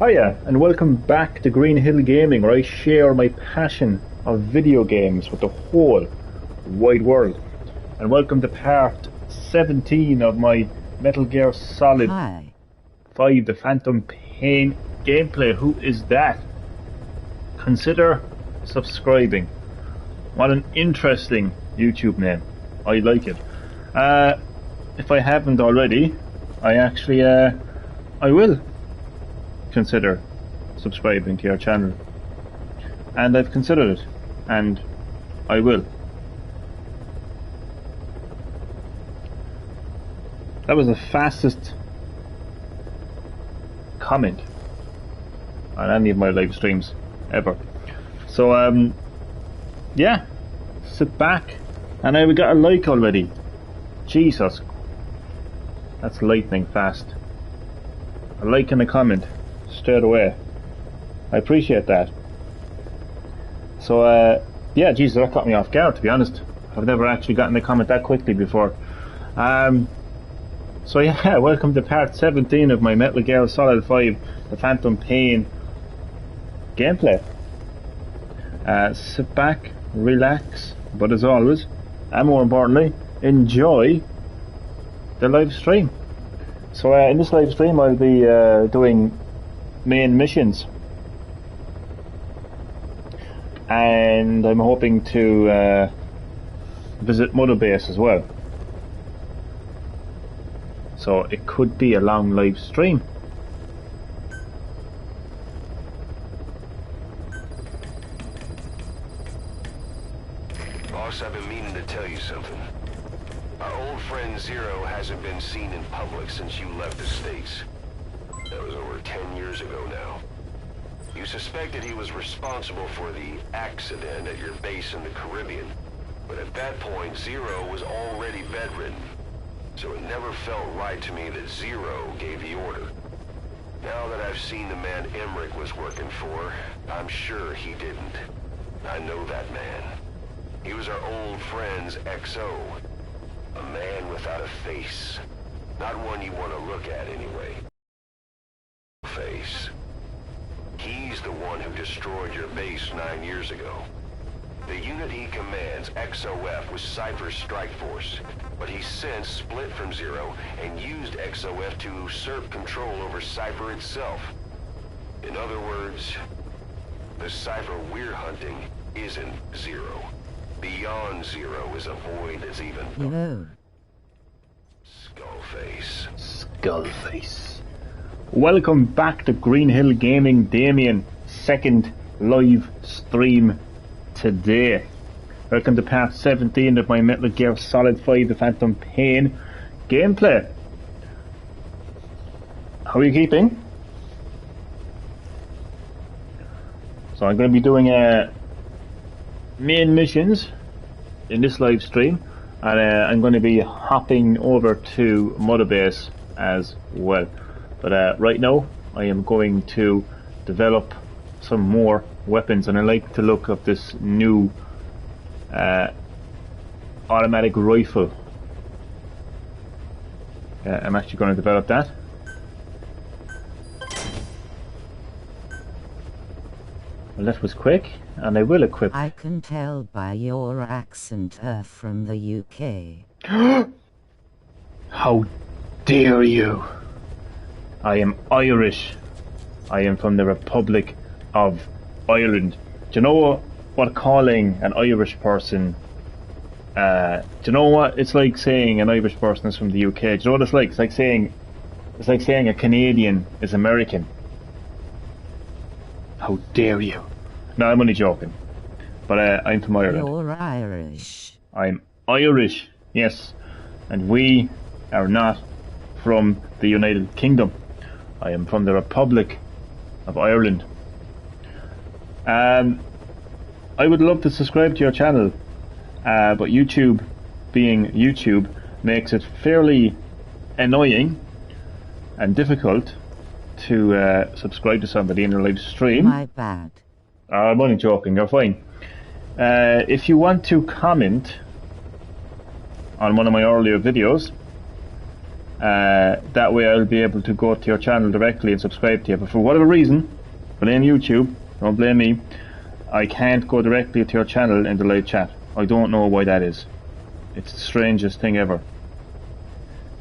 Hiya, and welcome back to Green Hill Gaming, where I share my passion of video games with the whole wide world. And welcome to part 17 of my Metal Gear Solid Hi. 5 The Phantom Pain gameplay. Who is that? Consider subscribing. What an interesting YouTube name. I like it. If I haven't already, I will consider subscribing to your channel, and I've considered it, and I will. That was the fastest comment on any of my live streams ever. So yeah, sit back, and we got a like already. Jesus, that's lightning fast. A like and a comment straight away. I appreciate that. So yeah, Jesus, that caught me off guard, to be honest. I've never actually gotten a comment that quickly before. So yeah, welcome to part 17 of my Metal Gear Solid 5 The Phantom Pain gameplay. Sit back, relax, but as always, and more importantly, enjoy the live stream. So in this live stream I'll be doing main missions, and I'm hoping to visit Mother Base as well. So it could be a long live stream. Boss, I've been meaning to tell you something. Our old friend Zero hasn't been seen in public since you left the States. That was over 10 years ago now. You suspected he was responsible for the accident at your base in the Caribbean, but at that point Zero was already bedridden, so it never felt right to me that Zero gave the order. Now that I've seen the man Emmerich was working for, I'm sure he didn't. I know that man. He was our old friend's XO. A man without a face. Not one you want to look at anyway. Face. He's the one who destroyed your base 9 years ago. The unit he commands, XOF, was Cypher's strike force, but he's since split from Zero and used XOF to usurp control over Cypher itself. In other words, the Cypher we're hunting isn't Zero. Beyond Zero is a void that's even... Hello. Skullface. Skullface. Welcome back to Green Hill Gaming, Damien. Second live stream today. Welcome to part 17 of my Metal Gear Solid 5 The Phantom Pain gameplay. How are you keeping? So I'm going to be doing main missions in this live stream, and I'm going to be hopping over to Mother Base as well. But right now I am going to develop some more weapons, and I like the look of this new automatic rifle. I'm actually going to develop that. Well, that was quick, and I will equip. I can tell by your accent from the UK. How dare you! I am Irish. I am from the Republic of Ireland. Do you know what calling an Irish person... do you know what it's like saying an Irish person is from the UK? Do you know what it's like? It's like saying a Canadian is American. How dare you? No, I'm only joking. But I'm from Ireland. You're Irish. I'm Irish, yes. And we are not from the United Kingdom. I am from the Republic of Ireland. I would love to subscribe to your channel, but YouTube, being YouTube, makes it fairly annoying and difficult to subscribe to somebody in a live stream. My bad. I'm only joking, you're fine. If you want to comment on one of my earlier videos, That way I'll be able to go to your channel directly and subscribe to you. But for whatever reason, blame YouTube, don't blame me, I can't go directly to your channel in the live chat. I don't know why that is. It's the strangest thing ever.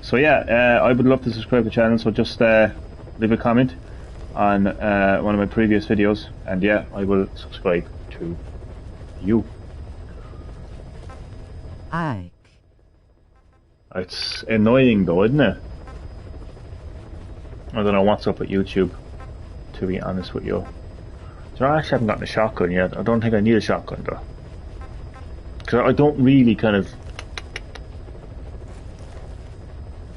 So yeah, I would love to subscribe to the channel, so just leave a comment on one of my previous videos, and yeah, I will subscribe to you. Ike. It's annoying though, isn't it? I don't know what's up with YouTube, to be honest with you. So I actually haven't gotten a shotgun yet. I don't think I need a shotgun though. Because I don't really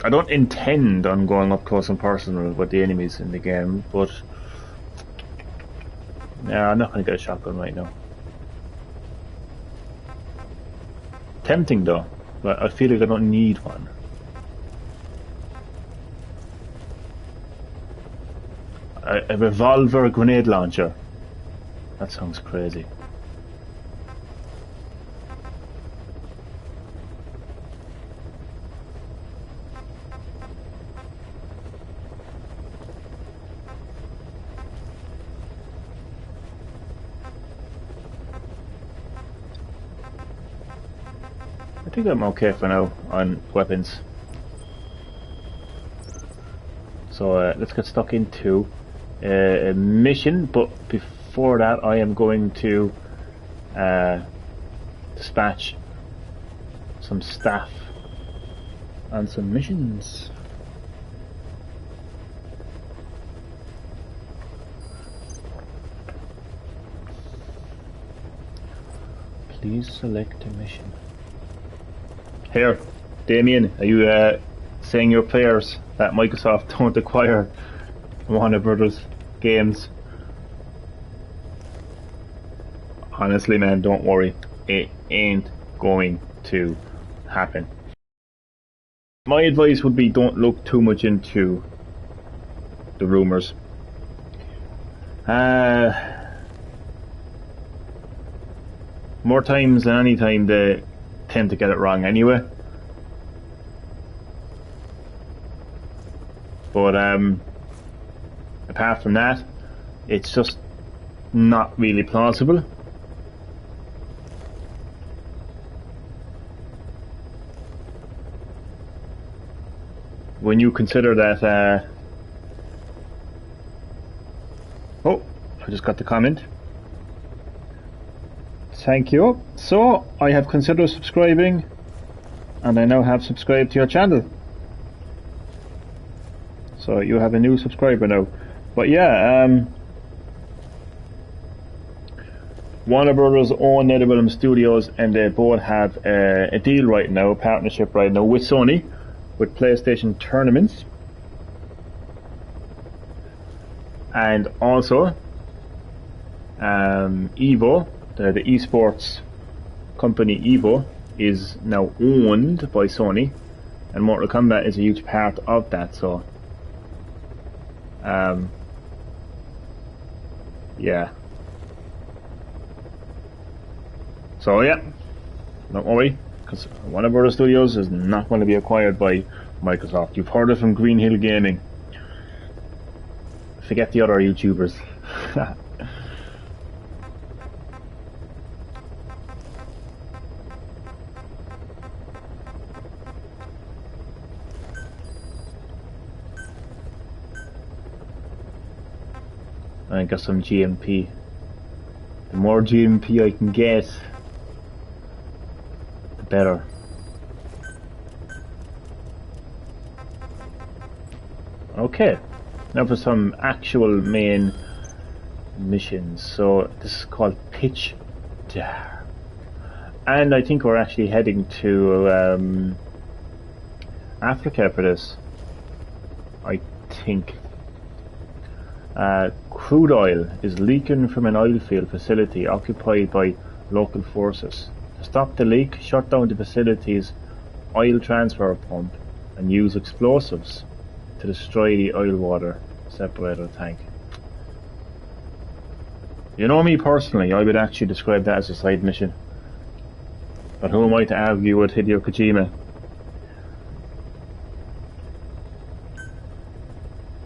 I don't intend on going up close and personal with the enemies in the game, but yeah, I'm not going to get a shotgun right now. Tempting though, but I feel like I don't need one. A revolver grenade launcher. That sounds crazy. I think I'm okay for now on weapons. So let's get stuck into a mission, but before that I am going to dispatch some staff on some missions. Please select a mission. Here, Damien, are you saying your prayers that Microsoft don't acquire Warner Brothers games? Honestly, man, don't worry. It ain't going to happen. My advice would be don't look too much into the rumors. More times than any time they tend to get it wrong anyway. But apart from that, it's just not really plausible. When you consider that oh, I just got the comment. Thank you. So, I have considered subscribing, and I now have subscribed to your channel. So, you have a new subscriber now. But yeah, Warner Brothers own NetherRealm Studios, and they both have a deal right now, a partnership right now with Sony, with PlayStation tournaments. And also, Evo, the esports company Evo, is now owned by Sony, and Mortal Kombat is a huge part of that. So yeah, so yeah, don't worry, because Warner Bros. Studios is not going to be acquired by Microsoft. You've heard it from Green Hill Gaming. Forget the other YouTubers. I got some GMP. The more GMP I can get, the better. Okay, now for some actual main missions. So this is called Pitch Dar, and I think we're actually heading to Africa for this. I think. Crude oil is leaking from an oil field facility occupied by local forces. To stop the leak, shut down the facility's oil transfer pump and use explosives to destroy the oil water separator tank. You know me personally, I would actually describe that as a side mission. But who am I to argue with Hideo Kojima?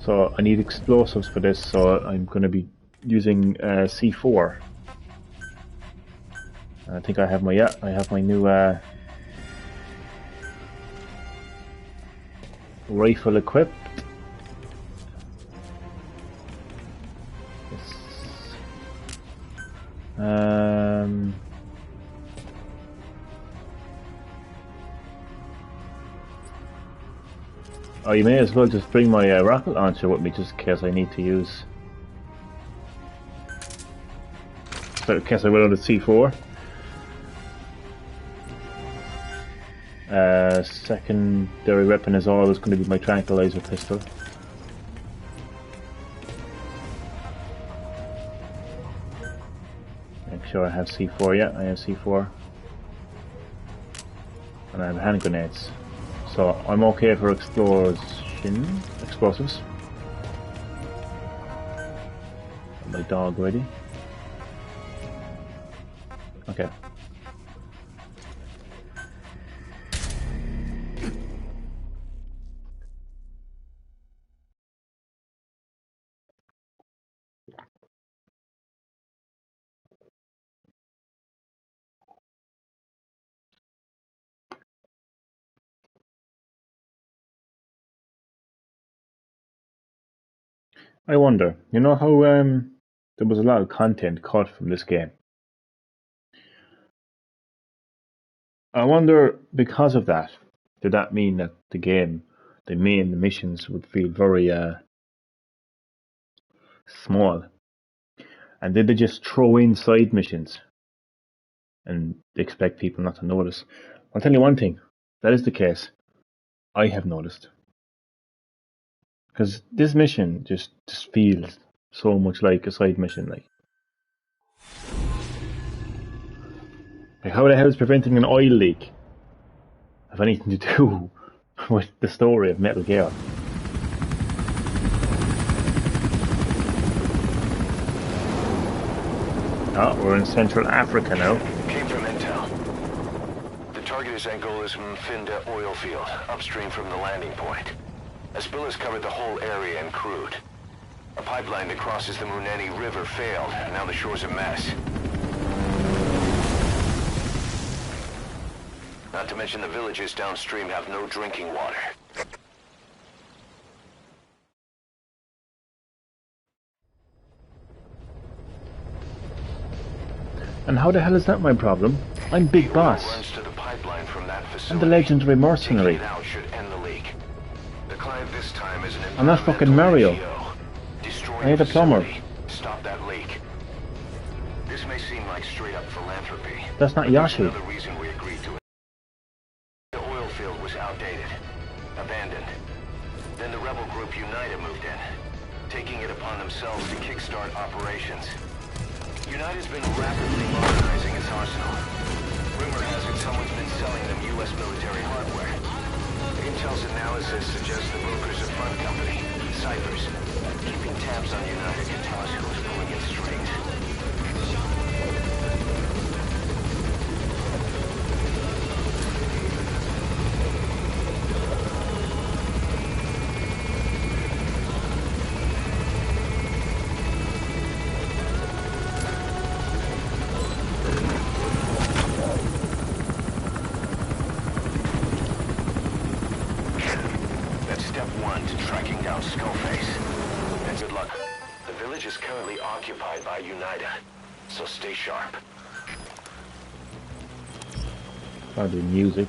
So I need explosives for this, so I'm going to be using C4. I think I have my new rifle equipped. Oh, you may as well just bring my rocket launcher with me, just in case I need to use. So in case I run out of C4. Secondary weapon is always going to be my tranquilizer pistol. Make sure I have C4. Yeah, I have C4. And I have hand grenades. So I'm okay for explosives. My dog ready. Okay. I wonder, you know how there was a lot of content cut from this game. I wonder, because of that, did that mean that the game, the missions would feel very small? And did they just throw in side missions and expect people not to notice? I'll tell you one thing, if that is the case, I have noticed. Because this mission just feels so much like a side mission. Like how the hell is preventing an oil leak have anything to do with the story of Metal Gear? Oh, we're in Central Africa now. Came from intel. The target is Angola's Mfinda oil field, upstream from the landing point. A spill has covered the whole area and crude. A pipeline that crosses the Muneni River failed, and now the shore's a mess. Not to mention the villages downstream have no drinking water. And how the hell is that my problem? I'm Big Boss. Runs to the pipeline from that facility. I'm the legendary mercenary. Taking it out should end the leak. The client this time is an I'm not fucking Mario. I hate a plumber. Stop that leak. This may seem like straight up philanthropy. That's not Yoshi. Another reason we agreed to it. The oil field was outdated, abandoned. Then the rebel group United moved in, taking it upon themselves to kickstart operations. United's been rapidly modernizing its arsenal. Rumor has it someone's been selling them U.S. military hardware. Intel's analysis suggests the brokers are Front Company, Cyphers. Keeping tabs on United can tell us who is pulling its strings. By United, so stay sharp. Probably music.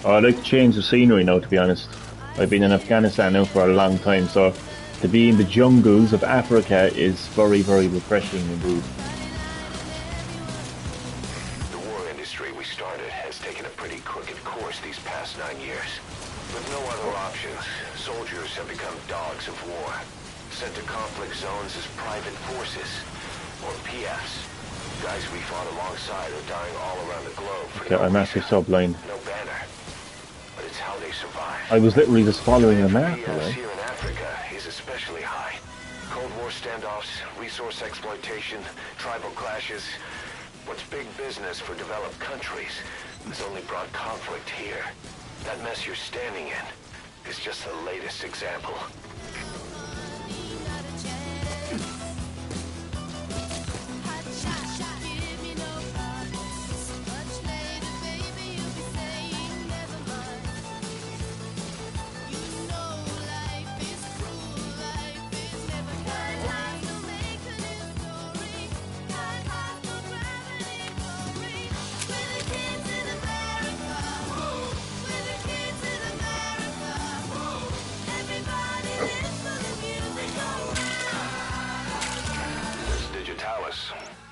Oh, I like to change the scenery now, to be honest. I've been in Afghanistan now for a long time, so to be in the jungles of Africa is very, very refreshing indeed. The war industry we started has taken a pretty crooked course these past 9 years. With no other options, soldiers have become dogs of war, sent to conflict zones as private forces, or PFs. Guys we fought alongside are dying all around the globe for Okay, I'm actually so blind. no banner. But it's how they survive. I was literally just following the map, PFs right? here in Africa is as especially high. Cold War standoffs, resource exploitation, tribal clashes. What's big business for developed countries has only brought conflict here. That mess you're standing in is just the latest example.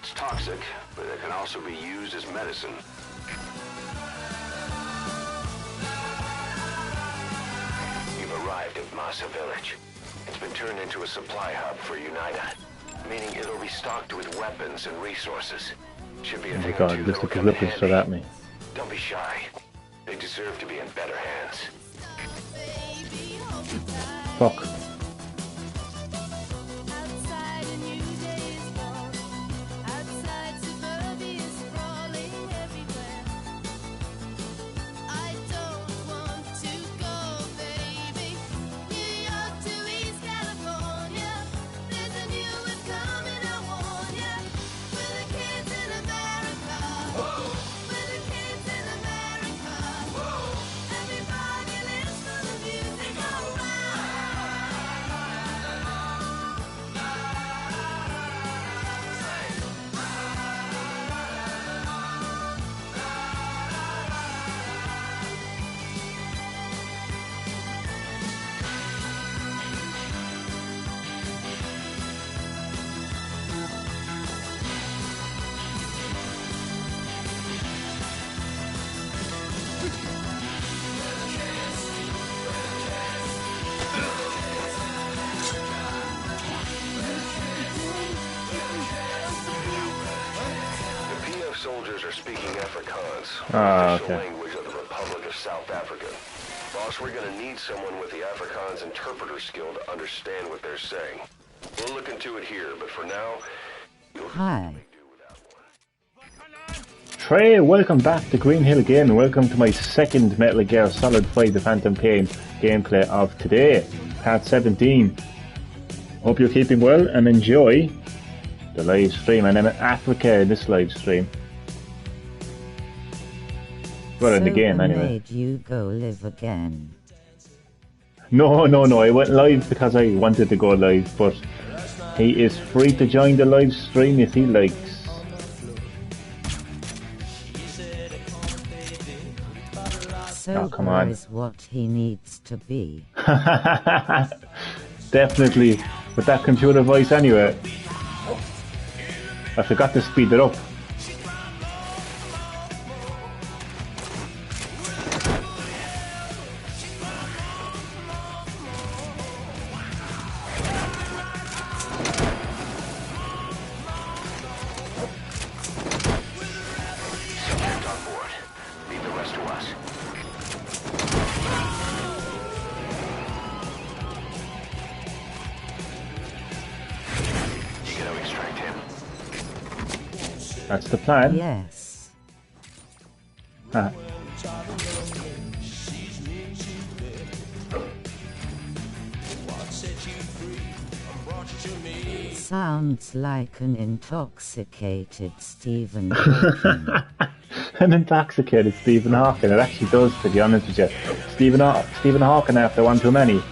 It's toxic, but it can also be used as medicine. You've arrived at Masa Village. It's been turned into a supply hub for UNITA, meaning it'll be stocked with weapons and resources. Should be a thing or two that'll come in handy. At me. Don't be shy. They deserve to be in better hands. Fuck. Soldiers are speaking Afrikaans, Ah, official okay. language of the Republic of South Africa. Boss, we're gonna need someone with the Afrikaans interpreter skill to understand what they're saying. We'll look into it here, but for now, you'll Hi. do without one. Trey, welcome back to Green Hill again. Welcome to my second Metal Gear Solid 5 The Phantom Pain gameplay of today, part 17. Hope you're keeping well and enjoy the live stream. And I'm in Africa in this live stream. Well, in the game Who anyway. made you go live again? No, I went live because I wanted to go live, but he is free to join the live stream if he likes. Sober come on. is what he needs to be. Definitely, with that computer voice anyway. I forgot to speed it up. Subject on board. Leave the rest to us. You gonna extract him? That's the plan. Yes. Ah. Sounds like an intoxicated Stephen Hawking. An intoxicated Stephen Hawking. It actually does, to be honest with you. Stephen Hawking after one too many.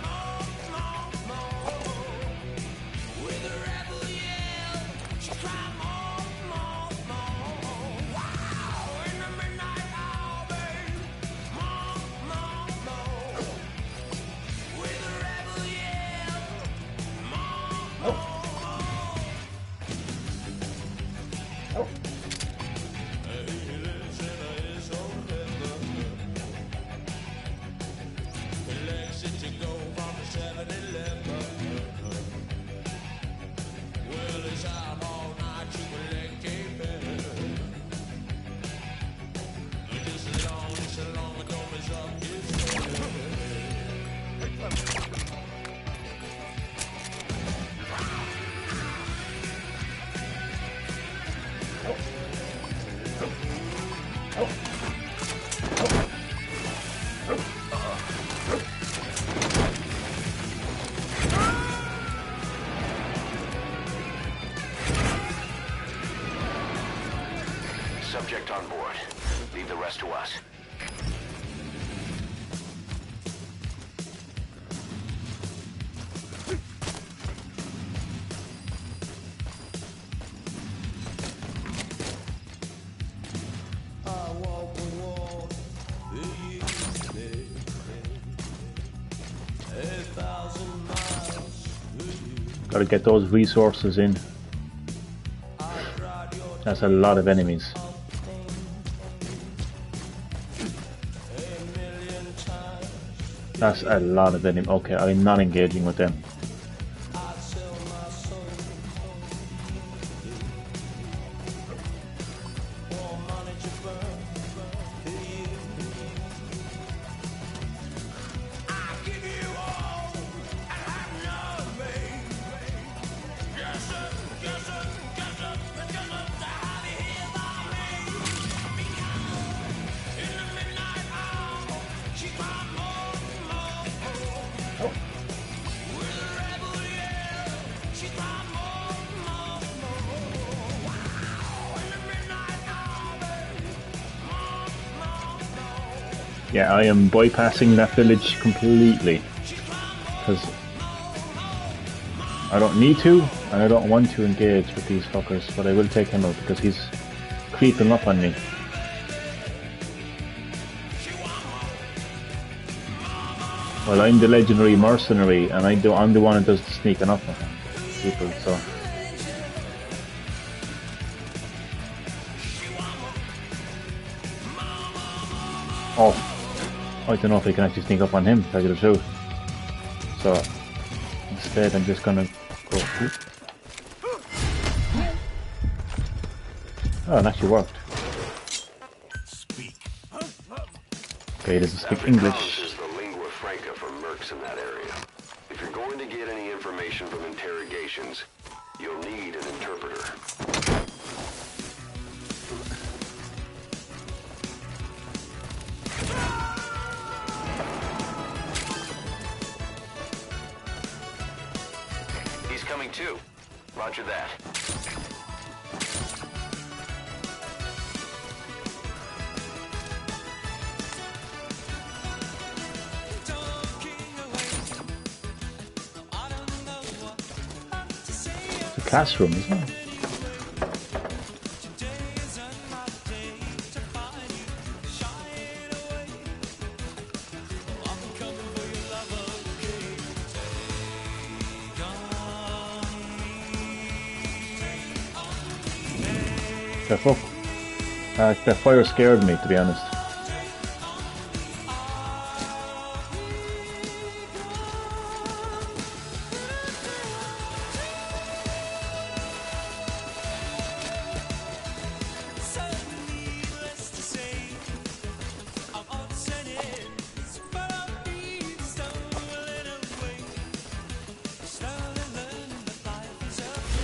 subject on board. Leave the rest to us. Gotta get those resources in. That's a lot of enemies. That's a lot of enemies. Okay, I'm not engaging with them. Yeah, I am bypassing that village completely because I don't need to and I don't want to engage with these fuckers, but I will take him out because he's creeping up on me. Well, I'm the legendary mercenary and I'm the one that does the sneaking up on people, so... Oh. I don't know if I can actually sneak up on him, to tell you the truth. So, instead I'm just gonna go... Oh, it actually worked. Okay, he doesn't speak English. Is the lingua franca for mercs in that area. If you're going to get any information from interrogations, you'll need an interpreter. Coming too. Roger that. It's a classroom, isn't it? The fire scared me, to be honest.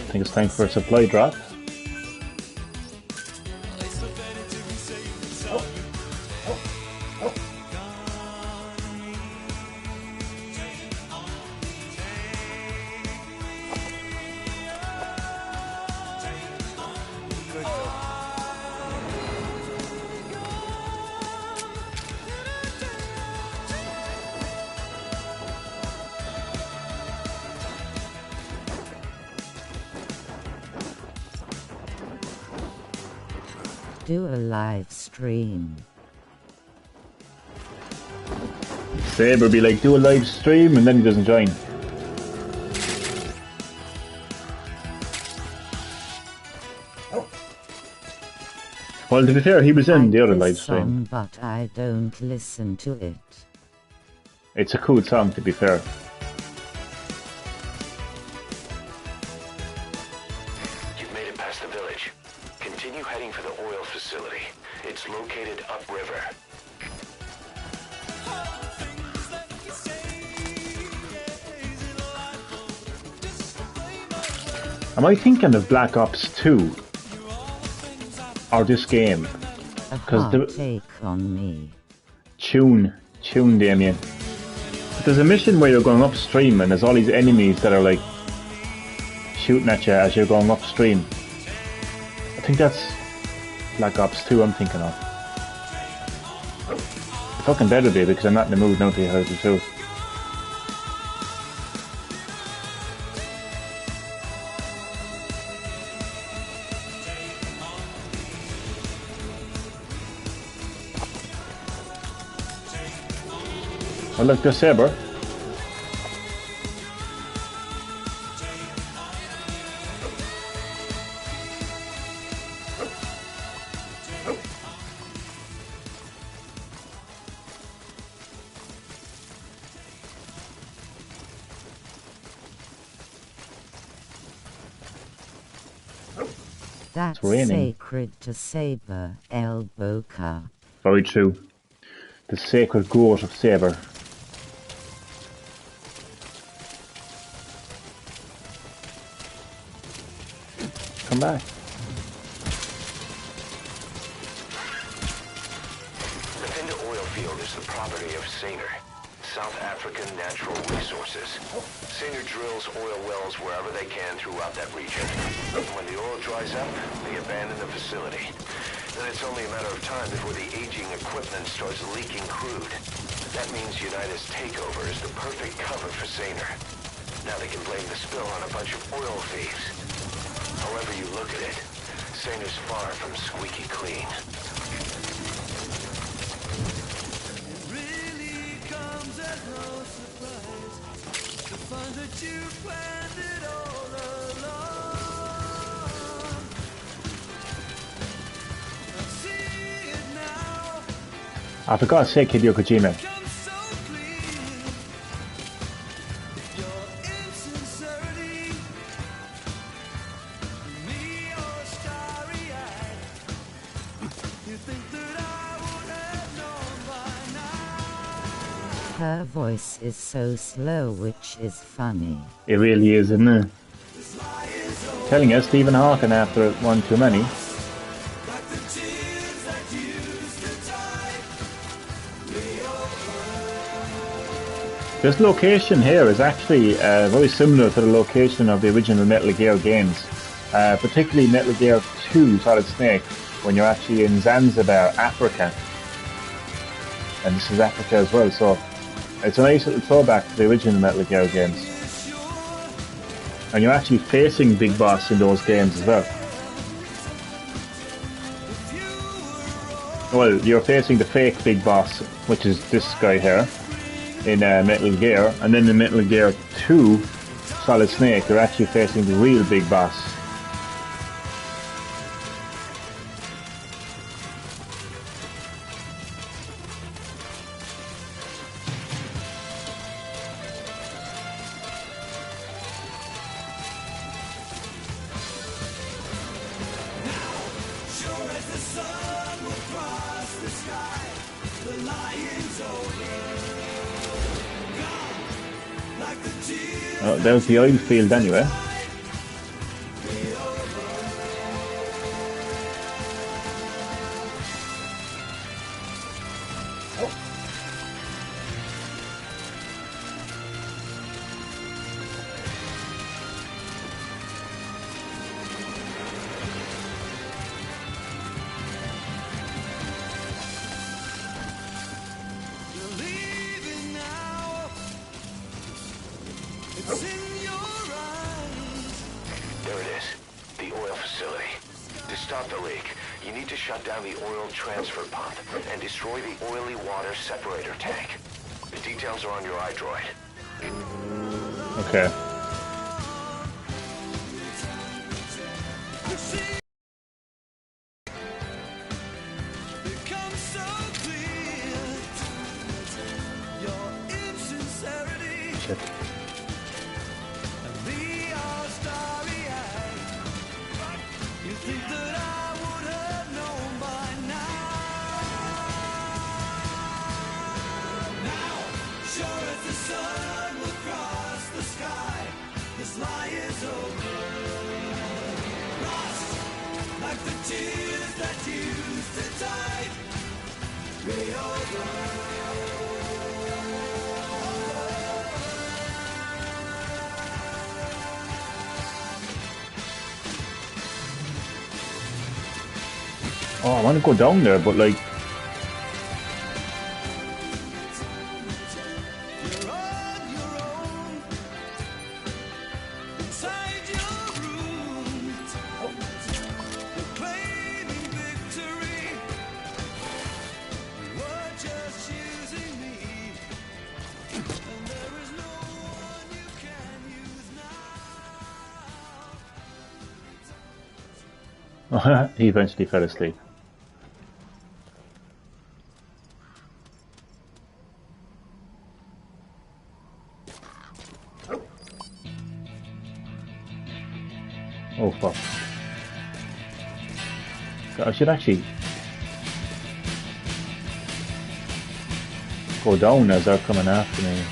I think it's time for a supply drop. Do a live stream. Saber be like, do a live stream, and then he doesn't join. Well, to be fair, he was in the other live stream. But I don't listen to it. It's a cool song, to be fair. You've made it past the village. Continue heading for the oil facility. It's located upriver. Am I thinking of Black Ops 2? Or this game? Because the take on me. Tune, Damien. But there's a mission where you're going upstream and there's all these enemies that are like shooting at you as you're going upstream. I think that's Black Ops 2 I'm thinking of. It fucking better be, because I'm not in the mood now to hear the 2. Oh look, there's Saber. That's raining. sacred to Saber, El Boca. Very true. The sacred goat of Saber. Come back. The Vinda oil field is the property of Saner, South African Natural Resources. Saner drills oil wells wherever they can throughout that region. When the oil dries up, they abandon the facility. Then it's only a matter of time before the aging equipment starts leaking crude. That means United's takeover is the perfect cover for Saner. Now they can blame the spill on a bunch of oil thieves. However you look at it, Saner's far from squeaky clean. Really comes as no surprise to find that you planned it all along. I see it now, I forgot to say Hideo Kojima. comes so clear. Your insincerity, me all starry-eyed. You think that I would have known by now? Her voice is so slow, which is funny. It really is, isn't it? Telling us Stephen Hawking after one too many. Like the tears that used to tie me over. This location here is actually very similar to the location of the original Metal Gear games. Particularly Metal Gear 2 Solid Snake, when you're actually in Zanzibar, Africa. And this is Africa as well, so it's a nice little throwback to the original Metal Gear games. And you're actually facing Big Boss in those games as well. Well, you're facing the fake Big Boss, which is this guy here, in Metal Gear. And then in Metal Gear 2 Solid Snake, you're actually facing the real Big Boss. Sure as the sun will cross the sky, the lion's over. Gone, like the tears Oh, there's the oil field anyway. you're leaving now. It's in your eyes. There it is, the oil facility. To stop the leak, you need to shut down the oil transfer pump and destroy the oily water separator tank. The details are on your iDroid. Okay. Becomes so clear. Your insincerity Shit. and me all starry-eyed. You think that I would have known by now. Now, sure as the sun will cross the sky, this lie is over. Lost, like the tears that used to tide me over. Oh, I want to go down there, but like, You're on your own, inside your room, proclaiming victory. You were just using me, and there is no one you can use now. he eventually fell asleep. Oh fuck. I should actually go down as they're coming after me.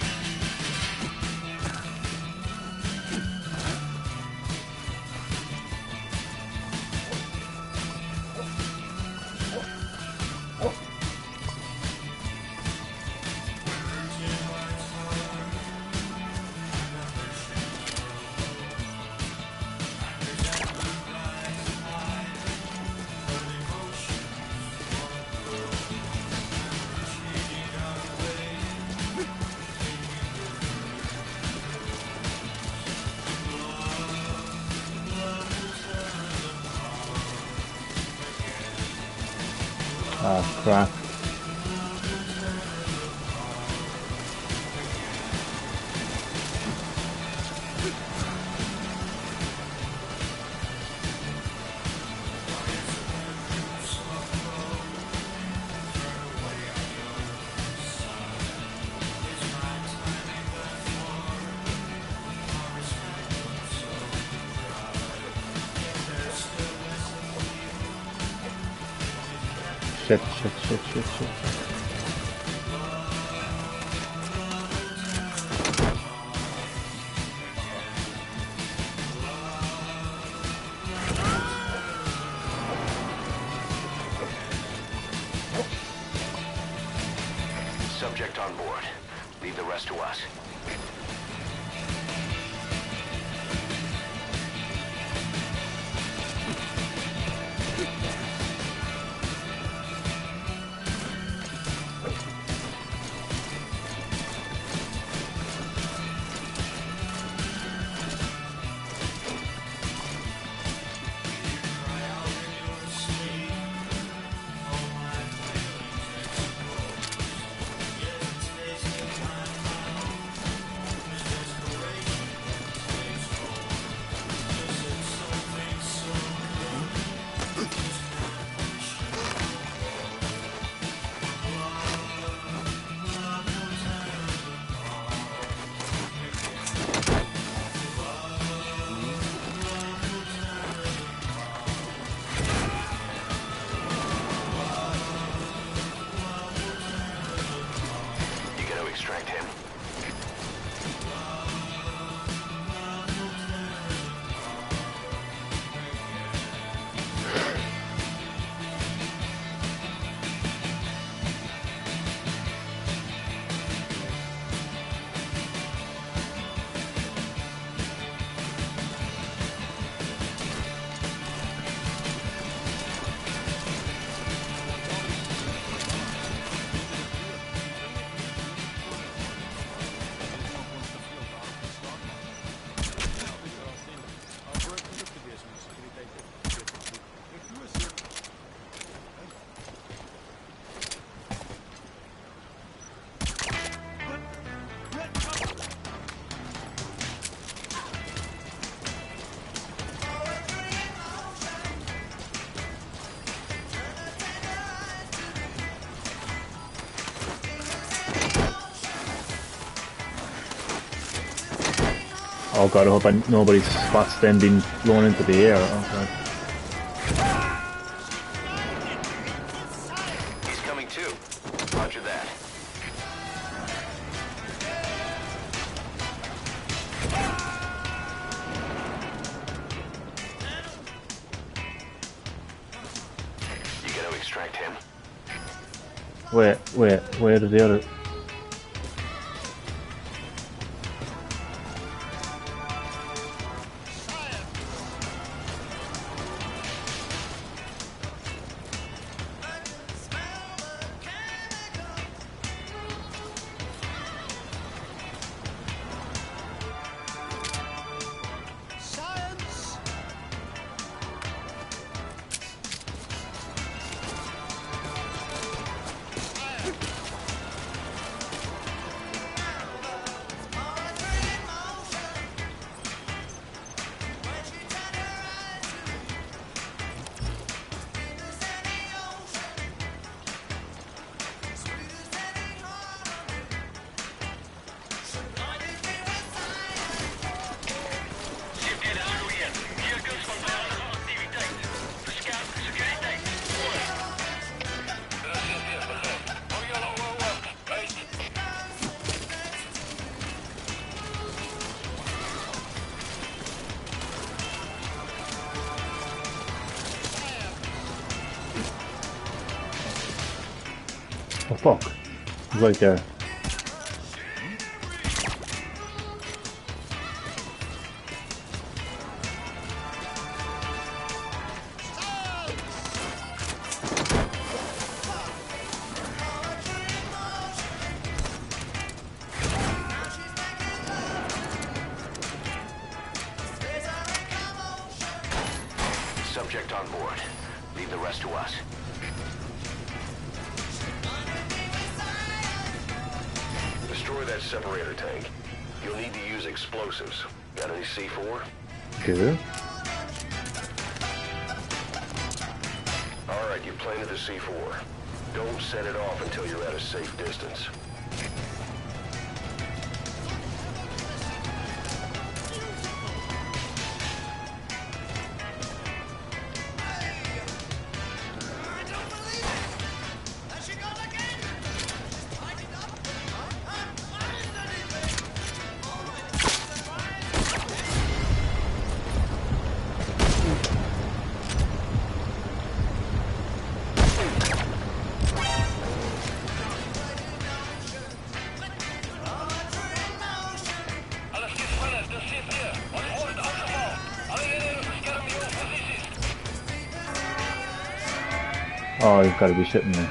Ah, crap. Shit. Subject on board. Leave the rest to us. Extract him. Oh god, I hope nobody spots them being blown into the air. Oh god. He's coming too. Roger that. You gotta extract him. Where did the other... fuck? He's right there. Subject on board. Leave the rest to us. Destroy that separator tank. You'll need to use explosives. Got any C4? Good. Alright, you planted the C4. Don't set it off until you're at a safe distance. Oh, you've got to be shitting me.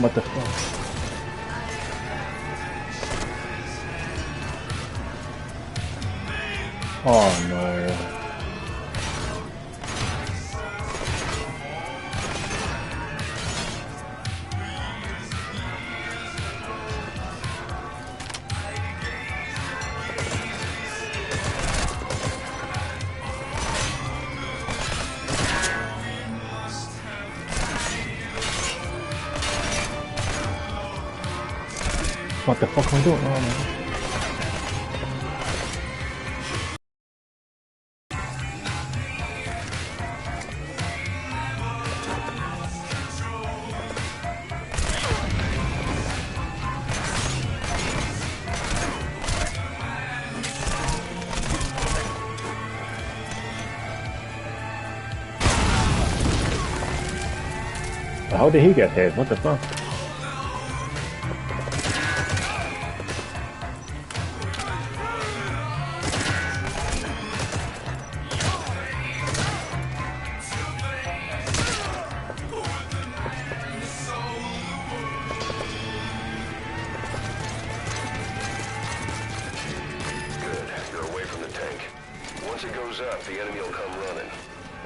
What the fuck? Oh no. What the fuck am I doing? Oh man. How did he get hit? What the fuck? Once it goes up, the enemy will come running.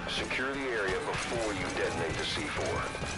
Secure the area before you detonate the C4.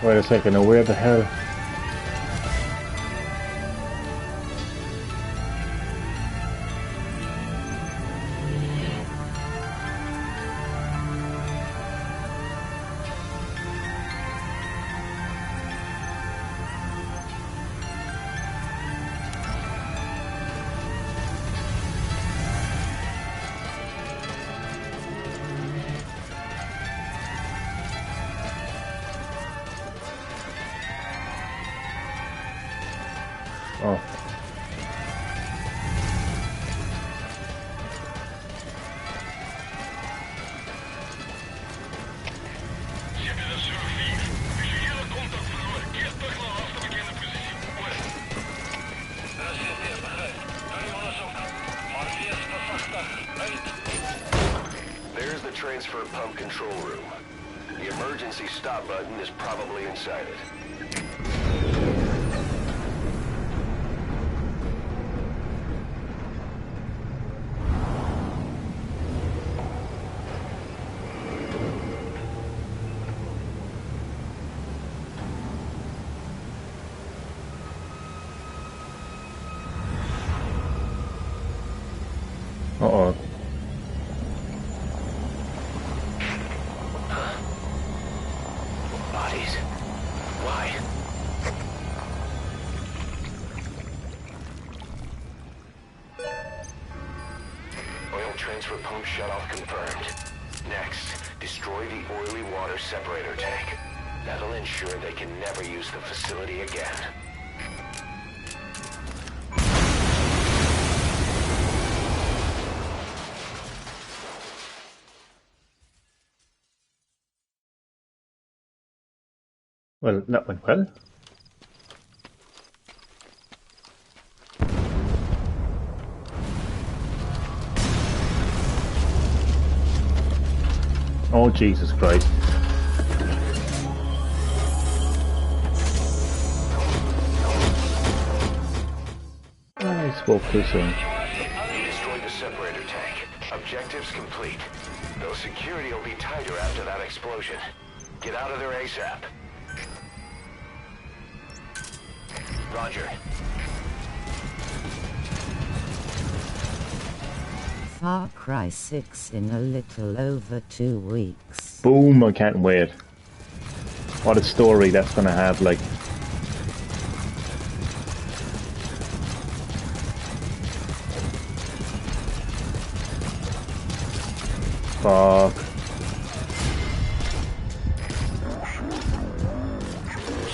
Wait a second, now where the hell? Oh. There's the transfer pump control room. The emergency stop button is probably inside it. Uh-oh. Bodies. Why? Oil transfer pump shutoff confirmed. Next, destroy the oily water separator tank. That'll ensure they can never use the facility again. Well, that went well. Oh, Jesus Christ. I spoke too soon. You destroyed the separator tank. Objectives complete. Though security will be tighter after that explosion. Get out of there ASAP. Roger. Far Cry 6 in a little over 2 weeks. Boom, I can't wait. What a story that's gonna have, like. Fuck.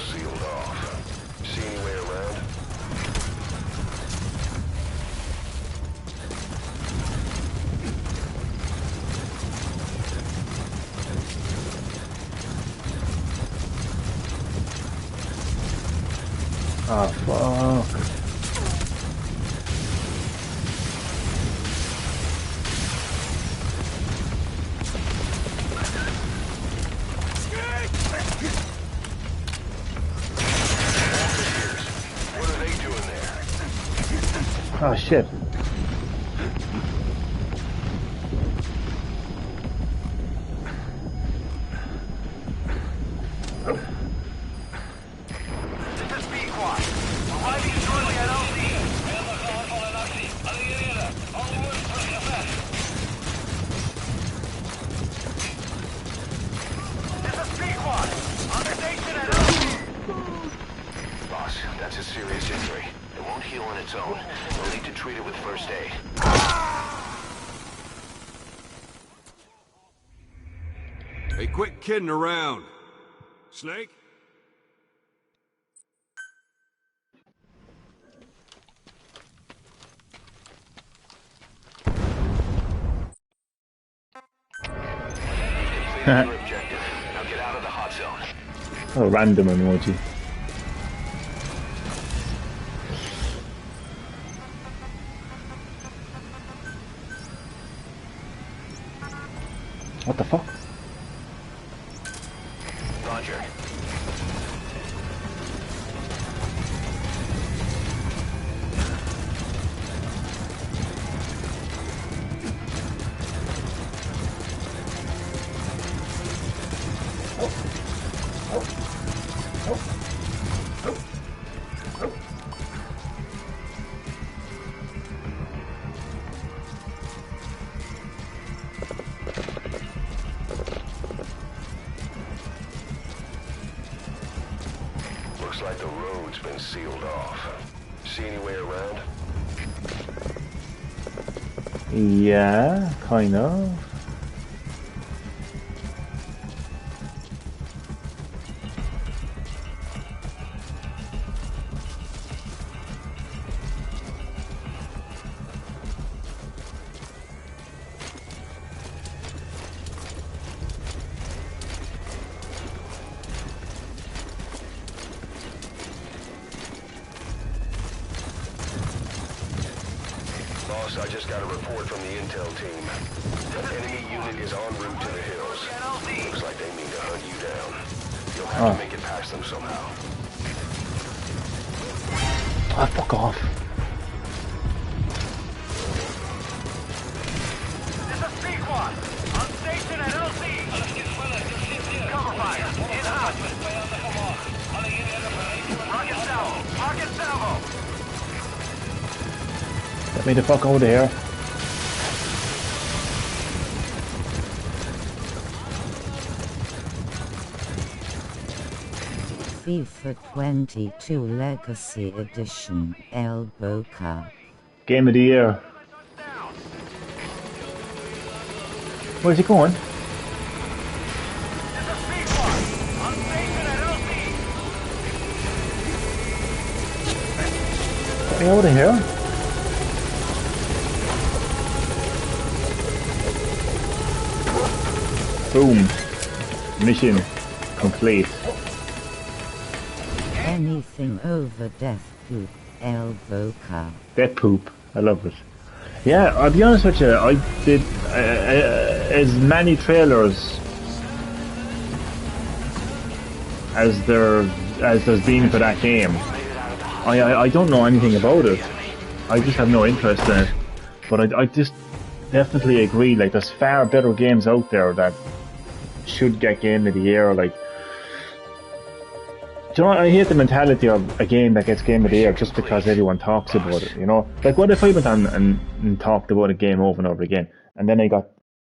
Sealed off. See any way around? Ah, fuck. What are they doing there? Oh, shit. This is Pequot. Arriving shortly at LZ. This is Pequot. On the station at LZ. Boss, that's a serious injury. It won't heal on its own. We'll need to treat it with first aid. Hey, quit kidding around. Snake? Completed your objective. Now get out of the hot zone. Oh, random emoji. What the fuck? Roger. road's been sealed off. See any way around? Yeah, kind of. Boss, I just got a report from the intel team. An enemy unit is en route to the hills. Looks like they mean to hunt you down. You'll have to make it past them somehow. Ah, fuck off. This is Sequan. On station at LZ. Cover fire. In hot. Rocket salvo. Rocket salvo. Get me the fuck out of here. FIFA 22 Legacy Edition, El Boca. Game of the year. Where's he going? This is Sequan. On station at LZ. Get me out of here. Boom. Mission complete. Anything over death poop, El Boca. Death poop. I love it. Yeah, I'll be honest with you. I did as many trailers as there's been for that game. I don't know anything about it. I just have no interest in it. But I just definitely agree. Like, there's far better games out there that should get Game of the Year. Like, do you know, I hate the mentality of a game that gets Game of the Year just because everyone talks about it, you know? Like, what if I went on and talked about a game over and over again, and then I got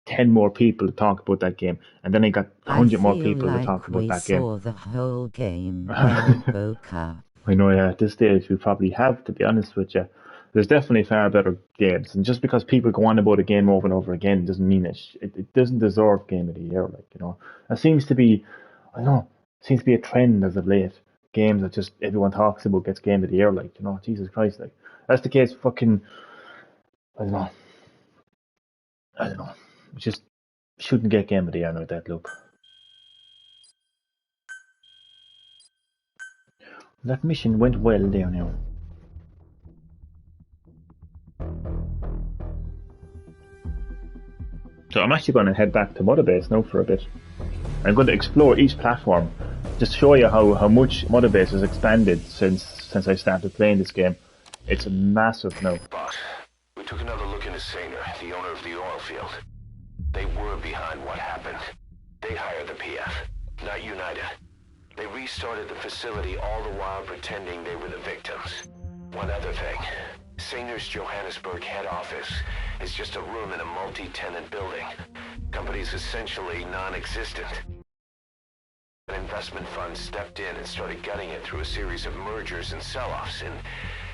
10 more people to talk about that game, and then I got 100 more people to talk about that game? I saw the whole game, El Boca. I know, yeah, at this stage we probably have, to be honest with you. There's definitely far better games, and just because people go on about a game over and over again doesn't mean it doesn't deserve Game of the Year, like, you know? It seems to be, I don't know, seems to be a trend as of late. Games that just everyone talks about gets Game of the Year, like, you know, Jesus Christ, like, that's the case. Fucking, I don't know, it just shouldn't get Game of the Year now, that look. That mission went well there now. So I'm actually going to head back to Mother Base now for a bit. I'm going to explore each platform, just show you how much Mother Base has expanded since I started playing this game. It's massive now. Boss, we took another look into Saner, the owner of the oil field. They were behind what happened. They hired the PF, not United. They restarted the facility all the while pretending they were the victims. One other thing. Saner's Johannesburg head office is just a room in a multi-tenant building. Company's essentially non-existent. An investment fund stepped in and started gutting it through a series of mergers and sell-offs. And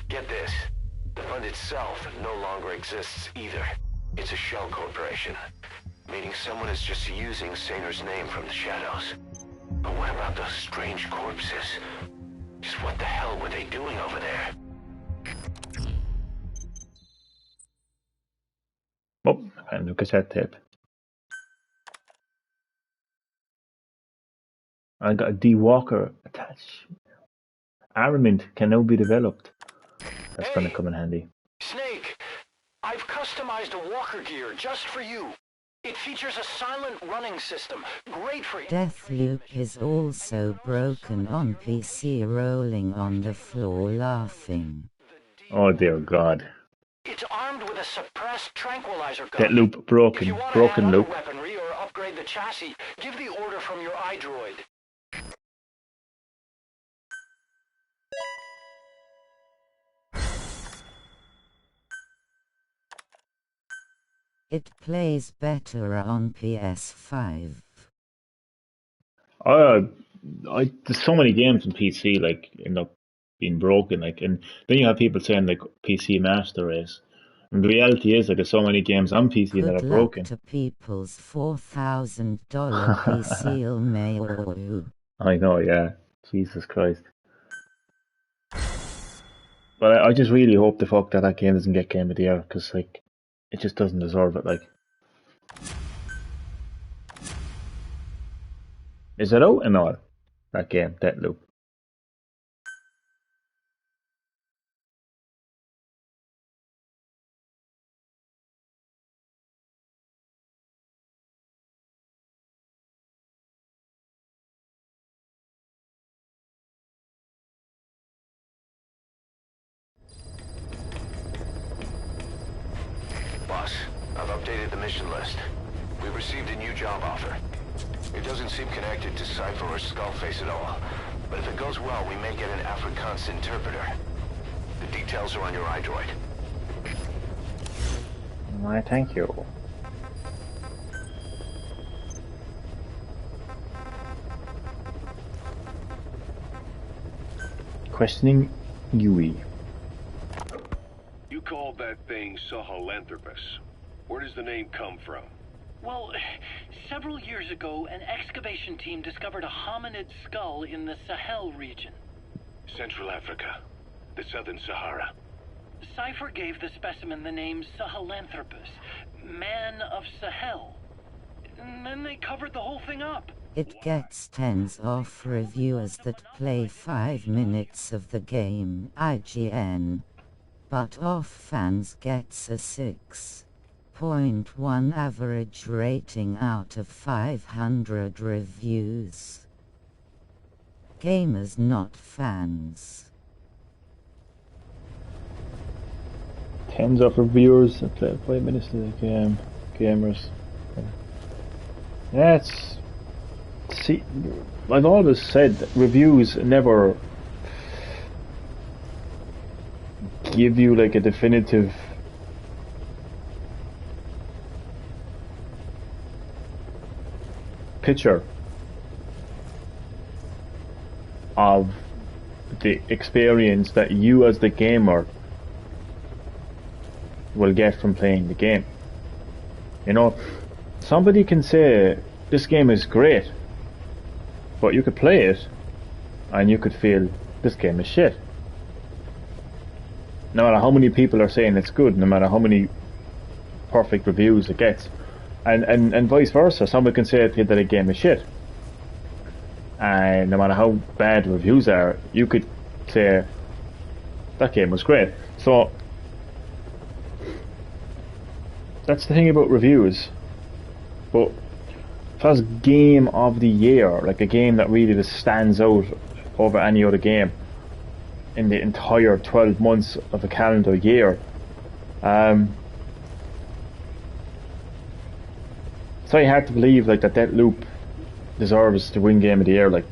get this, the fund itself no longer exists either. It's a shell corporation, meaning someone is just using Saner's name from the shadows. But what about those strange corpses? Just what the hell were they doing over there? Oh, I found a cassette tape. I got a D-Walker attached. Armament can now be developed. That's going to come in handy. Snake, I've customized a walker gear just for you. It features a silent running system, great for... Deathloop is also broken on PC, rolling on the floor laughing. Oh dear God. It's armed with a suppressed tranquilizer gun. Deathloop broken. If you want Broken to add loop. other weaponry or upgrade the chassis, give the order from your iDroid. It plays better on PS5. There's so many games on PC, like, you know, being broken. Like, and then you have people saying like PC Master Race. And the reality is, like, there's so many games on PC that Good are luck broken. to people's $4,000 PC mail. I know, yeah. Jesus Christ. But I just really hope the fuck that game doesn't get Game of the Year, because, like, it just doesn't deserve it, like. Is it out and all? That game, Deathloop. Boss, I've updated the mission list. We've received a new job offer. It doesn't seem connected to Cypher or Skullface at all. But if it goes well, we may get an Afrikaans interpreter. The details are on your iDroid. Why, thank you. Questioning Yui. You called that thing Sahelanthropus. Where does the name come from? Well, several years ago, an excavation team discovered a hominid skull in the Sahel region. Central Africa. The Southern Sahara. Cypher gave the specimen the name Sahelanthropus, Man of Sahel. And then they covered the whole thing up. It gets 10s off reviewers that play 5 minutes of the game, IGN. But off fans gets a 6.1 average rating out of 500 reviews. Gamers not fans. 10s of reviewers that play 5 minutes of the game. Gamers. Yeah, it's... See, I've always said that reviews never give you like a definitive picture of the experience that you as the gamer will get from playing the game. You know, somebody can say this game is great, but you could play it and you could feel this game is shit. No matter how many people are saying it's good, no matter how many perfect reviews it gets. And vice versa, somebody can say that a game is shit. And no matter how bad reviews are, you could say that game was great. So that's the thing about reviews. But as game of the year, like a game that really just stands out over any other game in the entire 12 months of a calendar year, it's very hard to believe like that Deathloop deserves to win Game of the Year. Like,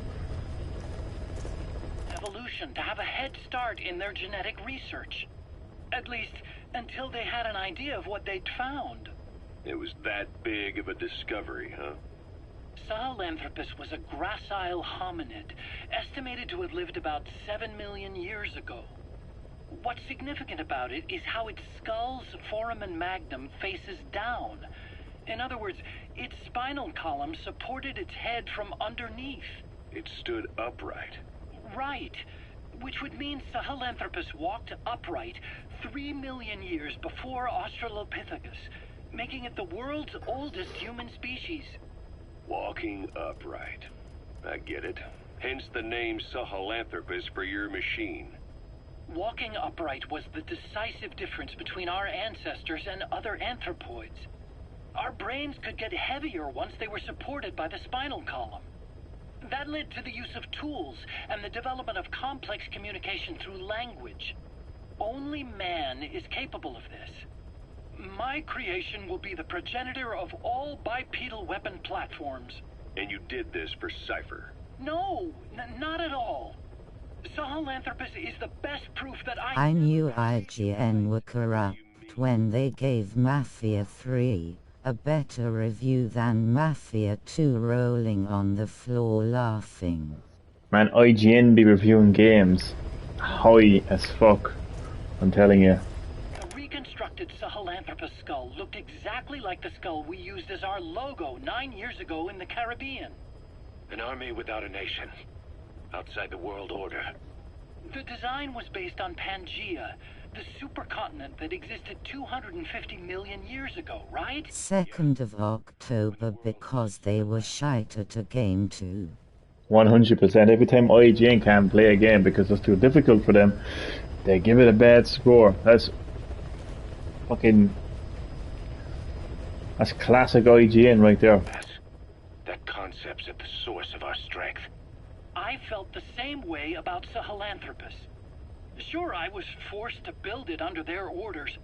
Evolution to have a head start in their genetic research. At least until they had an idea of what they'd found. It was that big of a discovery, huh? Sahelanthropus was a gracile hominid, estimated to have lived about 7 million years ago. What's significant about it is how its skull's foramen magnum faces down. In other words, its spinal column supported its head from underneath. It stood upright. Right. Which would mean Sahelanthropus walked upright 3 million years before Australopithecus, making it the world's oldest human species. Walking upright. I get it. Hence the name Sahelanthropus for your machine. Walking upright was the decisive difference between our ancestors and other anthropoids. Our brains could get heavier once they were supported by the spinal column. That led to the use of tools and the development of complex communication through language. Only man is capable of this. My creation will be the progenitor of all bipedal weapon platforms. And you did this for Cypher? No, not at all. Sahelanthropus is the best proof that I knew IGN were corrupt when they gave Mafia 3 a better review than Mafia 2 rolling on the floor laughing. man, IGN be reviewing games high as fuck. I'm telling you. The reconstructed Sahelanthropus skull looked exactly like the skull we used as our logo 9 years ago in the Caribbean. An army without a nation. Outside the world order. The design was based on Pangaea, the supercontinent that existed 250 million years ago, right? 2nd of October because they were shite at a game too. 100%. Every time IGN can't play a game because it's too difficult for them, they give it a bad score. That's classic IGN right there. That concept's at the source of our strength. I felt the same way about Sahelanthropus. Sure, I was forced to build it under their orders,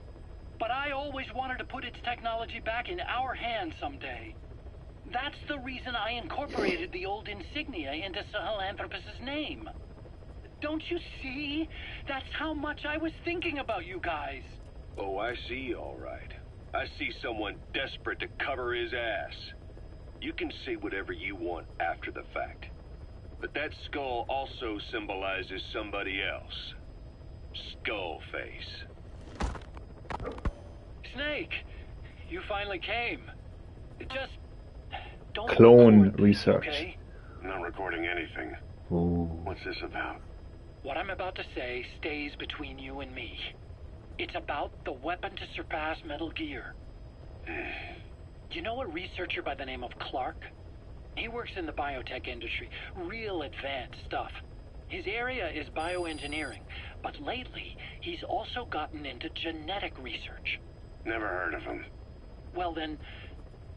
but I always wanted to put its technology back in our hands someday. That's the reason I incorporated the old insignia into Sahelanthropus's name. Don't you see? That's how much I was thinking about you guys. Oh, I see, all right. I see someone desperate to cover his ass. You can say whatever you want after the fact. But that skull also symbolizes somebody else. Skullface. Snake, you finally came. Just don't Clone record this, research. okay? I'm not recording anything. Ooh. What's this about? What I'm about to say stays between you and me. It's about the weapon to surpass Metal Gear. You know a researcher by the name of Clark? He works in the biotech industry, real advanced stuff. His area is bioengineering, but lately he's also gotten into genetic research. Never heard of him. Well then,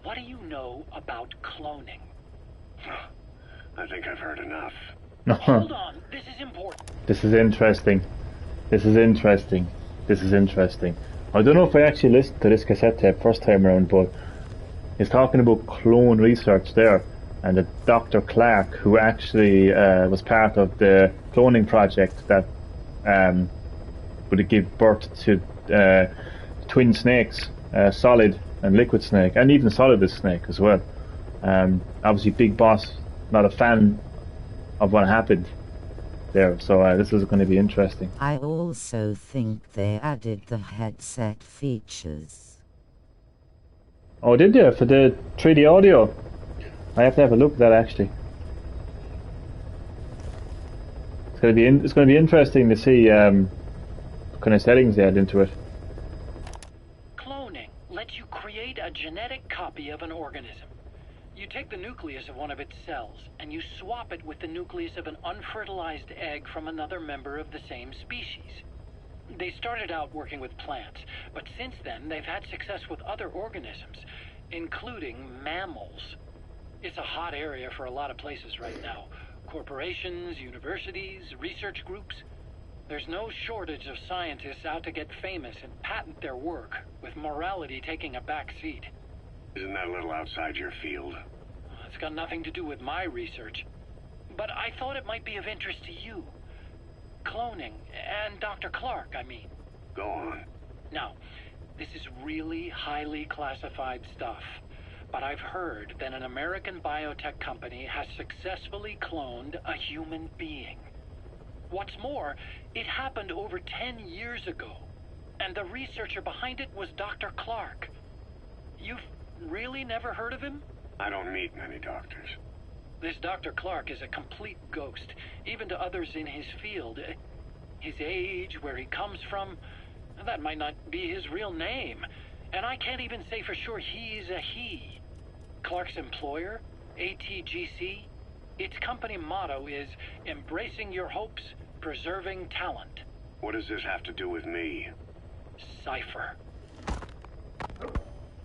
what do you know about cloning? I think I've heard enough. Hold on, this is important. This is interesting. This is interesting. This is interesting. I don't know if I actually listened to this cassette tape first time around, but he's talking about clone research there. And the Dr. Clark, who actually was part of the cloning project that would give birth to twin snakes, Solid and Liquid Snake, and even Solidus Snake as well. Obviously, Big Boss, not a fan of what happened there, so this is going to be interesting. I also think they added the headset features. Oh, did they? For the 3D audio? I have to have a look at that actually. It's going to be interesting to see what kind of settings they add into it. Cloning lets you create a genetic copy of an organism. You take the nucleus of one of its cells, and you swap it with the nucleus of an unfertilized egg from another member of the same species. They started out working with plants, but since then they've had success with other organisms, including mammals. It's a hot area for a lot of places right now. Corporations, universities, research groups. There's no shortage of scientists out to get famous and patent their work, with morality taking a back seat. Isn't that a little outside your field? It's got nothing to do with my research. But I thought it might be of interest to you. Cloning, and Dr. Clark, I mean. Go on. Now, this is really highly classified stuff. But I've heard that an American biotech company has successfully cloned a human being. What's more, it happened over 10 years ago. And the researcher behind it was Dr. Clark. You've really never heard of him? I don't meet many doctors. This Dr. Clark is a complete ghost, even to others in his field. His age, where he comes from, that might not be his real name. And I can't even say for sure he's a he. Clark's employer, ATGC, its company motto is embracing your hopes, preserving talent. What does this have to do with me? Cypher.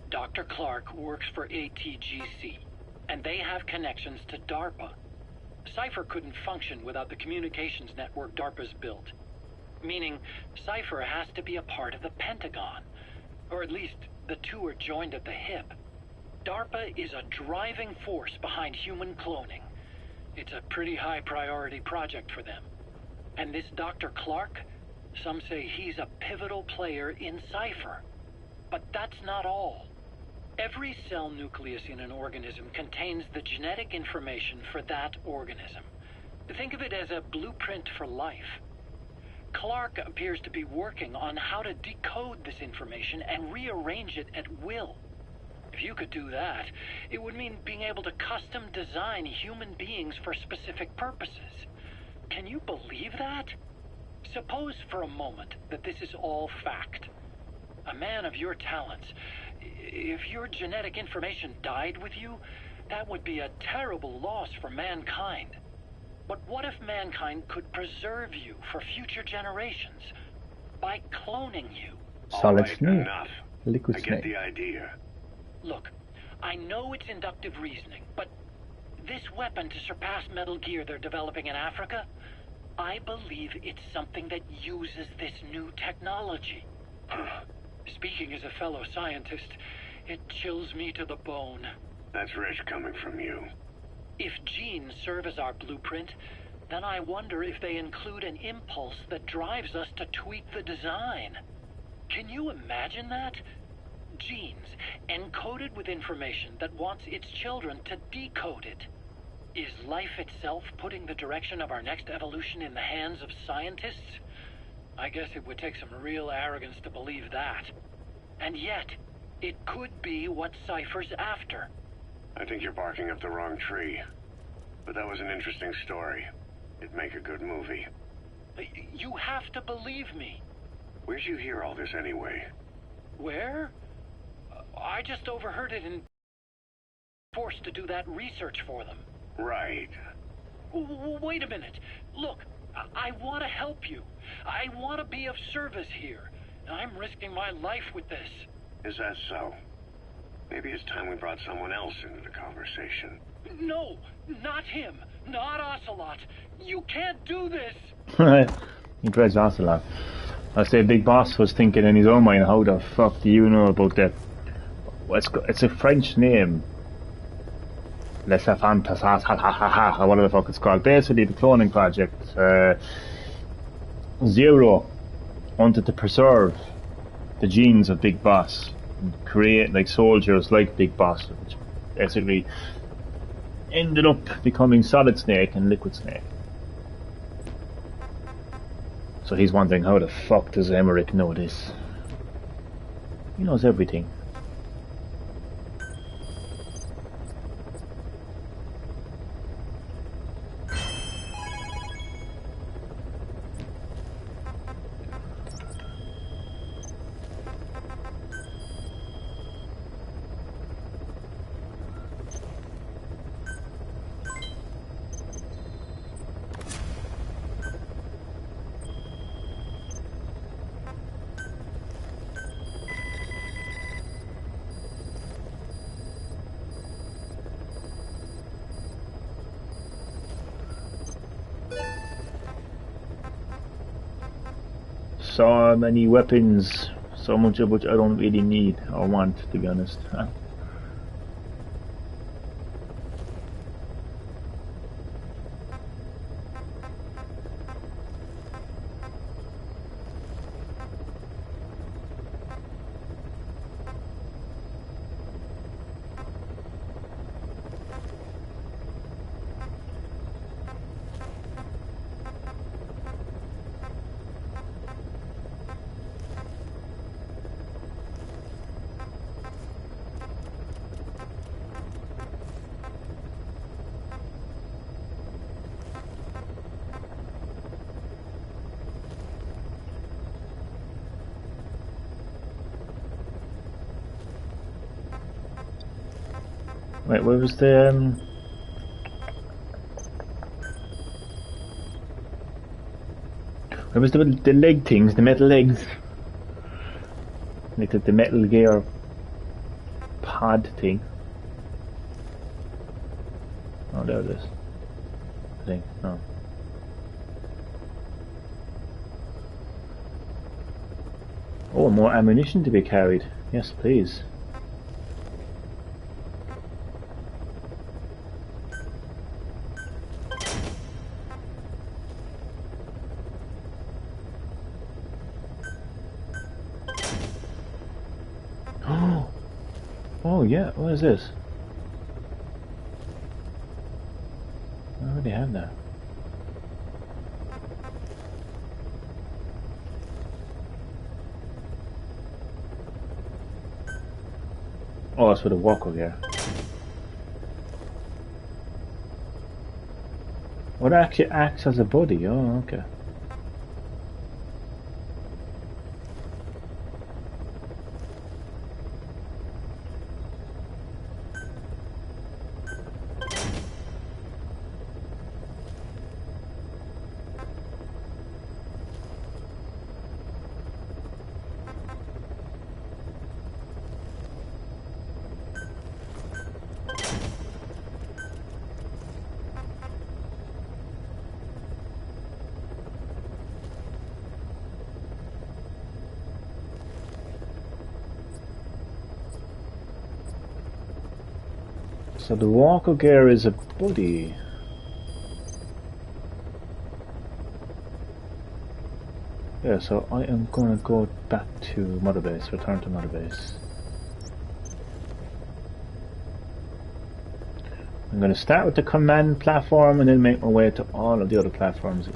Dr. Clark works for ATGC, and they have connections to DARPA. Cypher couldn't function without the communications network DARPA's built. Meaning, Cypher has to be a part of the Pentagon. Or at least, the two are joined at the hip. DARPA is a driving force behind human cloning. It's a pretty high priority project for them. And this Dr. Clark, some say he's a pivotal player in Cypher. But that's not all. Every cell nucleus in an organism contains the genetic information for that organism. Think of it as a blueprint for life. Clark appears to be working on how to decode this information and rearrange it at will. If you could do that, it would mean being able to custom design human beings for specific purposes. Can you believe that? Suppose for a moment that this is all fact. A man of your talents, if your genetic information died with you, that would be a terrible loss for mankind. But what if mankind could preserve you for future generations by cloning you? Solid All right, snake. enough. Liquid I get snake. the idea. Look, I know it's inductive reasoning, but this weapon to surpass Metal Gear they're developing in Africa, I believe it's something that uses this new technology. Speaking as a fellow scientist, it chills me to the bone. That's rich coming from you. If genes serve as our blueprint, then I wonder if they include an impulse that drives us to tweak the design. Can you imagine that? Genes encoded with information that wants its children to decode it. Is life itself putting the direction of our next evolution in the hands of scientists? I guess it would take some real arrogance to believe that. And yet, it could be what Cypher's after. I think you're barking up the wrong tree. But that was an interesting story. It'd make a good movie. You have to believe me. Where'd you hear all this anyway? Where? I just overheard it and forced to do that research for them. Right. Wait a minute. Look, I want to help you. I want to be of service here. I'm risking my life with this. Is that so? Maybe it's time we brought someone else into the conversation. No, not him. Not Ocelot. You can't do this. He dreads Ocelot. I say Big Boss was thinking in his own mind, how the fuck do you know about that? Well, it's a French name. Les Enfants, or whatever the fuck it's called. Basically, the cloning project. Zero wanted to preserve the genes of Big Boss and create like soldiers like Big Boss, which basically ended up becoming Solid Snake and Liquid Snake. So he's wondering, how the fuck does Emmerich know this? He knows everything. So many weapons, so much of which I don't really need or want, to be honest. Wait, where was the where was the leg things, the metal legs? Like the Metal Gear pod thing. Oh, there it is. I think, no. Oh, more ammunition to be carried. Yes, please. Oh yeah, what is this? I already have that. Oh, that's for the walker gear. What actually acts as a body? Oh, okay. So the walker gear is a body. Yeah, so I am gonna go back to Mother Base, return to Mother Base. I'm gonna start with the command platform and then make my way to all of the other platforms.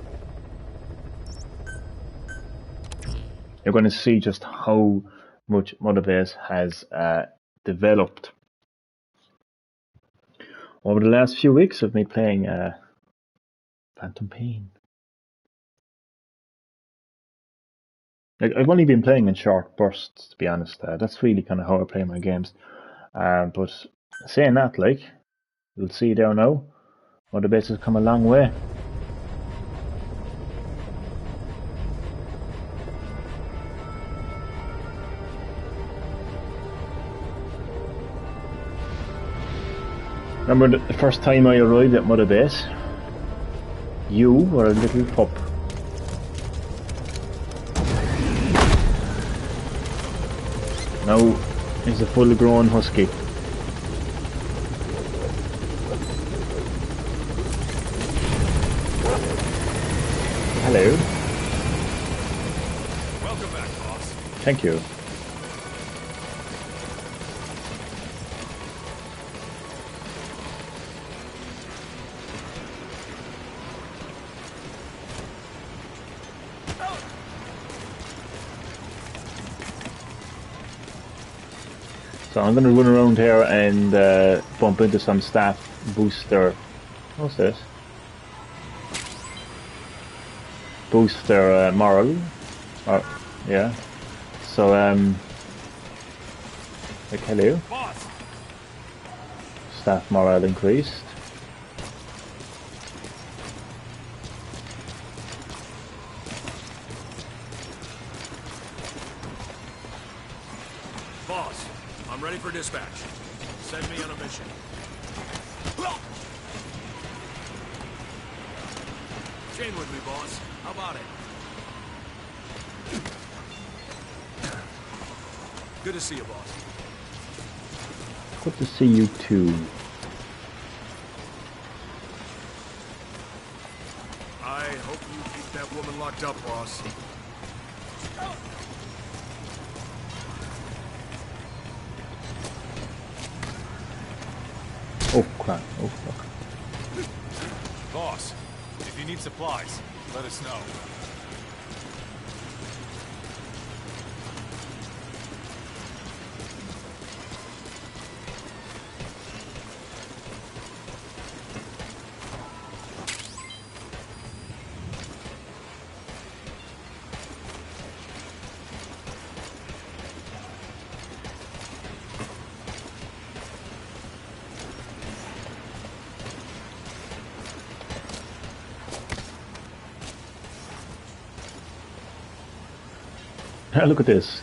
You're gonna see just how much Mother Base has developed. Over the last few weeks of me playing Phantom Pain. I've only been playing in short bursts, to be honest. That's really kind of how I play my games. But saying that, like, you'll see there now, Mother Base has come a long way. Remember the first time I arrived at Mother Base? You were a little pup. Now he's a full-grown husky. Hello. Welcome back, boss. Thank you. So I'm going to run around here and bump into some staff booster. What's this? Boost their morale. Yeah. So like hello. Boss. Staff morale increased. Boss, I'm ready for dispatch. Send me on a mission. Chain with me, boss. How about it? Good to see you, boss. Good to see you too. I hope you keep that woman locked up, boss. Oh crap, oh fuck. Boss, if you need supplies, let us know. Look at this.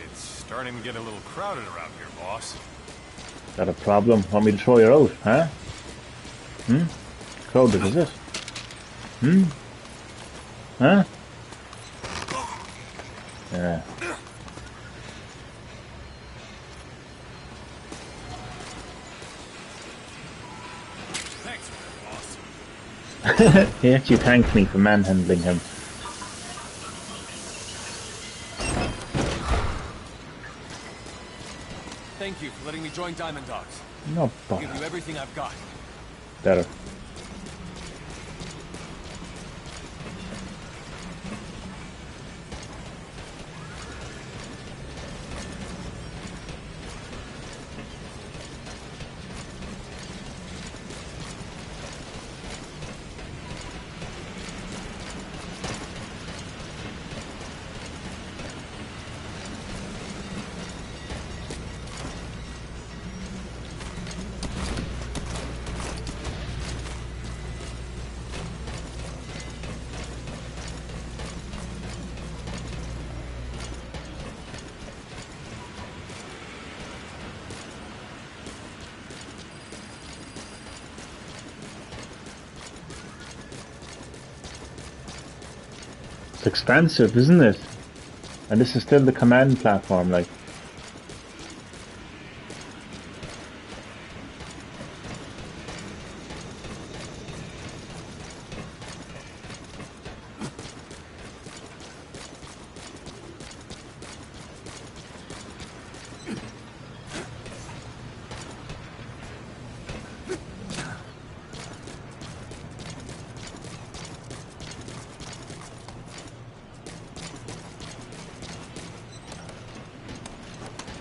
It's starting to get a little crowded around here, boss. Got a problem? Want me to throw you out, huh? Crowded, is it? Huh? Yeah. Thanks for that, boss. He actually thanked me for manhandling him. Thank you for letting me join Diamond Dogs. No I'll give you bother. everything I've got. better. It's expansive, isn't it? And this is still the command platform, like.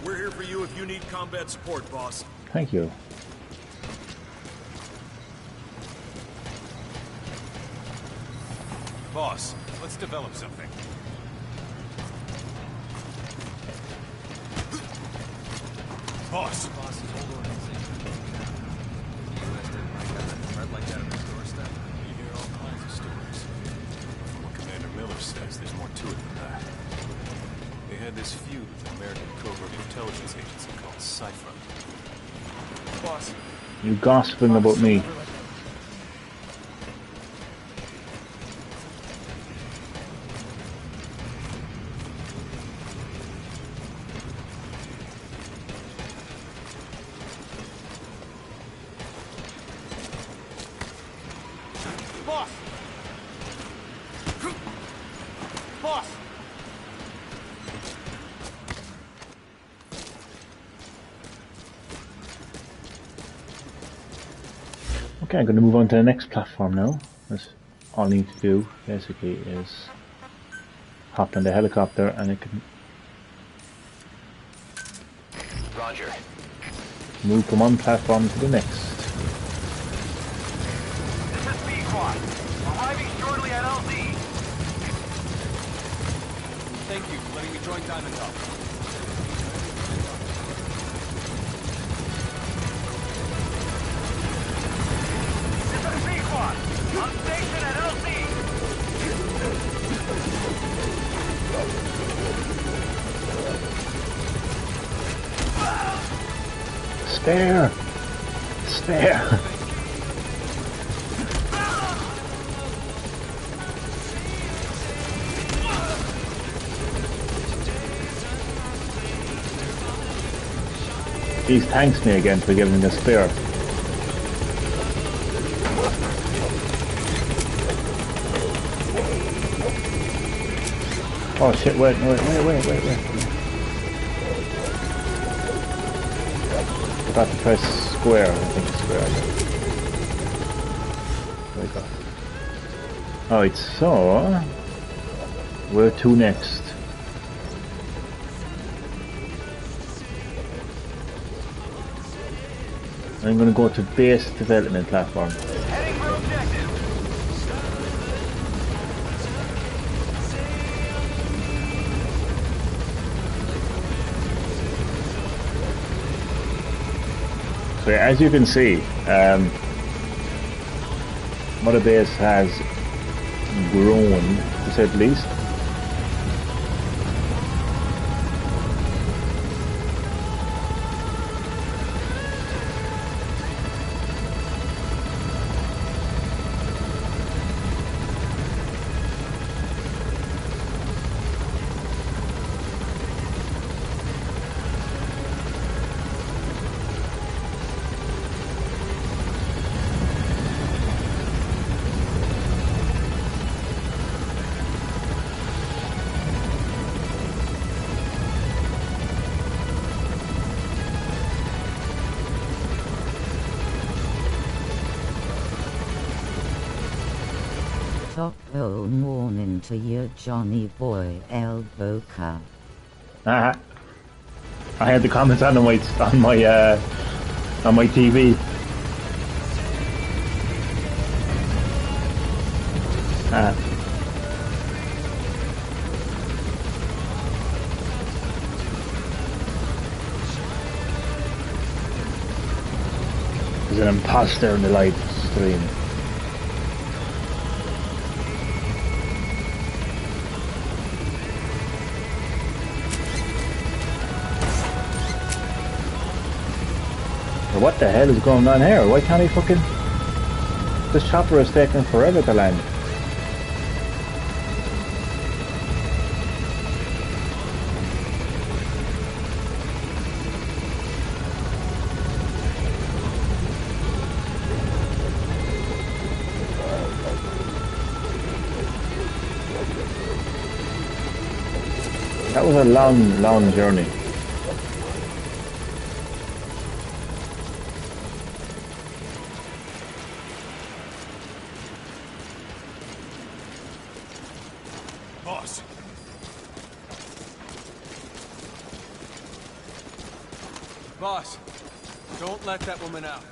We're here for you if you need combat support, boss. Thank you. Boss, let's develop something. Boss! Boss's old organization. The U.S. didn't like that. Threat like that at his doorstep. You hear all kinds of stories. From what Commander Miller says, there's more to it than that. They had this feud with an American covert intelligence agency called Cypher. Boss. You gossiping about me. Boss! Boss! Okay, I'm going to move on to the next platform now. That's all I need to do, basically, is hop in the helicopter and it can Roger. move from one platform to the next. This is B-Quad. Arriving shortly at LZ. Thank you for letting me join Diamond Dog. This is B-Quad. On station at LZ. Spare! Spare! He thanks me again for giving me a spare. Oh shit, wait. Forgot to press square, I think square. There we go. Alright, so where to next? I'm gonna go to base development platform. Heading for objective. So as you can see, Mother Base has grown, to say the least. Top hole morning to your Johnny boy El Boca. I had the comments on my TV. There's an imposter in the live stream. What the hell is going on here? Why can't he fucking... This chopper is taking forever to land. That was a long, long journey. Boss. Boss, don't let that woman out.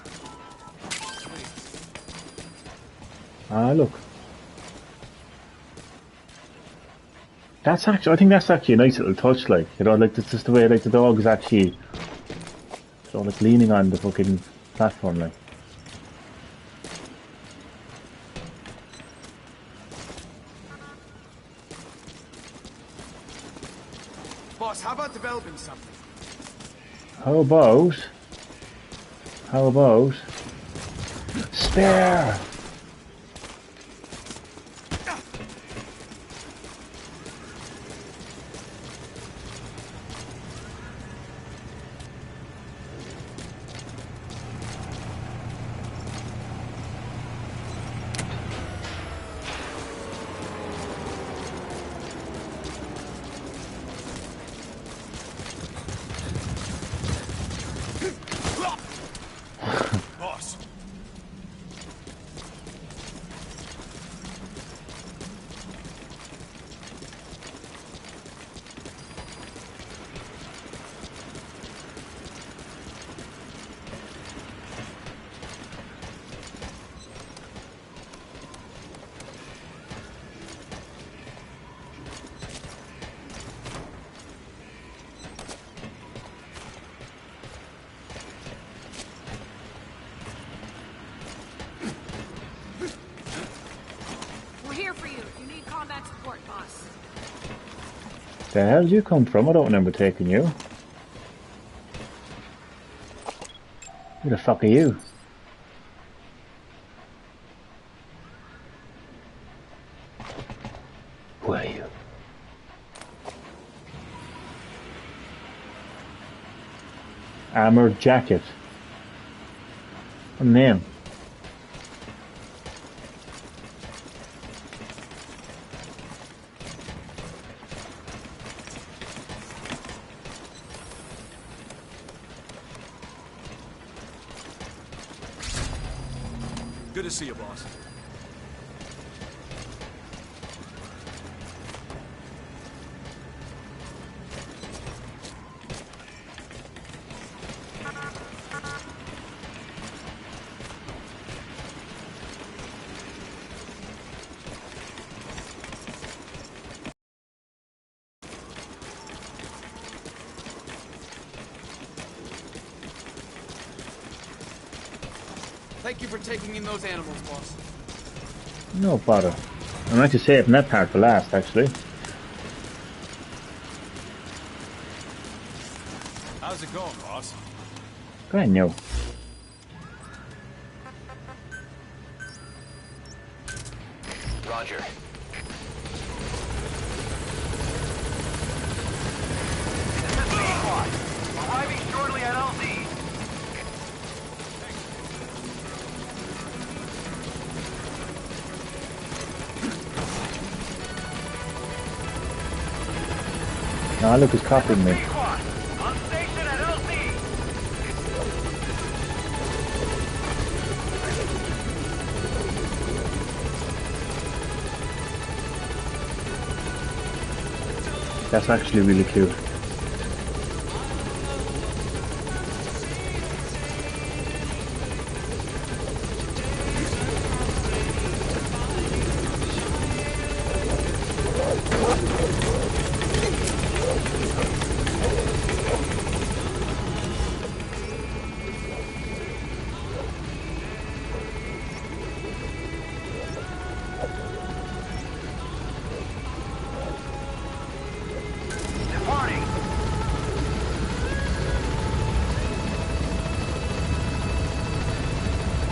Please. Ah, look. That's actually, I think that's actually a nice little touch, like, you know, like, it's just the way, like, the dog is actually, you know, like, leaning on the fucking platform, like. Boss, how about developing something? How about, spare? Boss. We're here for you if you need combat support, boss. The hell did you come from? I don't remember taking you. Who the fuck are you? Who are you? Armored jacket. What name? Good to see you, boss. Thank you for taking in those animals, boss. No bother. I'm actually saving that part for last, actually. How's it going, boss? Brand new. Roger. This is C-Squad. Arriving shortly at LZ. Ah, look, he's copying me. C-Squad. On station at LZ. That's actually really cute.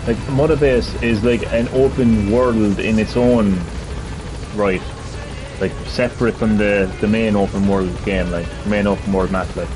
Like, Mother Base is like an open world in its own right. Like, separate from the main open world game, like, main open world map, like.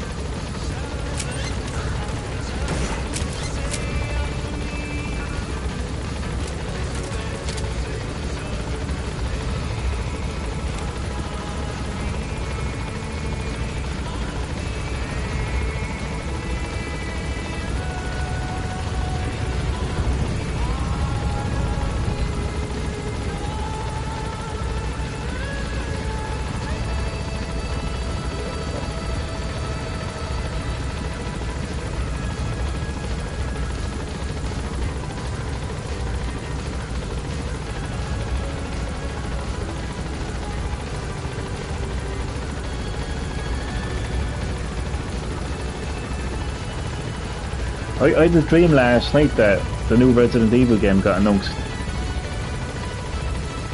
I had a dream last night that the new Resident Evil game got announced.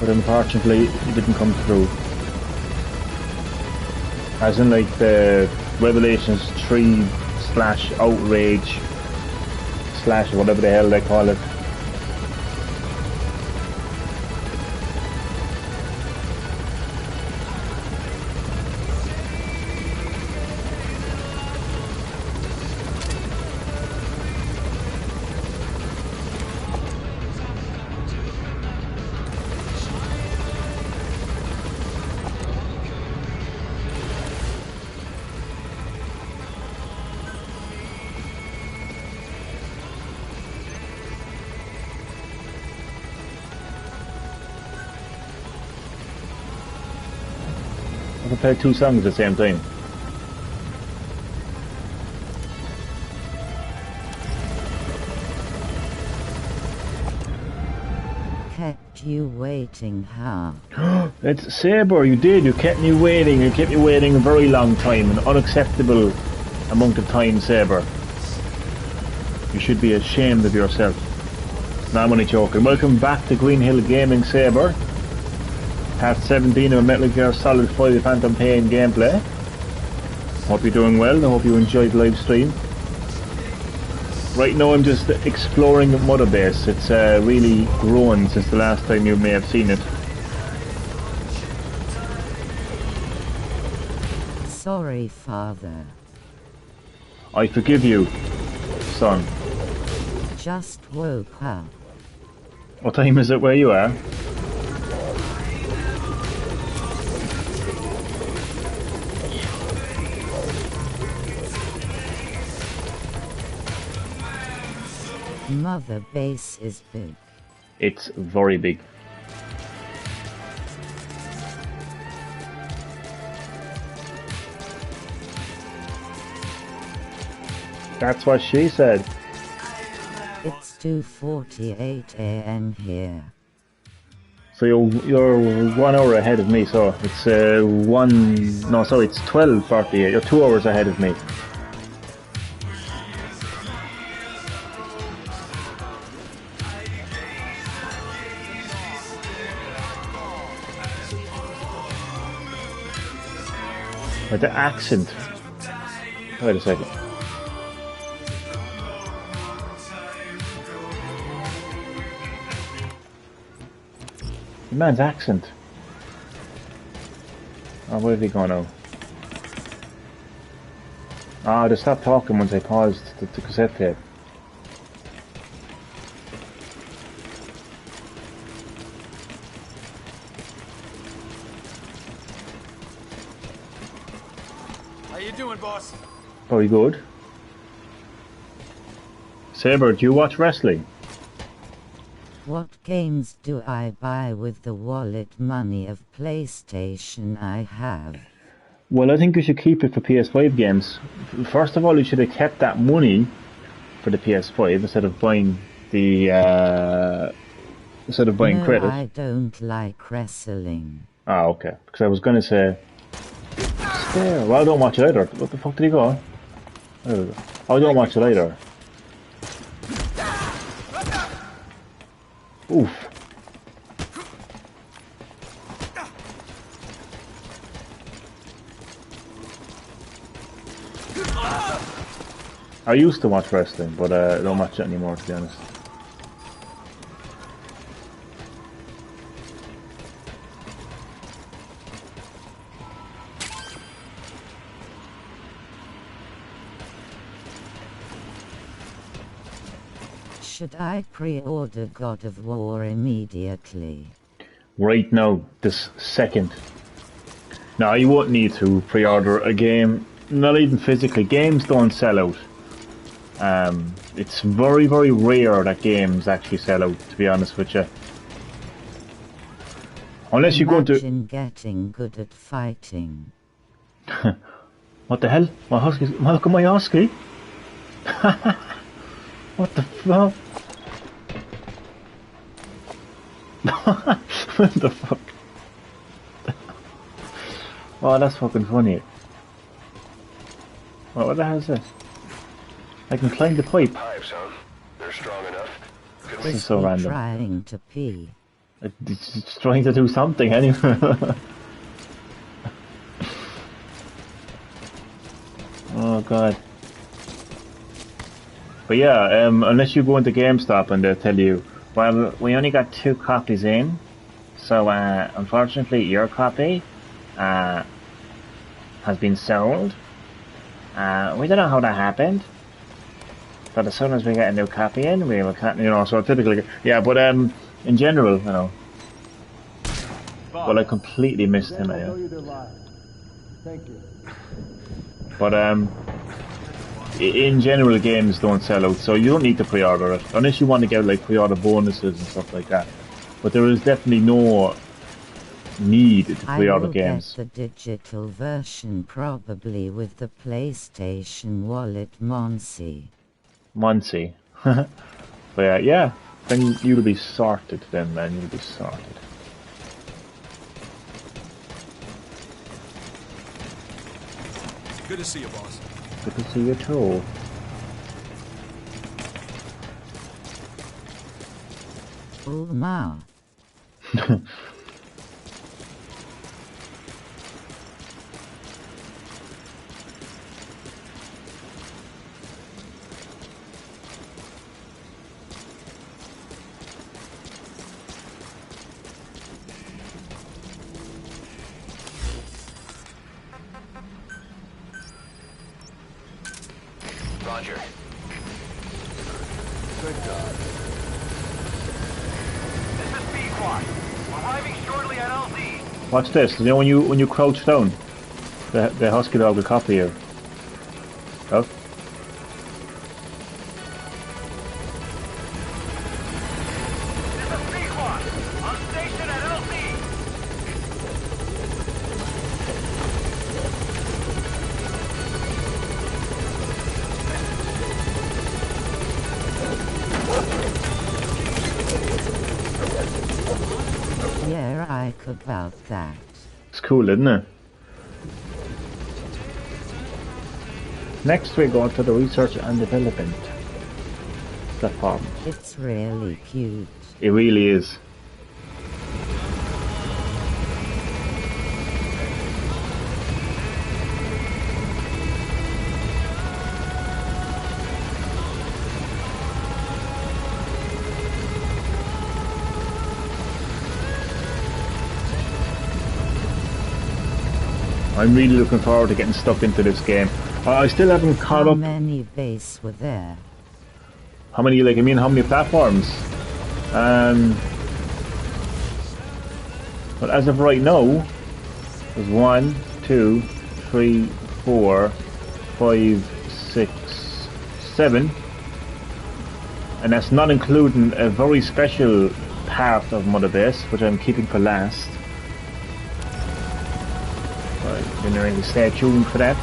But unfortunately it didn't come through. As in like the Revelations 3 / Outrage / whatever the hell they call it. I can play 2 songs at the same time. Kept you waiting, huh? It's Saber, you did. You kept me waiting. You kept me waiting a very long time. An unacceptable amount of time, Saber. You should be ashamed of yourself. No, I'm only joking. Welcome back to Green Hill Gaming, Saber. Part 17 of Metal Gear Solid 5 Phantom Pain gameplay. Hope you're doing well. I hope you enjoyed the live stream. Right now I'm just exploring Mother Base. It's really grown since the last time you may have seen it. Sorry, Father. I forgive you, son. Just woke up. What time is it where you are? Mother Base is big. It's very big. That's what she said. It's 2:48 a.m. here. So you're 1 hour ahead of me, so it's it's 12:48. You're 2 hours ahead of me. But the accent. Wait a second. The man's accent. Oh, where did he go now? Ah, they stopped talking once I paused the cassette tape. How you doing, boss? Very good. Saber, do you watch wrestling? What games do I buy with the wallet money of PlayStation I have? Well, I think you should keep it for PS5 games. First of all, you should have kept that money for the PS5 instead of buying the No, credit. I don't like wrestling. Ah, okay. Because I was going to say, there. Well, I don't watch it either. What the fuck did he go? There we go. I don't watch it either. Oof. I used to watch wrestling, but I don't watch it anymore, to be honest. Should I pre-order God of War immediately? Right now, this second. No, you won't need to pre-order a game. Not even physically. Games don't sell out. It's very, very rare that games actually sell out, to be honest with you. Unless you go to... Imagine getting good at fighting. What the hell? My husky? Malcolm, my husky? What the fuck? What the fuck? Oh, that's fucking funny. What the hell is this? I can climb the pipe. Pipes, huh? They're strong enough. This is so He random. trying to pee. It's trying to do something anyway. Oh god. But yeah, unless you go into GameStop and they'll tell you, well, we only got 2 copies in, so unfortunately your copy has been sold. We don't know how that happened, but as soon as we get a new copy in, we will, you know, so typically, yeah, but in general, you know, well, I completely missed him, yeah. Thank you. But in general, games don't sell out, so you don't need to pre-order it unless you want to get like pre-order bonuses and stuff like that. But there is definitely no need to pre-order games. I will get the digital version probably with the PlayStation Wallet Monsi. Monsi. But yeah, then you'll be sorted then, man. You'll be sorted. Good to see you, boss. Good to see you too. Oh ma. Roger. Good God. This is Pequod. Arriving shortly at LZ. Watch this. You know when you crouch down, the husky dog will copy you. Oh. This is Pequod. On station at LZ. Yeah, I could about that. It's cool, isn't it? Next we go to the research and development platform. It's really cute. It really is. I'm really looking forward to getting stuck into this game. I still haven't caught How up. many base were there? How many, like, I mean, how many platforms? But as of right now, there's 1, 2, 3, 4, 5, 6, 7. And that's not including a very special part of Mother Base, which I'm keeping for last. 5, didn't really stay tuned for that.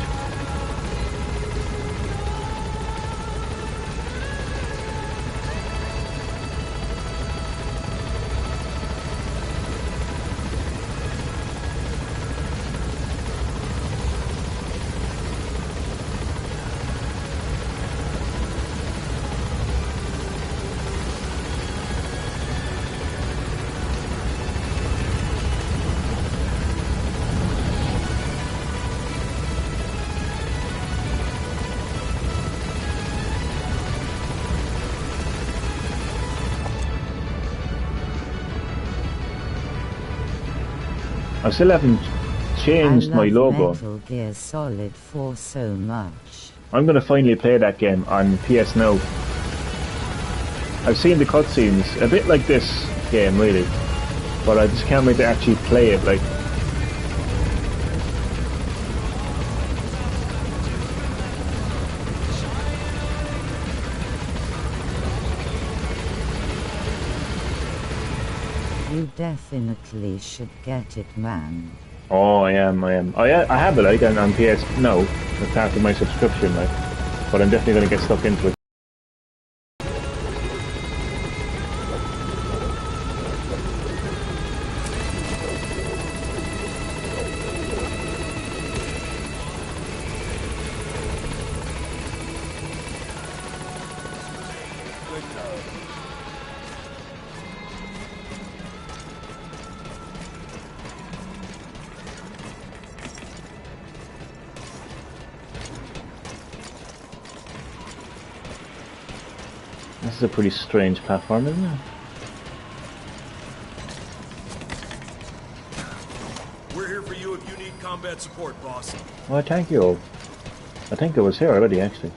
I still haven't changed my logo. Metal Gear Solid 4 so much. I'm gonna finally play that game on PS Now. I've seen the cutscenes, a bit like this game really, but I just can't wait to actually play it. Like, You definitely should get it, man. oh, I am. I have it like on PS Now as part of my subscription, like, but I'm definitely gonna get stuck into it. This is a pretty strange platform, isn't it? We're here for you if you need combat support, boss. Well, thank you. I think it was here already, actually.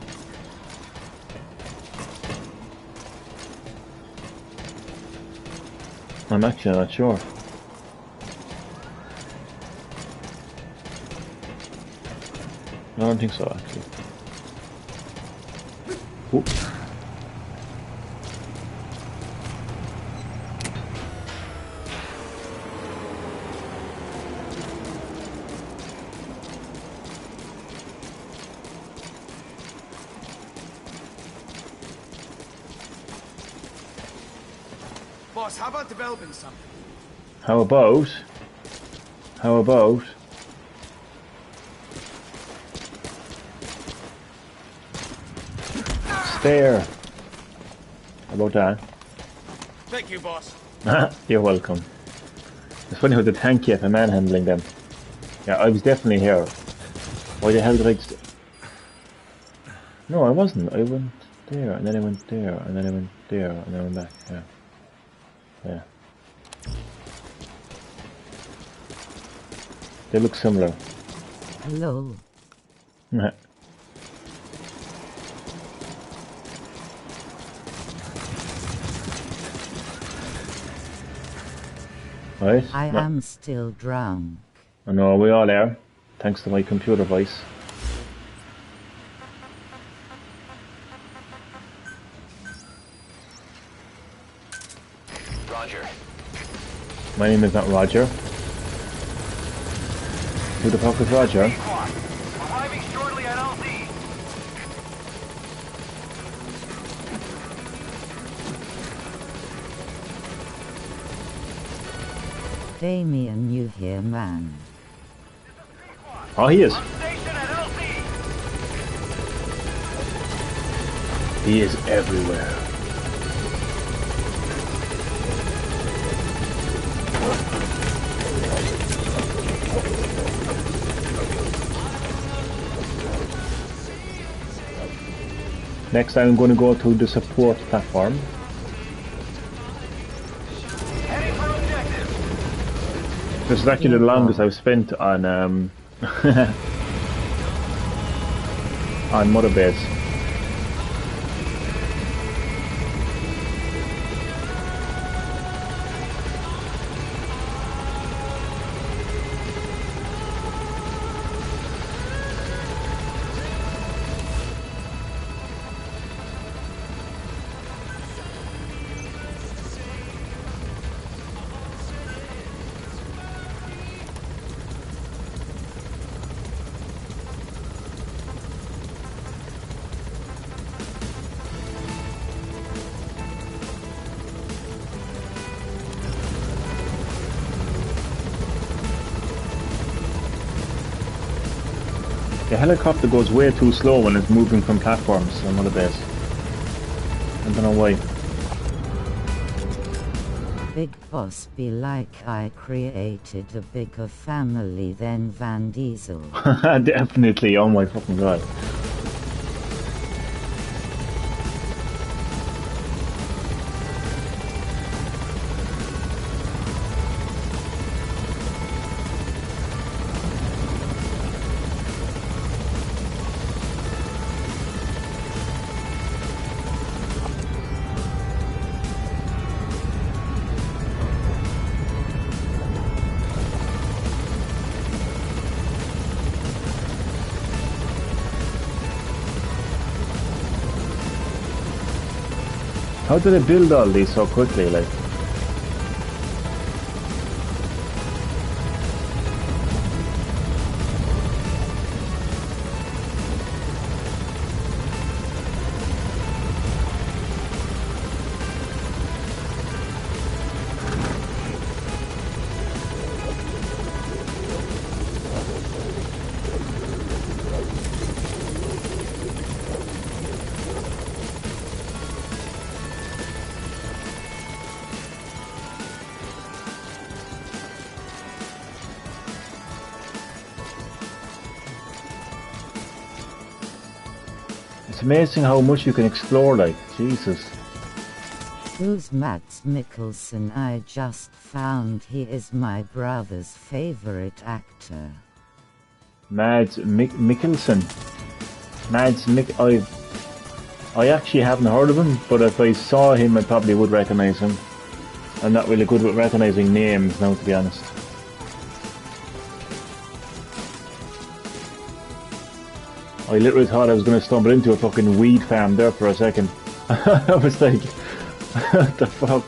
I'm actually not sure. I don't think so, actually. Oop. Boss, how about developing something? How about? Stare. How about that? Thank you, boss. You're welcome. It's funny how they thank you for manhandling them. Yeah, I was definitely here. Why the hell did I No, I wasn't. I went there, and then I went there, and then I went there, and then I went back. Yeah. Yeah. They look similar. Hello. Right. I am still drunk. I know, we all are, thanks to my computer voice. Roger. My name is not Roger. Who the fuck is Roger? Arriving shortly at LZ. Damien, you here, man? Oh, he is. He is everywhere. Next I'm going to go to the support platform. This is actually the longest I've spent on on Mother Base. The helicopter goes way too slow when it's moving from platforms on Mother Base. I don't know why. Big Boss be like I created a bigger family than Van Diesel. Definitely, oh my fucking god. How did they build all these so quickly, like? It's amazing how much you can explore, like, Jesus. Who's Mads Mikkelsen? I just found he is my brother's favorite actor. Mads Mikkelsen. I actually haven't heard of him, but if I saw him I probably would recognise him. I'm not really good with recognising names now, to be honest. I literally thought I was going to stumble into a fucking weed farm there for a second. I was like, what the fuck?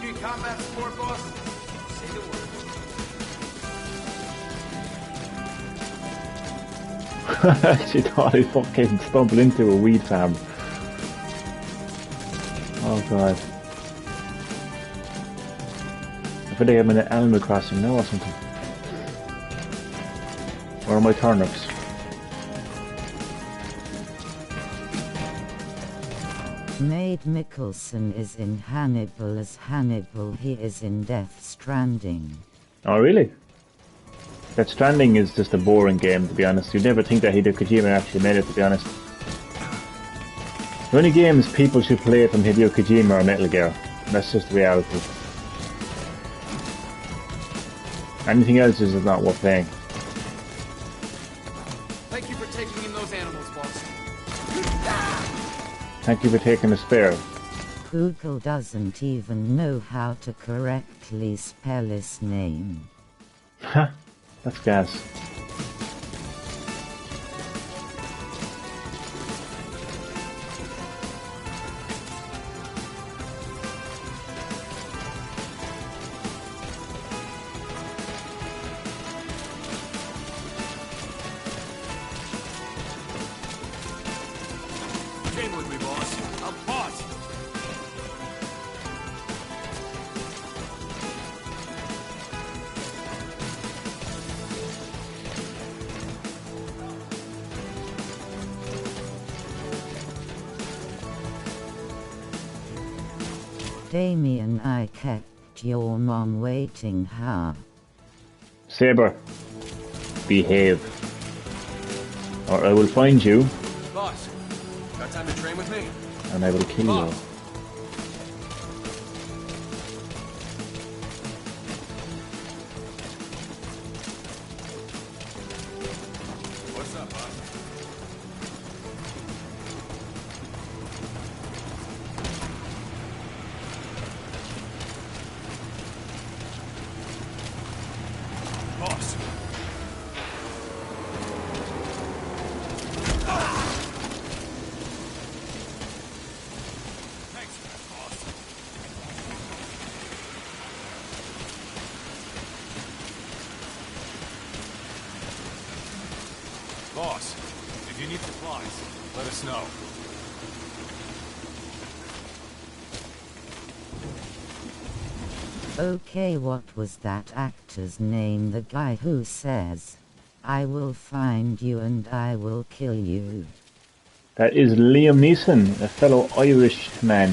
You need combat support, boss? Say the word. I actually thought I fucking stumbled into a weed farm. Oh god. I feel like I'm in an Animal Crossing now or something. Where are my turnips? Mads Mikkelsen is in Hannibal as Hannibal. He is in Death Stranding. Oh really? Death Stranding is just a boring game, to be honest. You'd never think that Hideo Kojima actually made it, to be honest. The only games people should play from Hideo Kojima are Metal Gear. That's just the reality. Anything else is not worth playing. Thank you for taking in those animals, boss. Thank you for taking a spare. Google doesn't even know how to correctly spell his name. Ha! That's gas. Chain with me, boss. I'll pause. Damien, I kept your mom waiting, huh? Saber, behave, or I will find you Boss, got time to train with me? and I will kill you. Boss. What's up, boss? Boss. Thanks, boss. Boss, if you need supplies, let us know. Okay, what was that actor's name? The guy who says, I will find you and I will kill you. That is Liam Neeson, a fellow Irish man.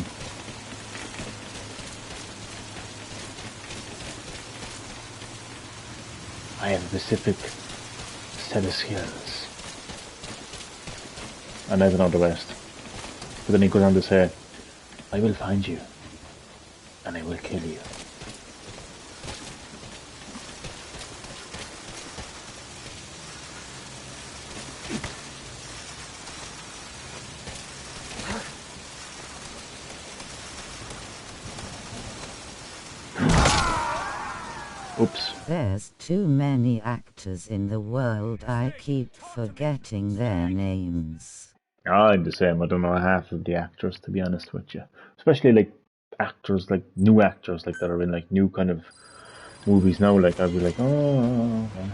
I have a specific set of skills. And I don't know the rest. But then he goes on to say, I will find you and I will kill you. Oops. There's too many actors in the world, I keep forgetting their names. I'm the same, I don't know half of the actors, to be honest with you. Especially like actors, like new actors like that are in like new kind of movies now, like I'll be like, oh, okay.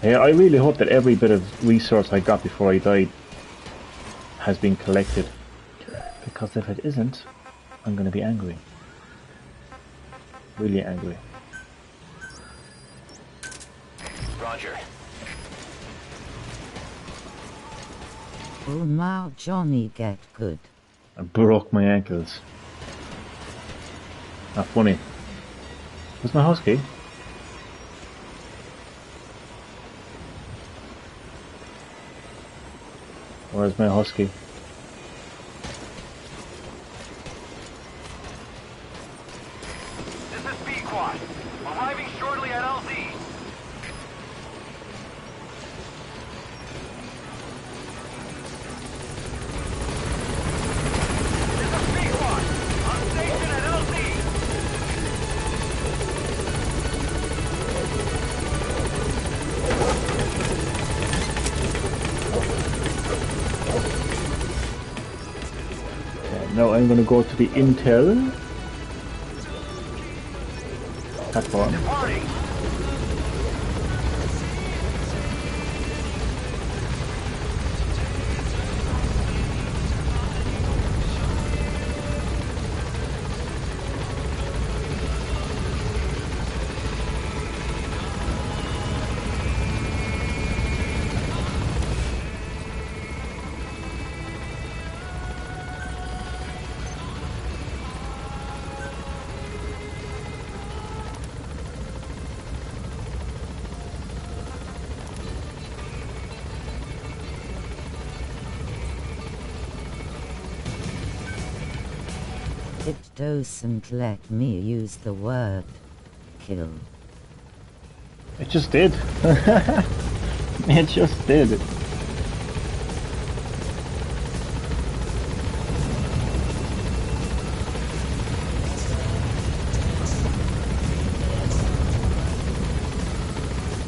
Yeah, I really hope that every bit of resource I got before I died has been collected. Because if it isn't, I'm going to be angry. Really angry. Roger. Oh now Johnny get good. I broke my ankles. Not funny. Where's my husky? Where's my husky? This is B-Quad. Arriving shortly at LZ. This is B-Quad. On station at LZ. Now I'm going to go to the Intel platform. Departing. It doesn't let me use the word kill. It just did. It just did.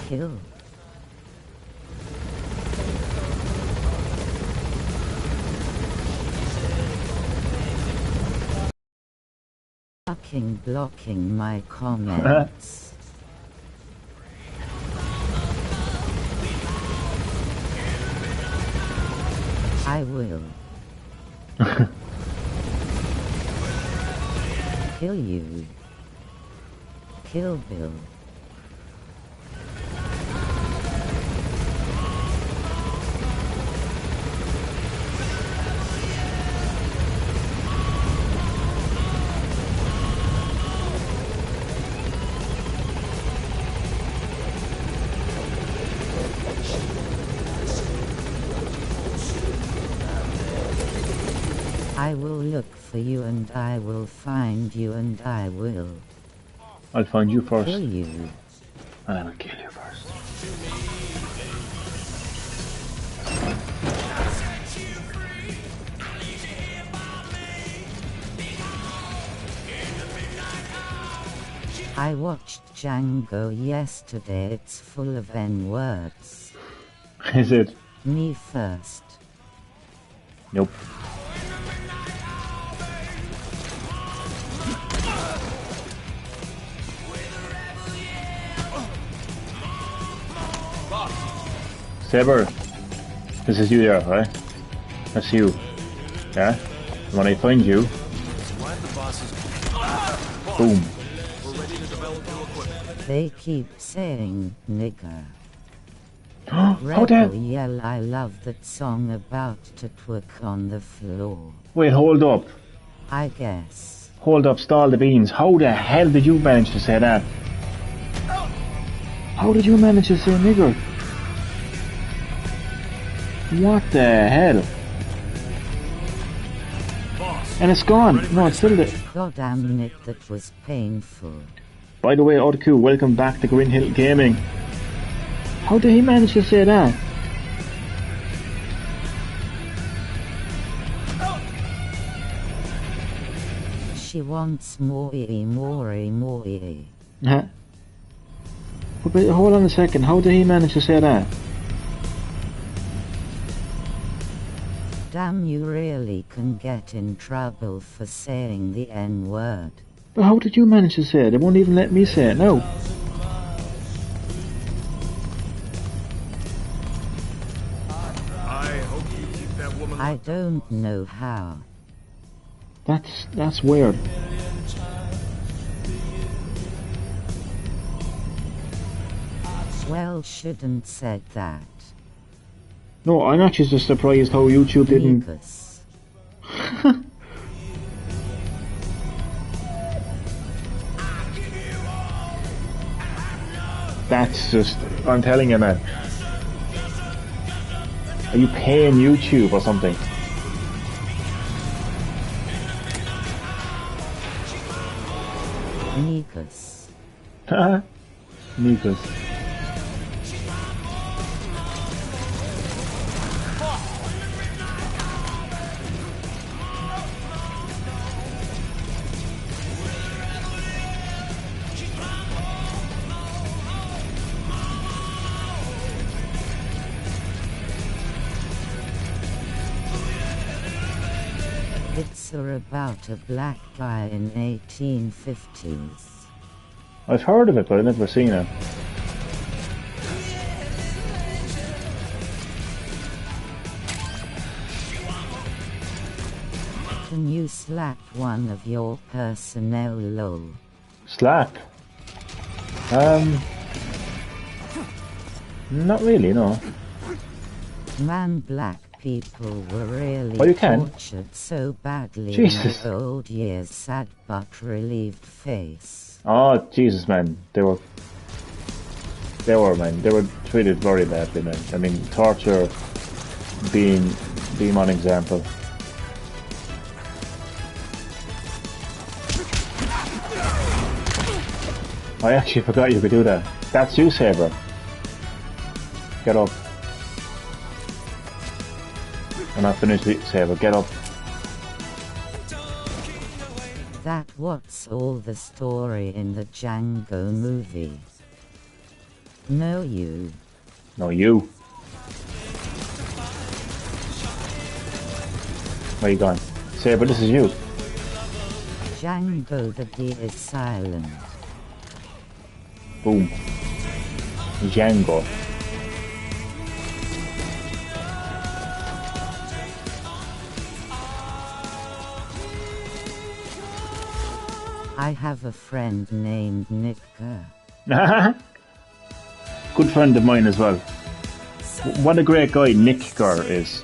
Kill. Fucking blocking my comments. I will kill you. Kill Bill. I will look for you and I will find you and I will I'll find you first. kill you. And I will kill you first. I watched Django yesterday, it's full of N-words. Is it? Me first. Nope. Saber, this is you there, right? That's you. Yeah? When I find you, Glad the boss is... boom. We're ready to develop new equipment. They keep saying nigger. How Rebel the... yell, I love that song about to twerk on the floor. Wait, hold up. I guess. Hold up, stall the beans. How the hell did you manage to say that? How did you manage to say nigger? What the hell? Boss. And it's gone. No, it's still there. Goddamn it, that was painful. By the way, Odku, welcome back to Green Hill Gaming. How did he manage to say that? She wants more. Huh? But hold on a second, how did he manage to say that? Damn, you really can get in trouble for saying the N-word. But how did you manage to say it? They won't even let me say it now. I hope you keep that woman... I don't know how. That's weird. Well, shouldn't said that. No, I'm actually just surprised how YouTube didn't... Negus. That's just... I'm telling you, man. Are you paying YouTube or something? Negus. Negus. It's about a black guy in 1850s. I've heard of it, but I've never seen it. Can you slap one of your personnel, lol? Slap? Not really, no. Man, black people were really Oh, you can? tortured so badly Jesus. in the old years. Sad but relieved face. Oh, Jesus, man. They were, man. They were treated very badly, man. I mean, torture being one example. I actually forgot you could do that. That's you, Saber. Get up. I'm not finished with Saber. Get up. That what's all the story in the Django movie? No, you. No, you. Where you going? Saber, this is you. Django, the D is silent. Boom. Django. I have a friend named Nick Kerr. Good friend of mine as well. What a great guy Nick Kerr is.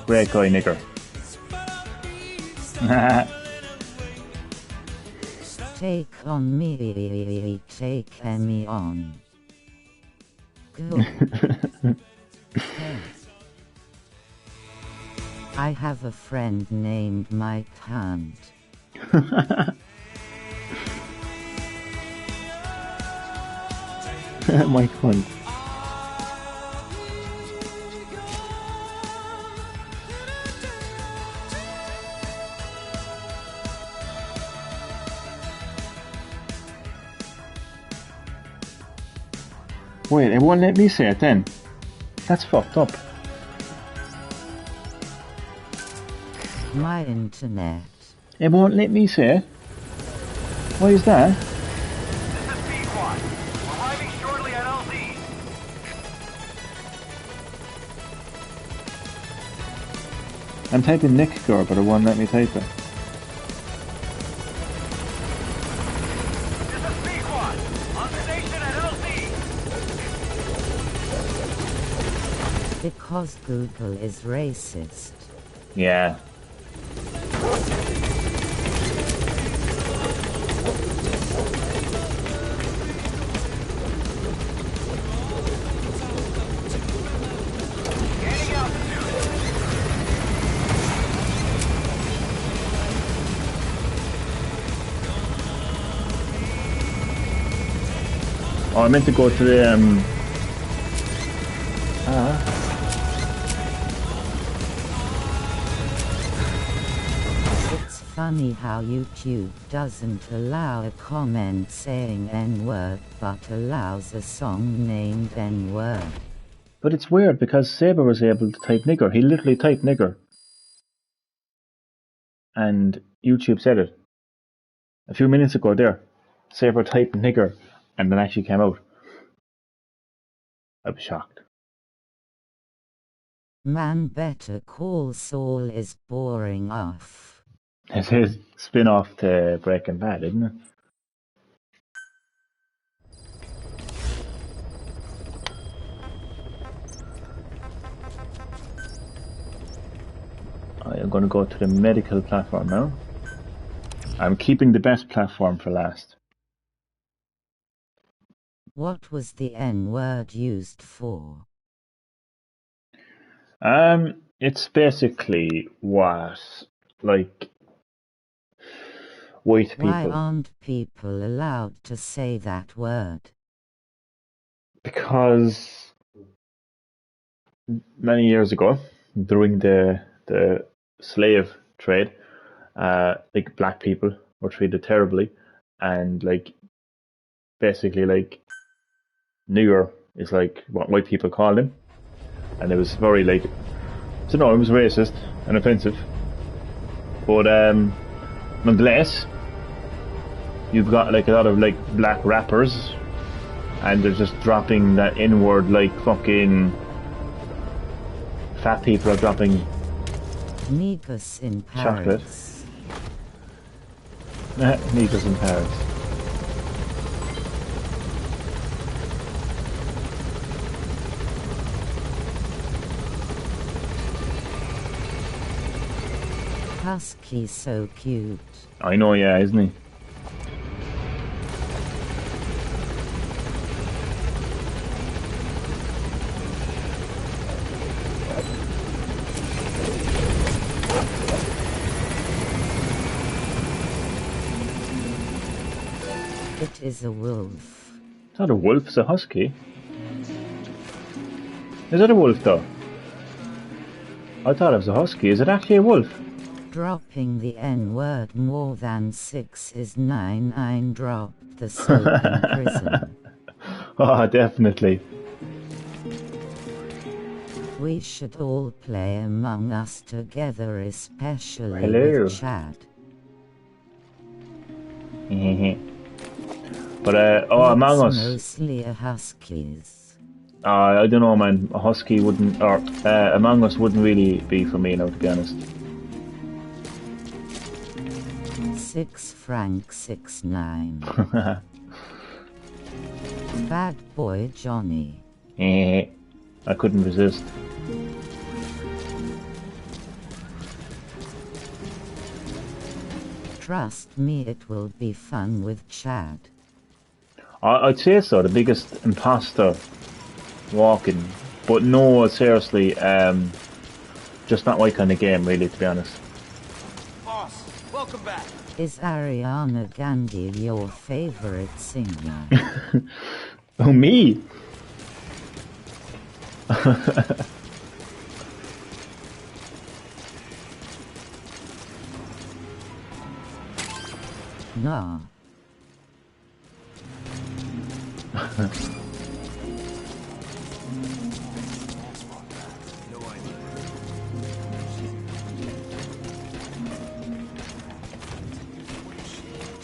Great guy, Nicker. Take on me, take me on. Good. I have a friend named Mike Hunt. Mike Hunt. Wait, it won't let me say it then. That's fucked up. My internet. It won't let me say it. Why is that? This is Pequod. Arriving shortly at LZ. I'm typing Nick Gore, but it won't let me type it. This is Pequod. On station at LZ. Because Google is racist. Yeah. Gaining altitude. Oh, I meant to go to the It's funny how YouTube doesn't allow a comment saying N-word, but allows a song named N-word. But it's weird because Saber was able to type nigger. He literally typed nigger. And YouTube said it. A few minutes ago there. Saber typed nigger and then actually came out. I was shocked. Man, Better Call Saul is boring off. It's his spin-off to Breaking Bad, isn't it? I am going to go to the medical platform now. I'm keeping the best platform for last. What was the N-word used for? It's basically what, like, white people. Why aren't people allowed to say that word? Because many years ago, during the slave trade, like black people were treated terribly, and like basically like nigger is like what white people call them, and it was very like, so no, it was racist and offensive. But nonetheless, you've got like a lot of like black rappers, and they're just dropping that N-word like fucking fat people are dropping Negus in chocolate. Paris. Negus in Paris. Husky so cute. I know, yeah, isn't he? It is a wolf. It's not a wolf, it's a husky. Is it a wolf though? I thought it was a husky. Is it actually a wolf? Dropping the N-word more than 6 is 9. Drop the soap in prison. Oh, definitely. We should all play Among Us together, especially Hello. with Chad. But Among Us. Mostly a Huskies. I don't know, man. A husky wouldn't, or Among Us wouldn't really be for me now, to be honest. 6 Frank 69. Bad boy Johnny. I couldn't resist. Trust me, it will be fun with Chad. I'd say so. The biggest imposter walking, but no, seriously, just not my kind of game, really, to be honest. Boss, welcome back. Is Ariana Grande your favorite singer? Oh, me? No.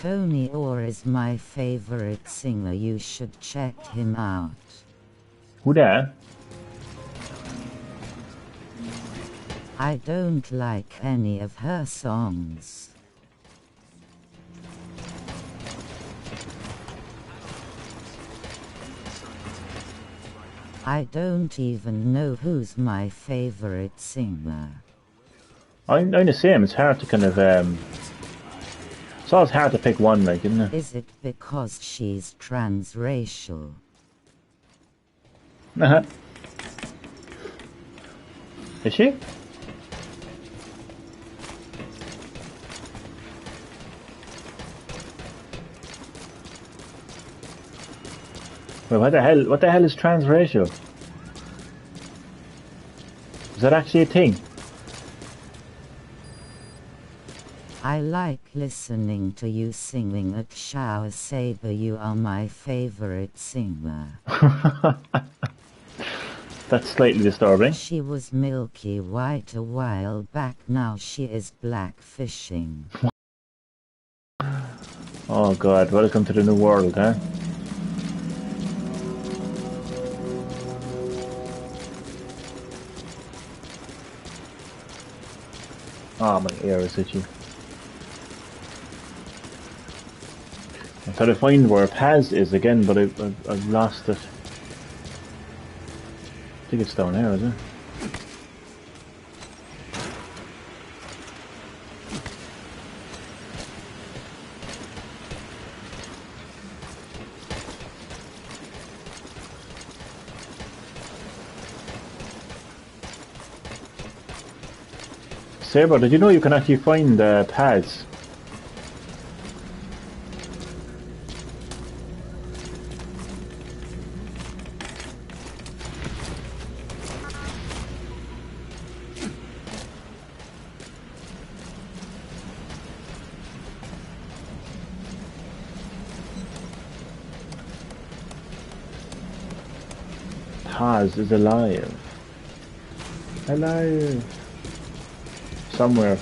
Tony Orr is my favorite singer. You should check him out. Who that? I don't like any of her songs. I don't even know who's my favorite singer. I'm the same. It's hard to kind of it's always hard to pick one, like, isn't it? Is it because she's transracial? Is she? Wait, what the hell? What the hell is transracial? Is that actually a thing? I like listening to you singing at Shower Saber. You are my favorite singer. That's slightly disturbing. She was milky white a while back, now she is black fishing. Oh god, welcome to the new world, huh? Oh, my ear is itchy. I'm trying to find where Paz is again, but I've lost it. I think it's down there, is it? Saber, did you know you can actually find pads? Paz is alive. Alive. Somewhere.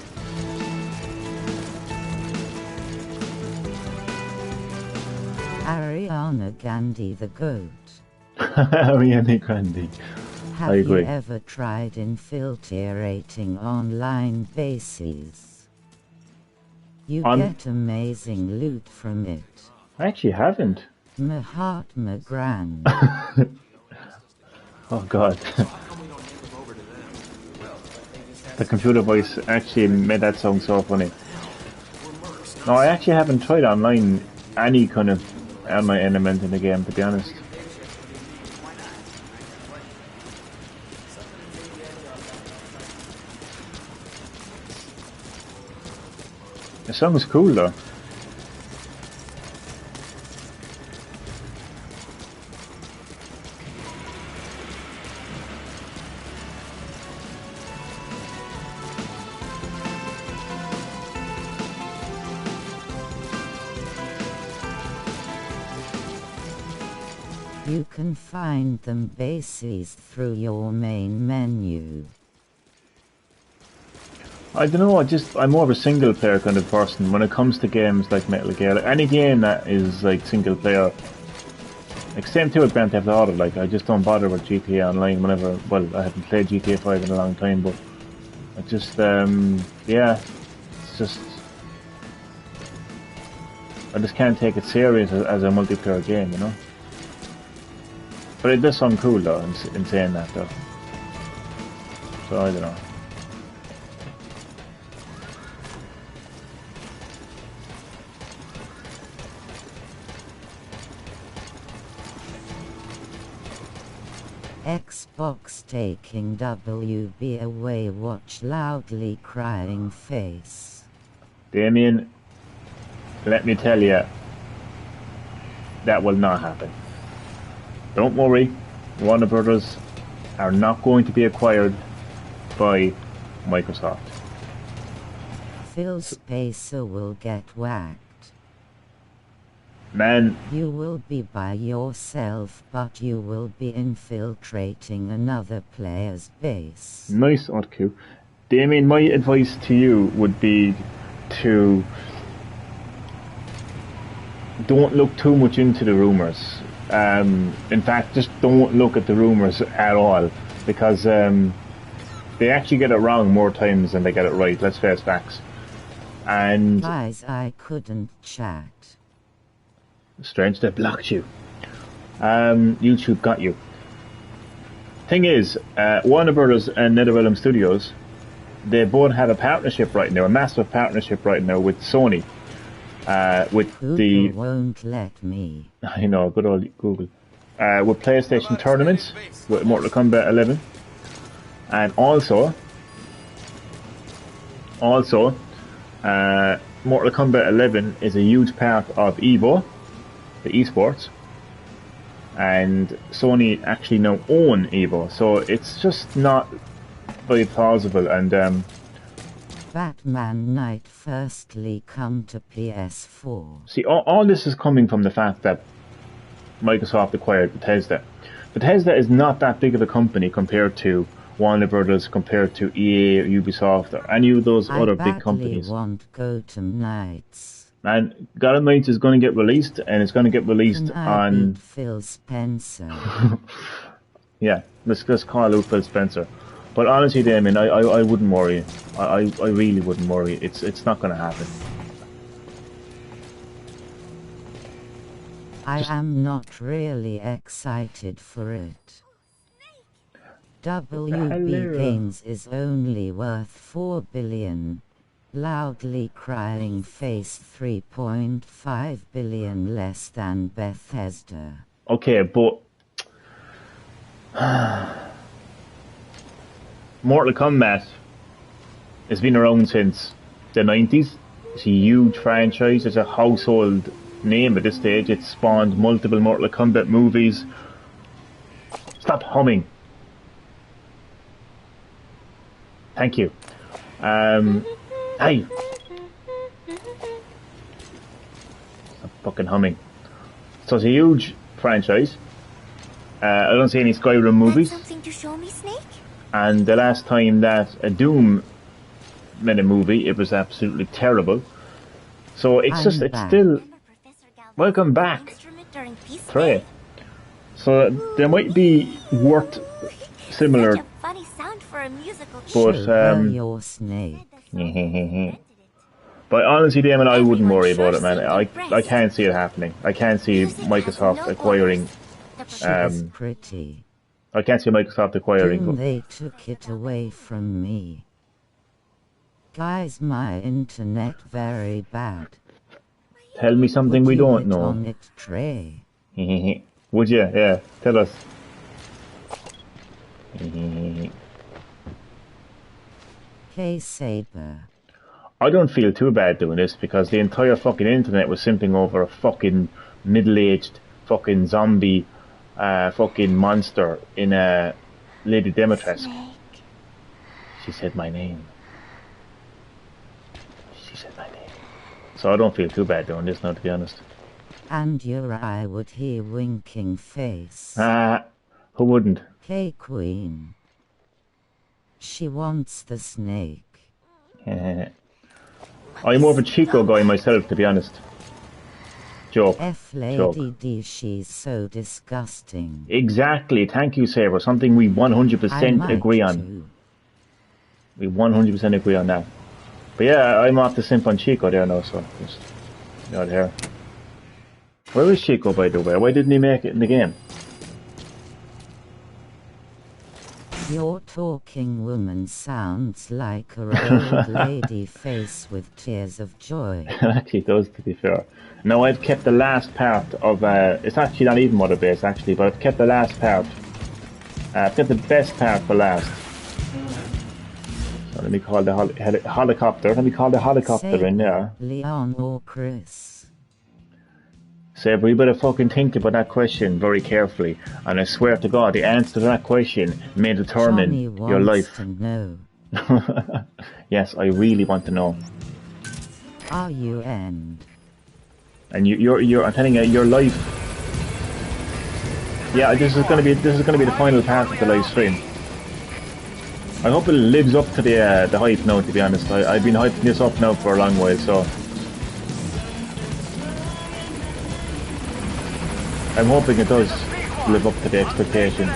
Ariana Grande the GOAT. Ariana Grande. Have you ever tried infiltrating online bases? You get amazing loot from it. I actually haven't. Mahatma Grande. Oh god. The computer voice actually made that sound so funny. No, I actually haven't tried online any kind of online element in the game, to be honest. The song's cool though. You can find them bases through your main menu. I don't know, I'm more of a single player kind of person when it comes to games like Metal Gear. Like, any game that is like single player, like same too with Grand Theft Auto, like I just don't bother with GTA Online whenever, well, I haven't played GTA 5 in a long time, but I just, yeah, it's just, I just can't take it serious as a multiplayer game, you know? But it does sound cool though, in saying that though. So I don't know. Xbox taking WB away, watch loudly crying face. Damien, let me tell you, that will not happen. Don't worry, Warner Brothers are not going to be acquired by Microsoft. Phil Spencer will get whacked. Man, you will be by yourself, but you will be infiltrating another player's base. Nice, RQ. Damien, my advice to you would be to don't look too much into the rumours. In fact, just don't look at the rumours at all, because they actually get it wrong more times than they get it right. Let's face facts. And Guys, I couldn't chat. strange, they blocked you. YouTube got you. Thing is, Warner Brothers and NetherRealm Studios, they both have a partnership right now, a massive partnership right now with Sony. With Google won't let me. I know, good old Google. With PlayStation tournaments, with Mortal Kombat 11. And also, Mortal Kombat 11 is a huge part of EVO, the esports. And Sony actually now own EVO, so it's just not very plausible. And Batman Knight firstly come to PS4. see, all this is coming from the fact that Microsoft acquired Bethesda. Bethesda is not that big of a company compared to Warner Brothers, compared to EA or Ubisoft or any of those other big companies. I want Gotham Knights. And Gotham Knights is going to get released, and it's going to get released Can I on... beat Phil Spencer. Yeah, let's call out Phil Spencer. But honestly, Damien, I wouldn't worry. I really wouldn't worry. It's not going to happen. I am not really excited for it. WB Games is only worth 4 billion. Loudly crying face 3.5 billion less than Bethesda. Okay, but Mortal Kombat has been around since the 90s. It's a huge franchise. It's a household name at this stage. It's spawned multiple Mortal Kombat movies. Stop humming. Thank you. Hey. Stop fucking humming. So it's a huge franchise. I don't see any Skyrim movies. Something to show me, Snake? And the last time that a Doom made a movie, it was absolutely terrible. So it's still... Welcome back, Trey. So there might be worth similar... Such a funny sound for a musical But, your snake. But honestly, Damon, I wouldn't worry about it, man. I can't see it happening. I can't see Microsoft acquiring... pretty. I can't see Microsoft acquiring... Doom, they took it away from me. Guys, my internet very bad. Tell me something we don't know. On it, Trey? Would you? Yeah, tell us. Hey, Saber. I don't feel too bad doing this because the entire fucking internet was simping over a fucking middle-aged fucking zombie fucking monster in a Lady Demetrius. She said my name. She said my name. So I don't feel too bad doing this now, to be honest. And your eye would hear winking face. Who wouldn't? Hey, Queen. She wants the snake. I'm more of a Chico guy myself, to be honest. Joke. Lady D, she's so disgusting. Exactly. Thank you, Saber. Something we 100% agree on. Too. We 100% agree on that. But yeah, I'm off the simp on Chico there now, so just out here. Where is Chico, by the way? Why didn't he make it in the game? Your talking woman sounds like a old lady face with tears of joy. It actually does, to be fair. No, I've kept the last part of, it's actually not even Mother Base, actually, but I've kept the last part. I've kept the best part for last. So let me call the helicopter. Let me call the helicopter in there. Leon or Chris? Saber, you better fucking think about that question very carefully. And I swear to God, the answer to that question may determine Johnny your life. To know. Yes, I really want to know. Are you end? And you're I'm telling you, your life. Yeah, this is gonna be the final part of the live stream. I hope it lives up to the hype now, to be honest. I've been hyping this up now for a long while, so I'm hoping it does live up to the expectation.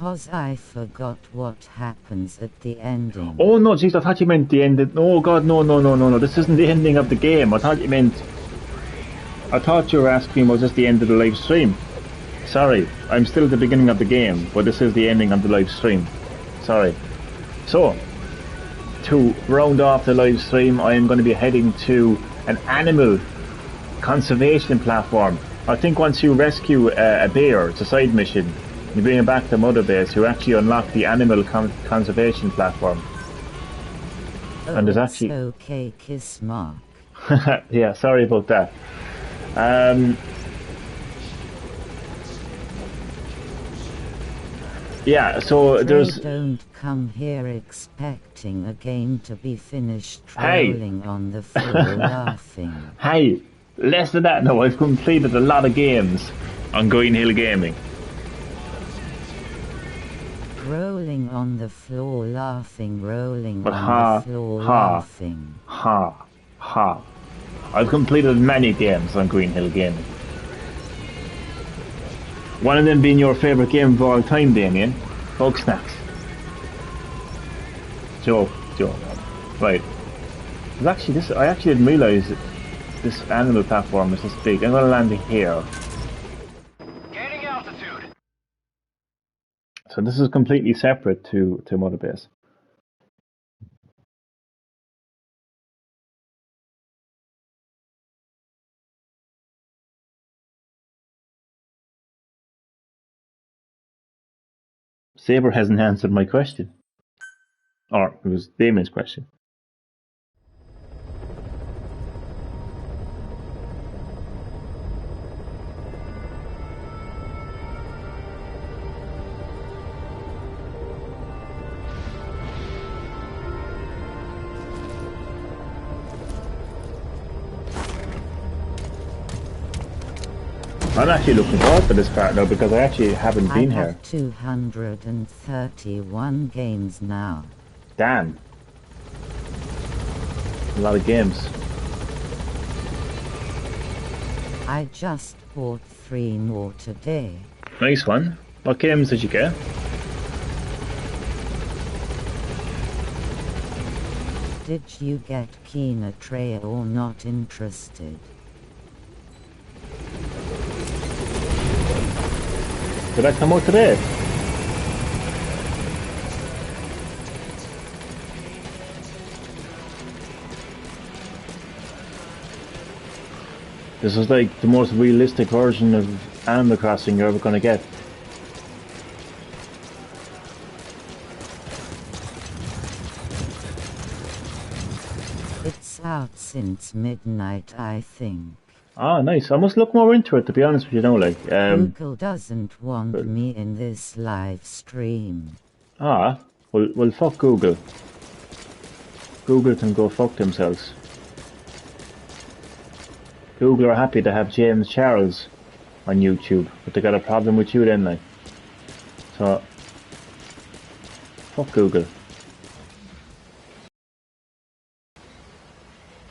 'Cause I forgot what happens at the ending. Oh no, jeez, I thought you meant the end. Oh god, no. This isn't the ending of the game. I thought you were asking was this the end of the live stream. Sorry, I'm still at the beginning of the game, but this is the ending of the live stream. Sorry. So, to round off the live stream, I am going to be heading to an animal conservation platform. I think once you rescue a bear, it's a side mission, you bring it back to Mother Base, you actually unlock the animal conservation platform. Oh, and there's actually... okay, kiss mark. Yeah, sorry about that. Yeah, so there's... Don't come here expecting a game to be finished Hey. rolling on the floor laughing. Hey, less than that. No, I've completed a lot of games on Green Hill Gaming. Rolling on the floor laughing, rolling But on the floor laughing. Ha. I've completed many games on Green Hill Gaming. One of them being your favourite game of all time, Damien. Bugsnax. Joke. Right. I actually didn't realise that this animal platform is this big. I'm going to land here. Gaining altitude. So this is completely separate to Mother Base. Saber hasn't answered my question. Or it was Damien's question. I'm actually looking forward to this part now because I actually haven't been here. I have 231 games now. Damn. A lot of games. I just bought 3 more today. Nice one. What games did you get? Did you get Kena Trail or not interested? Did I come out today? This is like the most realistic version of Animal Crossing you're ever gonna get. It's out since midnight, I think. Ah, nice. I must look more into it, to be honest with you now, like. Google doesn't want me in this live stream. Ah, well, fuck Google. Google can go fuck themselves. Google are happy to have James Charles on YouTube, but they got a problem with you then, like. So, fuck Google.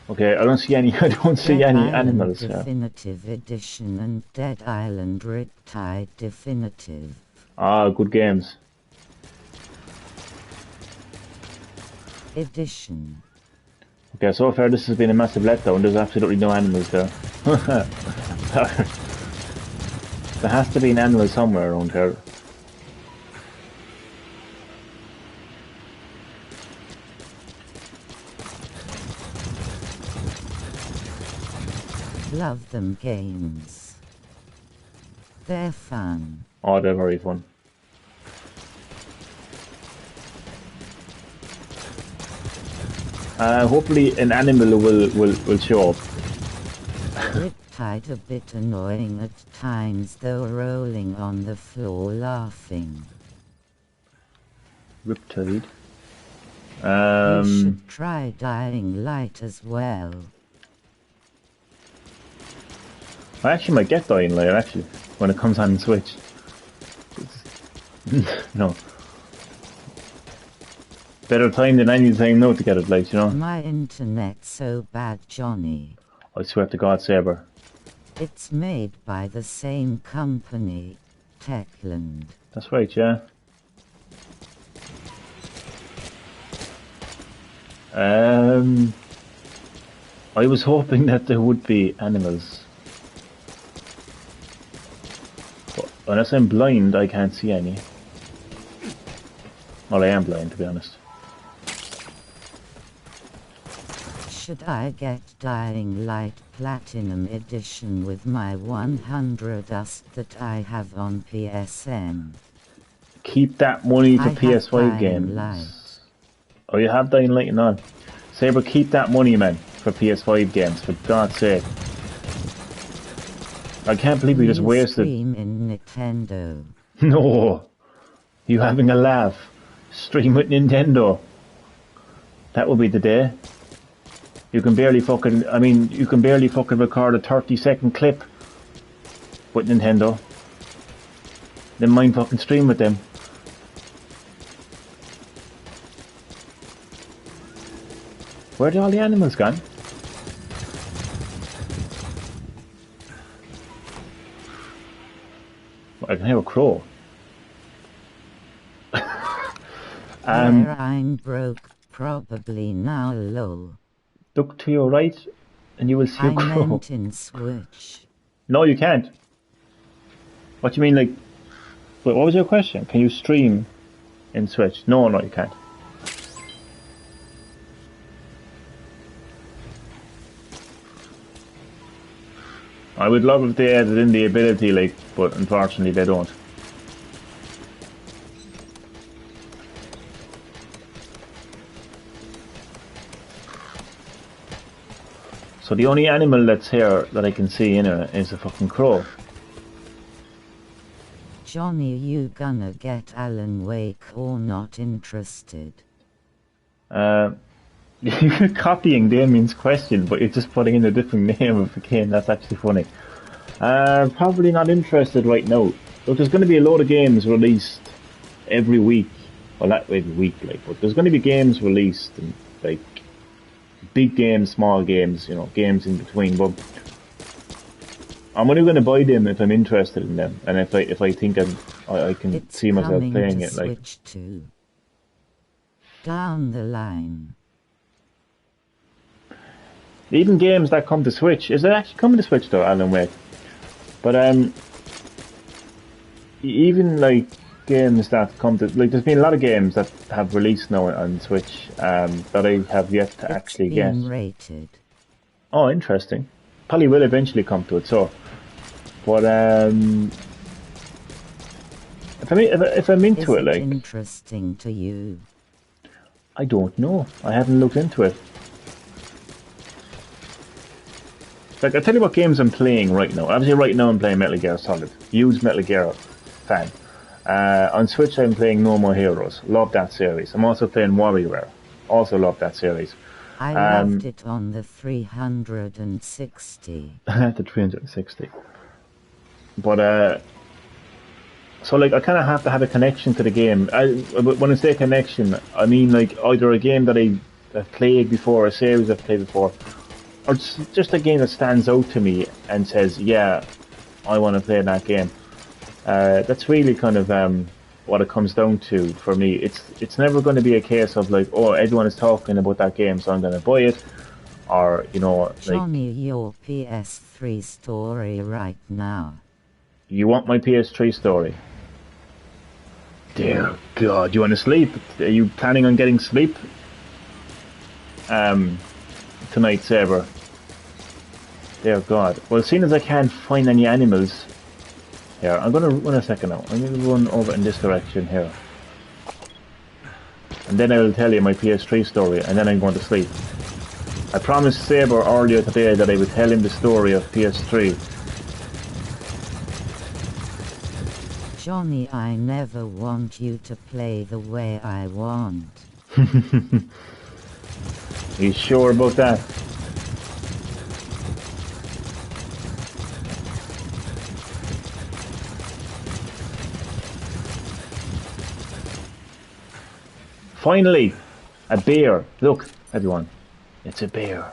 Okay, I don't see any. I don't see Dead any Island animals. Definitive Edition and Dead Island Riptide Definitive. Ah, good games. Edition. Okay, so far this has been a massive letdown. There's absolutely no animals there. There has to be an animal somewhere around here. Love them games. They're fun. Oh, they're very fun. Hopefully an animal will show up. Riptide a bit annoying at times though, rolling on the floor laughing. Riptide. You should try Dying Light as well. I actually might get Dying Light actually when it comes on Switch. No. Better time than any time now to get it, like, you know. My internet's so bad, Johnny. I swear to God, Saber. It's made by the same company, Techland. That's right, yeah. I was hoping that there would be animals. But unless I'm blind, I can't see any. Well, I am blind, to be honest. Should I get Dying Light Platinum Edition with my 100 dust that I have on PSN? Keep that money for I PS5 have games. Light. Oh, you have Dying Light and all. Saber, keep that money, man, for PS5 games, for God's sake. I can't believe we just wasted... Stream in Nintendo. No! You having a laugh? Stream with Nintendo. That will be the day. You can barely fucking... I mean, you can barely fucking record a 30-second clip with Nintendo. Then mind fucking stream with them. Where did all the animals gone? I can hear a crow. Where I'm broke, probably now low. Look to your right and you will see a crow. I meant in Switch. No, you can't. What do you mean, like... Wait, what was your question? Can you stream in Switch? No, you can't. I would love if they added in the ability, like, but unfortunately they don't. So the only animal that's here that I can see in it is a fucking crow. Johnny, you gonna get Alan Wake or not interested? You're copying Damien's question, but you're just putting in a different name of the game. That's actually funny. Probably not interested right now. Look, there's going to be a load of games released every week. Well, not every week, like, but there's going to be games released, and like big games, small games, you know, games in between. But I'm only going to buy them if I'm interested in them, and if I think I can see myself playing it. Like, Switch 2. Down the line. Even games that come to Switch, is it actually coming to Switch though, Alan Wake? But even like games that come to, like, there's been a lot of games that have released now on Switch that I have yet to actually get. Rated. Oh, interesting. Probably will eventually come to it. So, but if I'm into it, like, interesting to you? I don't know. I haven't looked into it. Like, I'll tell you what games I'm playing right now. Obviously, right now I'm playing Metal Gear Solid. Huge Metal Gear fan. On Switch, I'm playing No More Heroes. Love that series. I'm also playing WarioWare. Also love that series. I loved it on the 360. The 360. But, so, like, I kind of have to have a connection to the game. When I say connection, I mean, like, either a game that I've played before, a series I've played before, or just a game that stands out to me and says, yeah, I want to play that game. That's really kind of what it comes down to for me. It's never going to be a case of like, oh, everyone is talking about that game, so I'm going to buy it. Or, you know, like... Johnny, your PS3 story right now. You want my PS3 story? Dear God, you want to sleep? Are you planning on getting sleep? Tonight, Saber. Dear God. Well, seeing as I can't find any animals here, I'm gonna run a second now. I'm gonna run over in this direction here, and then I will tell you my PS3 story, and then I'm going to sleep. I promised Saber earlier today that I would tell him the story of PS3. Johnny, I never want you to play the way I want. Are you sure about that? Finally, a bear. Look, everyone, it's a bear.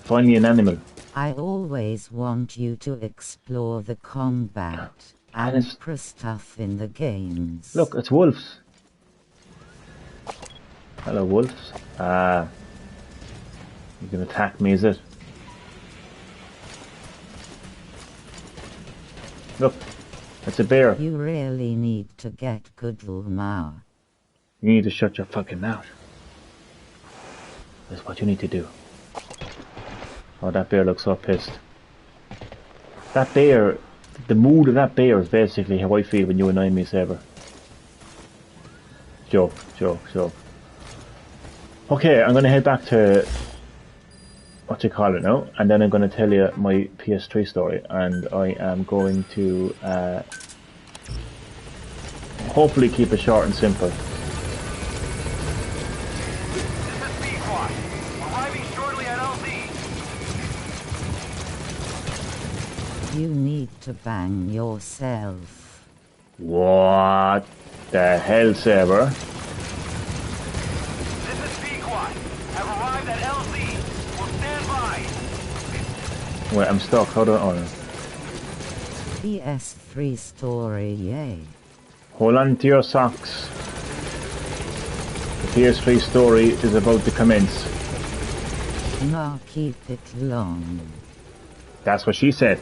Finally an animal. I always want you to explore the combat and extra stuff in the games. Look, it's wolves. Hello, wolves. You can attack me, is it? Look, it's a bear. You really need to get good now. You need to shut your fucking mouth. That's what you need to do. Oh, that bear looks so pissed. That bear, the mood of that bear is basically how I feel when you annoy me, Saber. Joke. Okay, I'm gonna head back to what you call it now, and then I'm gonna tell you my PS3 story, and I am going to hopefully keep it short and simple. You need to bang yourself. What the hell, Saber? This is Pequod. Have arrived at LZ. Will stand by. Wait, I'm stuck. Hold on. PS3 story, yay. Hold on to your socks. The PS3 story is about to commence. Now keep it long. That's what she said.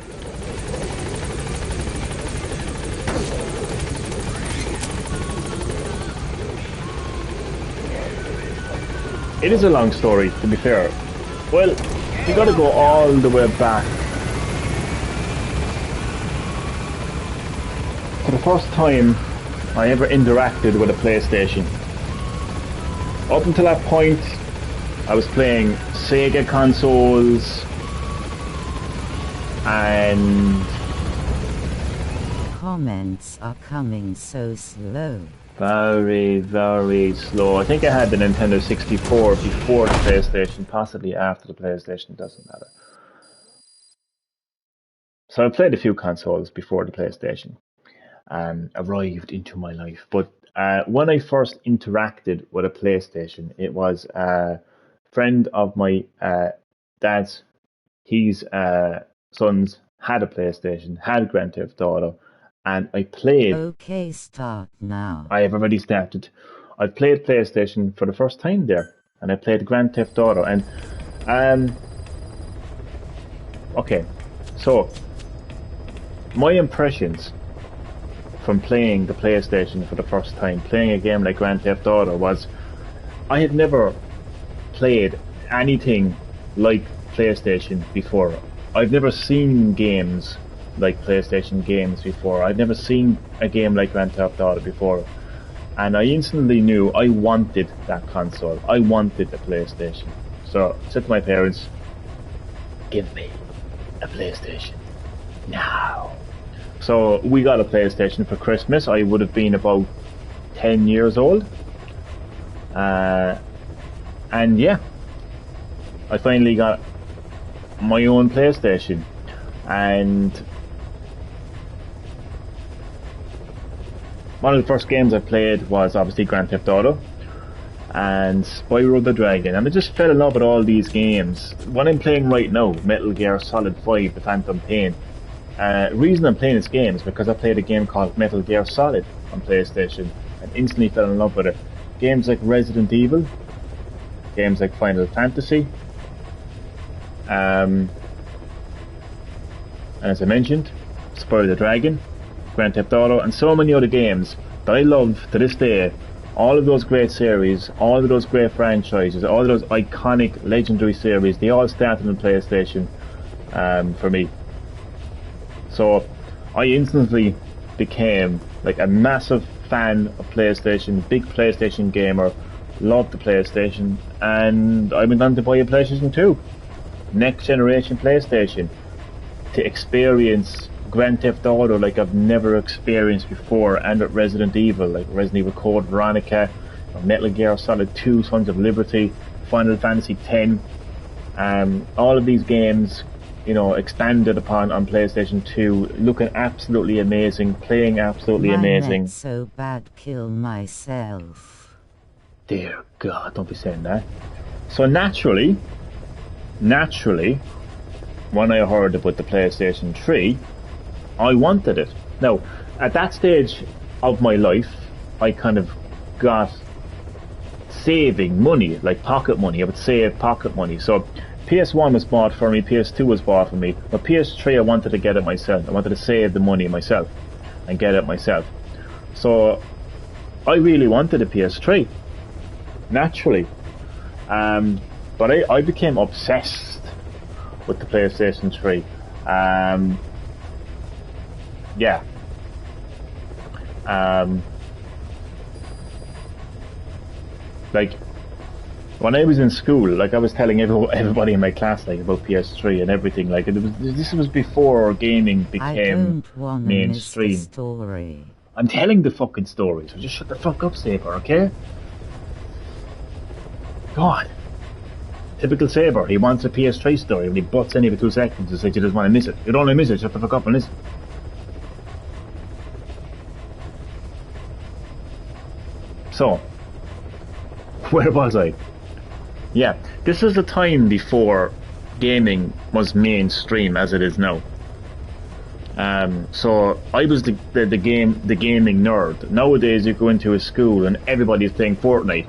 It is a long story, to be fair. Well, you gotta go all the way back to the first time I ever interacted with a PlayStation. Up until that point, I was playing Sega consoles and... Comments are coming so slow. Very, very slow. I think I had the Nintendo 64 before the PlayStation, possibly after the PlayStation, doesn't matter. So I played a few consoles before the PlayStation arrived into my life. But when I first interacted with a PlayStation, it was a friend of my dad's. His sons had a PlayStation, had Grand Theft Auto, and I played... Okay, start now. I have already started. I played PlayStation for the first time there, and I played Grand Theft Auto, and okay, so my impressions from playing the PlayStation for the first time, playing a game like Grand Theft Auto, was I had never played anything like PlayStation before. I've never seen games like PlayStation games before. I'd never seen a game like Grand Theft Auto before, and I instantly knew I wanted that console. I wanted a PlayStation. So I said to my parents, give me a PlayStation now. So we got a PlayStation for Christmas. I would have been about 10 years old, and yeah, I finally got my own PlayStation. And one of the first games I played was obviously Grand Theft Auto and Spyro the Dragon, and I just fell in love with all these games. What I'm playing right now, Metal Gear Solid 5, The Phantom Pain. Reason I'm playing this game is because I played a game called Metal Gear Solid on PlayStation and instantly fell in love with it. Games like Resident Evil, games like Final Fantasy, and as I mentioned, Spyro the Dragon, Grand Theft Auto, and so many other games that I love to this day. All of those great series, all of those great franchises, all of those iconic, legendary series, they all started on PlayStation for me. So I instantly became like a massive fan of PlayStation, big PlayStation gamer, loved the PlayStation, and I went on to buy a PlayStation 2, next generation PlayStation, to experience Grand Theft Auto like I've never experienced before, and with Resident Evil, like Resident Evil Code Veronica, Metal Gear Solid 2, Sons of Liberty, Final Fantasy X, all of these games, you know, expanded upon on PlayStation 2, looking absolutely amazing, playing absolutely amazing. Net's so bad, kill myself. Dear God, don't be saying that. So naturally, when I heard about the PlayStation 3, I wanted it. Now, at that stage of my life, I kind of got saving money, like pocket money. I would save pocket money. So PS1 was bought for me, PS2 was bought for me, but PS3 I wanted to get it myself. I wanted to save the money myself and get it myself. So I really wanted a PS3, naturally. But I became obsessed with the PlayStation 3. Yeah. Like, when I was in school, like I was telling everybody in my class like about PS3 and everything. Like this was before gaming became mainstream. Miss the story. I'm telling the fucking story, so just shut the fuck up, Saber, okay? God. Typical Saber. He wants a PS3 story and he butts in every 2 seconds and says you just want to miss it. You don't want to miss it, shut the fuck up and listen. So, where was I? Yeah, this was the time before gaming was mainstream as it is now. So I was the gaming nerd. Nowadays you go into a school and everybody's playing Fortnite.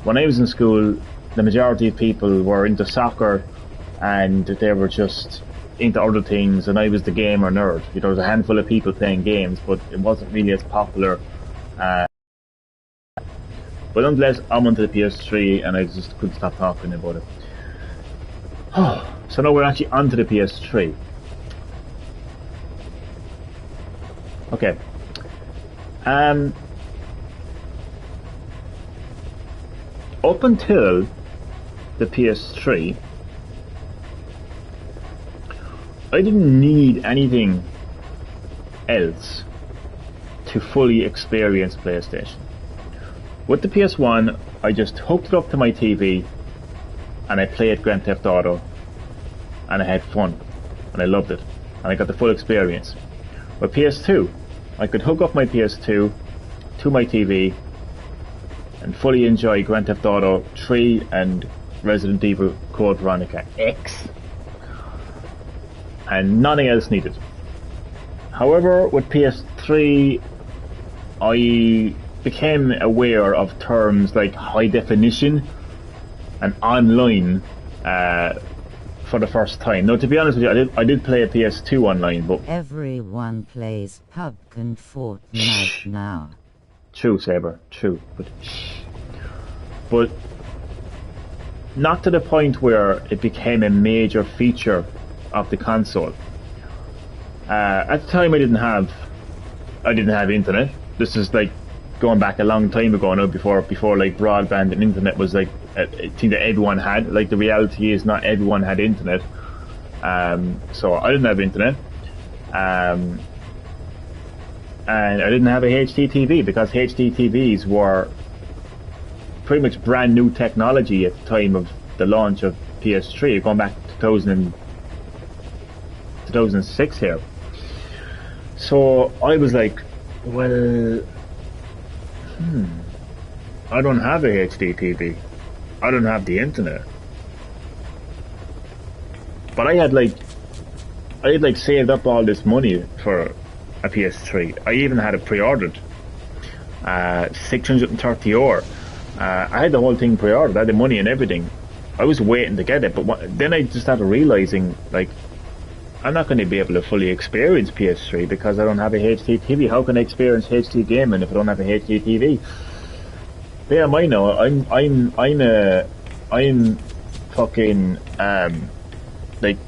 When I was in school, the majority of people were into soccer and they were just into other things, and I was the gamer nerd. You know, there was a handful of people playing games, but it wasn't really as popular. But nonetheless, I'm onto the PS3 and I just couldn't stop talking about it. So now we're actually onto the PS3. Okay. Up until the PS3, I didn't need anything else to fully experience PlayStation. With the PS1, I just hooked it up to my TV and I played Grand Theft Auto and I had fun and I loved it and I got the full experience. With PS2, I could hook up my PS2 to my TV and fully enjoy Grand Theft Auto 3 and Resident Evil Code Veronica X, and nothing else needed. However, with PS3, I became aware of terms like high definition and online for the first time. Now, to be honest with you, I did play a PS2 online, but everyone plays PUBG and Fortnite now. True, Saber, true, but not to the point where it became a major feature of the console. At the time, I didn't have internet. This is like going back a long time ago now, before like broadband and internet was like a thing that everyone had. Like, the reality is not everyone had internet. So I didn't have internet. And I didn't have a HD TV because HD TVs were pretty much brand new technology at the time of the launch of PS3, going back to 2006 here. So I was like, well, I don't have a HD TV. I don't have the internet. But I had saved up all this money for a PS3. I even had it pre-ordered. 630 €. I had the whole thing pre-ordered. I had the money and everything. I was waiting to get it, but then I just started realizing, like, I'm not going to be able to fully experience PS3 because I don't have a HD TV. How can I experience HD gaming if I don't have a HD TV? Bear in mind now, I'm fucking like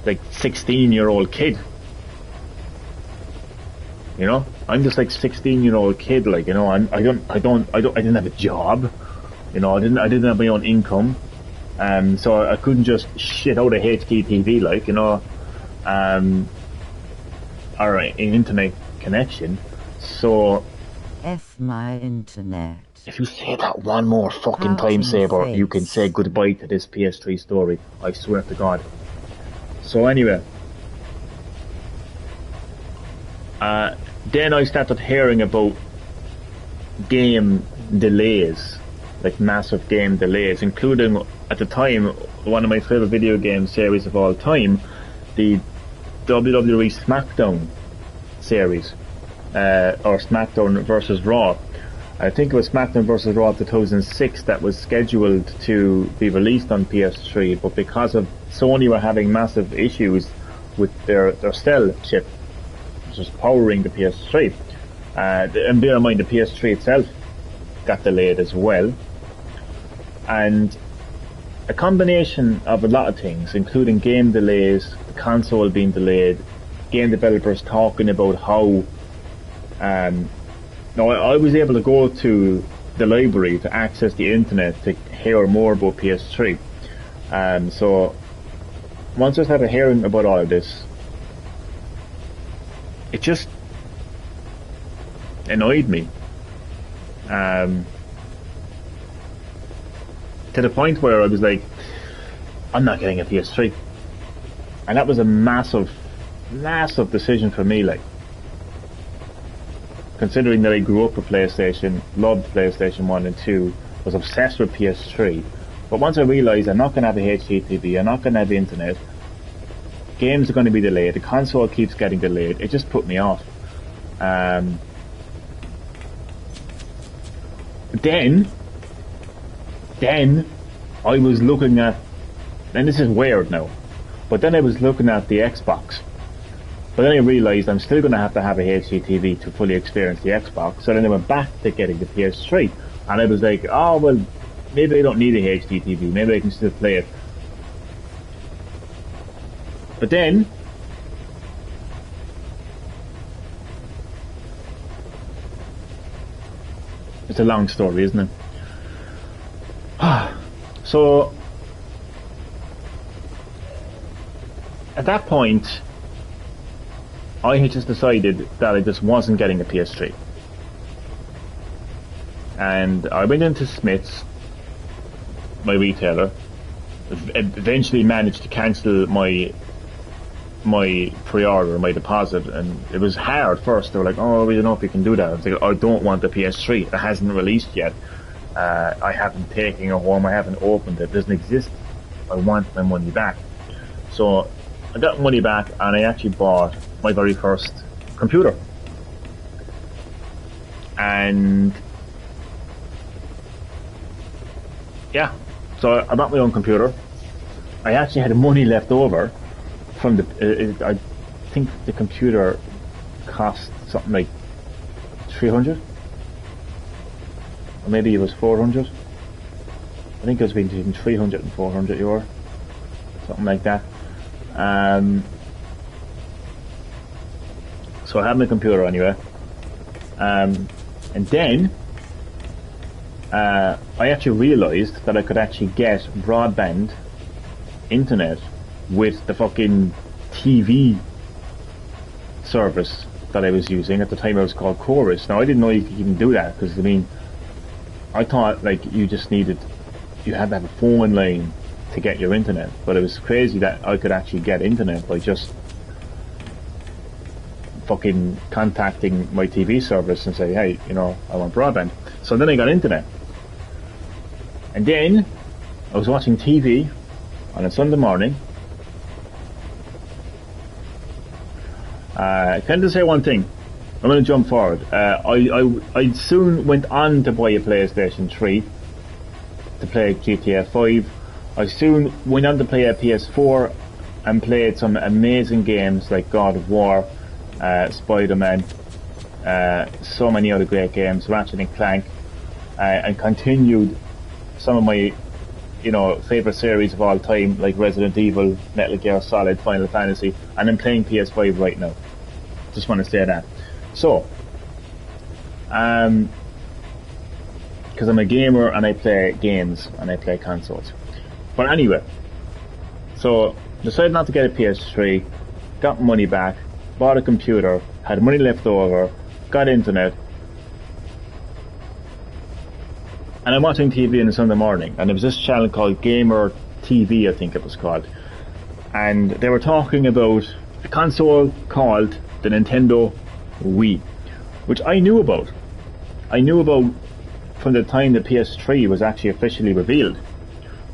16-year-old kid. You know, I'm just like 16-year-old kid. Like, you know, I didn't have a job. You know, I didn't have my own income, so I couldn't just shit out a HD TV, like, you know, or an internet connection. So, F my internet. If you say that one more fucking time, Saber, you can say goodbye to this PS3 story. I swear to God. So anyway, then I started hearing about game delays. Like massive game delays, including at the time one of my favorite video game series of all time, the WWE SmackDown series. or SmackDown versus Raw. I think it was SmackDown vs. Raw 2006 that was scheduled to be released on PS3, but because of Sony were having massive issues with their Stealth chip, which was powering the PS3, and bear in mind the PS3 itself got delayed as well, and a combination of a lot of things, including game delays, the console being delayed, game developers talking about how now, I was able to go to the library to access the internet to hear more about PS3. So, once I started hearing about all of this, it just annoyed me. To the point where I was like, I'm not getting a PS3. And that was a massive decision for me, like. Considering that I grew up with PlayStation, loved PlayStation 1 and 2, was obsessed with PS3, but once I realised I'm not going to have a HDTV, I'm not going to have internet, games are going to be delayed, the console keeps getting delayed, it just put me off. Then I was looking at, and this is weird now, but then I was looking at the Xbox. But then I realised I'm still going to have a HDTV to fully experience the Xbox, so then I went back to getting the PS3, and I was like, oh well, maybe I don't need a HDTV, maybe I can still play it. But then, it's a long story, isn't it? So, at that point, I had just decided that I just wasn't getting a PS3. And I went into Smith's, my retailer, eventually managed to cancel my pre-order, my deposit, and it was hard first. They were like, oh, we don't know if you can do that. I was like, I don't want the PS3. It hasn't released yet. I haven't taken it home. I haven't opened it. It doesn't exist. I want my money back. So I got money back, and I actually bought my very first computer. And yeah, so I bought my own computer. I actually had money left over from the, I think the computer cost something like 300, or maybe it was 400. I think it was between 300 and 400 euro, something like that. So I had my computer anyway, and then I actually realised that I could actually get broadband internet with the fucking TV service that I was using. At the time it was called Chorus. Now I didn't know you could even do that, because I mean, I thought like you had to have a phone line to get your internet, but it was crazy that I could actually get internet by just fucking contacting my TV service and say, hey, you know, I want broadband. So then I got internet, and then I was watching TV on a Sunday morning. Can I just say one thing? I'm going to jump forward. I soon went on to buy a PlayStation 3 to play GTA 5. I soon went on to play a PS4 and played some amazing games like God of War, Spider-Man, so many other great games, Ratchet and Clank, and continued some of my, you know, favourite series of all time, like Resident Evil, Metal Gear Solid, Final Fantasy, and I'm playing PS5 right now. Just want to say that. So, because I'm a gamer and I play games and I play consoles. But anyway, so decided not to get a PS3, got money back, bought a computer, had money left over, got internet, and I'm watching TV on a Sunday morning, and there was this channel called Gamer TV, I think it was called, and they were talking about a console called the Nintendo Wii, which I knew about. I knew about from the time the PS3 was actually officially revealed,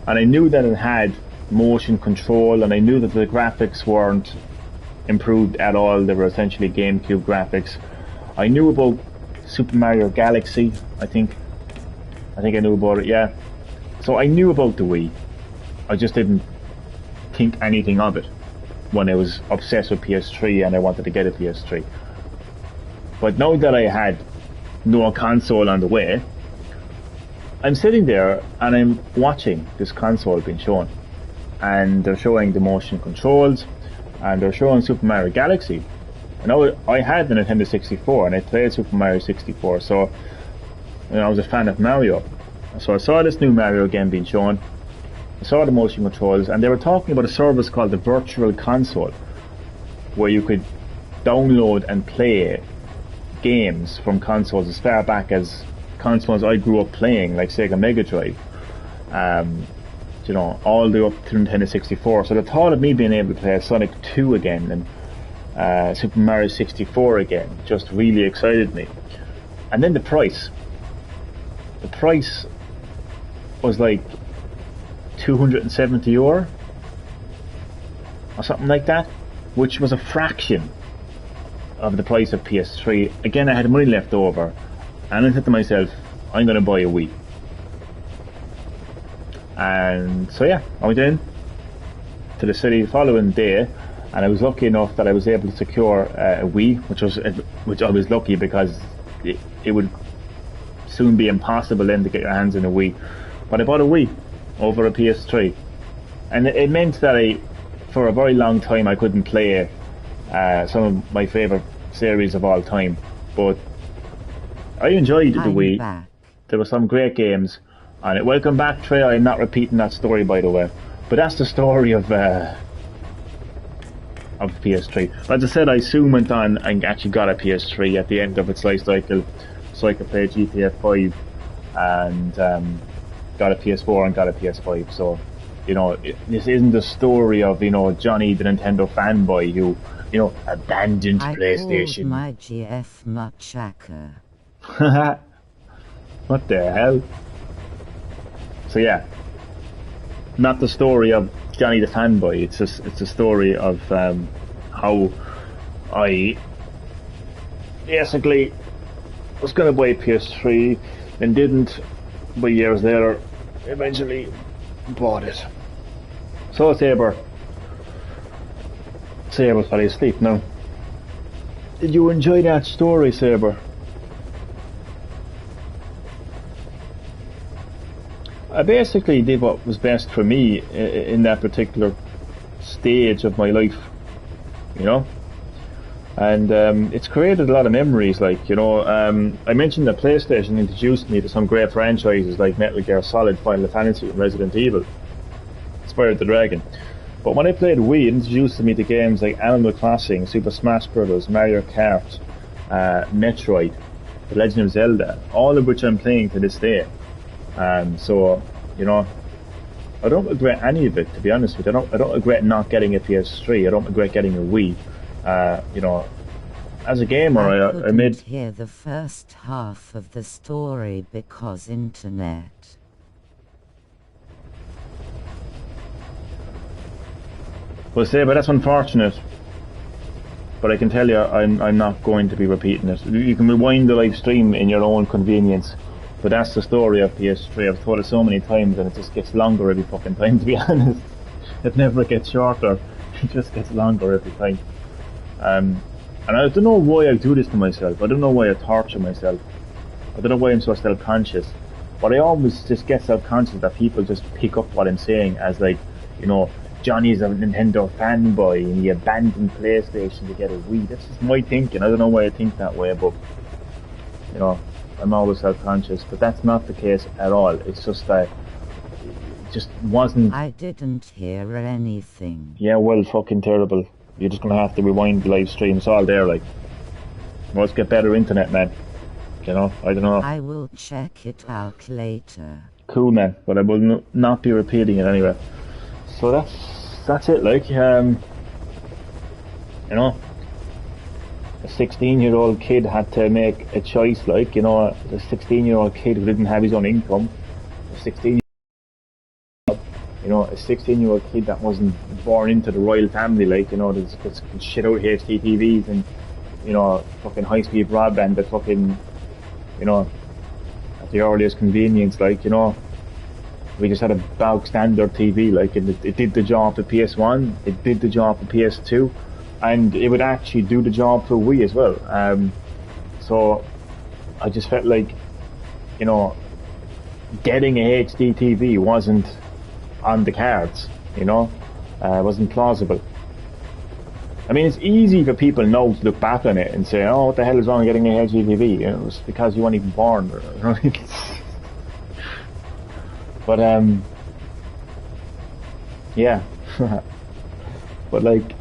and I knew that it had motion control, and I knew that the graphics weren't improved at all. They were essentially GameCube graphics. I knew about Super Mario Galaxy, I think I knew about it, yeah. So I knew about the Wii. I just didn't think anything of it when I was obsessed with PS3 and I wanted to get a PS3. But now that I had no console on the way, I'm sitting there and I'm watching this console being shown. And they're showing the motion controls, and they're showing Super Mario Galaxy. And I had the Nintendo 64 and I played Super Mario 64, so I was a fan of Mario. So I saw this new Mario game being shown, I saw the motion controls, and they were talking about a service called the Virtual Console, where you could download and play games from consoles as far back as consoles I grew up playing, like Sega Mega Drive, all the way up to Nintendo 64. So the thought of me being able to play Sonic 2 again and Super Mario 64 again just really excited me. And then the price was like €270 or something like that, which was a fraction of the price of PS3. Again, I had money left over, and I said to myself, I'm going to buy a Wii. And so yeah, I went in to the city the following day, and I was lucky enough that I was able to secure a Wii, which I was lucky because it would soon be impossible then to get your hands on a Wii. But I bought a Wii over a PS3, and it meant that for a very long time I couldn't play some of my favourite series of all time, but I enjoyed the Wii. Back. There were some great games on it. Welcome back, Trey. I'm not repeating that story, by the way, but that's the story of PS3. As I said, I soon went on and actually got a PS3 at the end of its life cycle, so I could play GTA 5 and got a PS4 and got a PS5. So, this isn't the story of, Johnny the Nintendo fanboy who, abandoned PlayStation. My GF Machaca. What the hell? So yeah, not the story of Johnny the fanboy. It's a story of how I basically was going to buy a PS3 and didn't, but years later eventually bought it. So Saber fell asleep now. Did you enjoy that story, Saber? I basically did what was best for me in that particular stage of my life, and it's created a lot of memories. I mentioned that PlayStation introduced me to some great franchises like Metal Gear Solid, Final Fantasy, and Resident Evil, Spyro the Dragon. But when I played Wii, it introduced me to games like Animal Crossing, Super Smash Bros., Mario Kart, Metroid, The Legend of Zelda, all of which I'm playing to this day. So, I don't regret any of it, to be honest with you. I don't regret not getting a PS3. I don't regret getting a Wii. As a gamer, I made... hear the first half of the story because internet. Well, but that's unfortunate. But I can tell you, I'm not going to be repeating it. You can rewind the live stream in your own convenience. But that's the story of PS3. I've told it so many times and it just gets longer every fucking time, to be honest. It never gets shorter. It just gets longer every time. And I don't know why I do this to myself. I don't know why I torture myself. I don't know why I'm so self-conscious. But I always just get self-conscious that people just pick up what I'm saying as Johnny's a Nintendo fanboy and he abandoned PlayStation to get a Wii. That's just my thinking. I don't know why I think that way, but I'm always self-conscious, but that's not the case at all. It's just that it just wasn't... I didn't hear anything. Yeah, well, fucking terrible. You're just gonna have to rewind the live stream. It's all there, Let's get better internet, man. I don't know. I will check it out later. Cool, man, but I will not be repeating it anyway. So that's it, a 16-year-old kid had to make a choice, a 16-year-old kid who didn't have his own income, a 16-year-old kid that wasn't born into the royal family, that's shit out HDTVs and you know, fucking high-speed broadband that fucking, you know, at the earliest convenience, like, you know, we just had a bog standard TV, like, it did the job for PS1, it did the job for PS2, and it would actually do the job for Wii as well. So I just felt like, you know, getting a HD TV wasn't on the cards, you know, wasn't plausible. I mean, it's easy for people now to look back on it and say, oh, what the hell is wrong with getting a HD TV? You know, it's because you weren't even born. You know? But, yeah. But, like,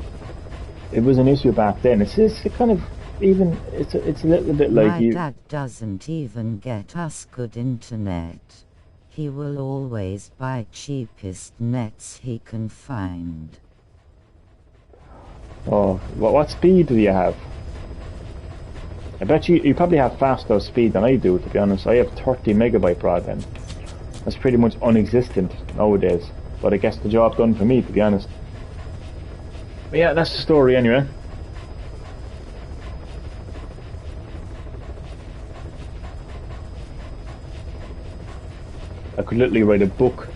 it was an issue back then. It's kind of, even, it's a little bit like My dad doesn't even get us good internet. He will always buy cheapest nets he can find. Oh, what speed do you have? I bet you probably have faster speed than I do, to be honest. I have 30 megabyte broadband. That's pretty much non-existent nowadays. But it gets the job done for me, to be honest. But yeah, that's the story anyway. I could literally write a book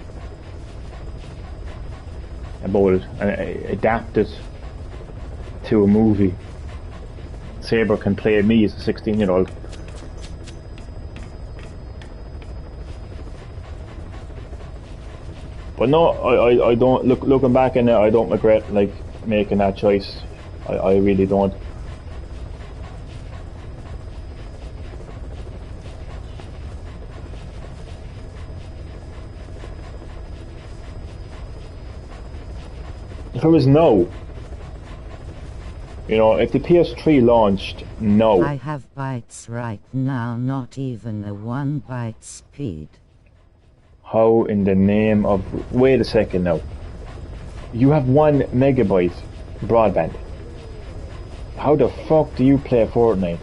about it and adapt it to a movie. Saber can play me as a 16-year-old. But no, I don't, looking back in it, I don't regret, like, making that choice. I really don't. If it was no, you know, if the PS3 launched, no. I have bytes right now, not even a 1 byte speed. How in the name of... Wait a second now. You have 1 megabyte broadband. How the fuck do you play Fortnite?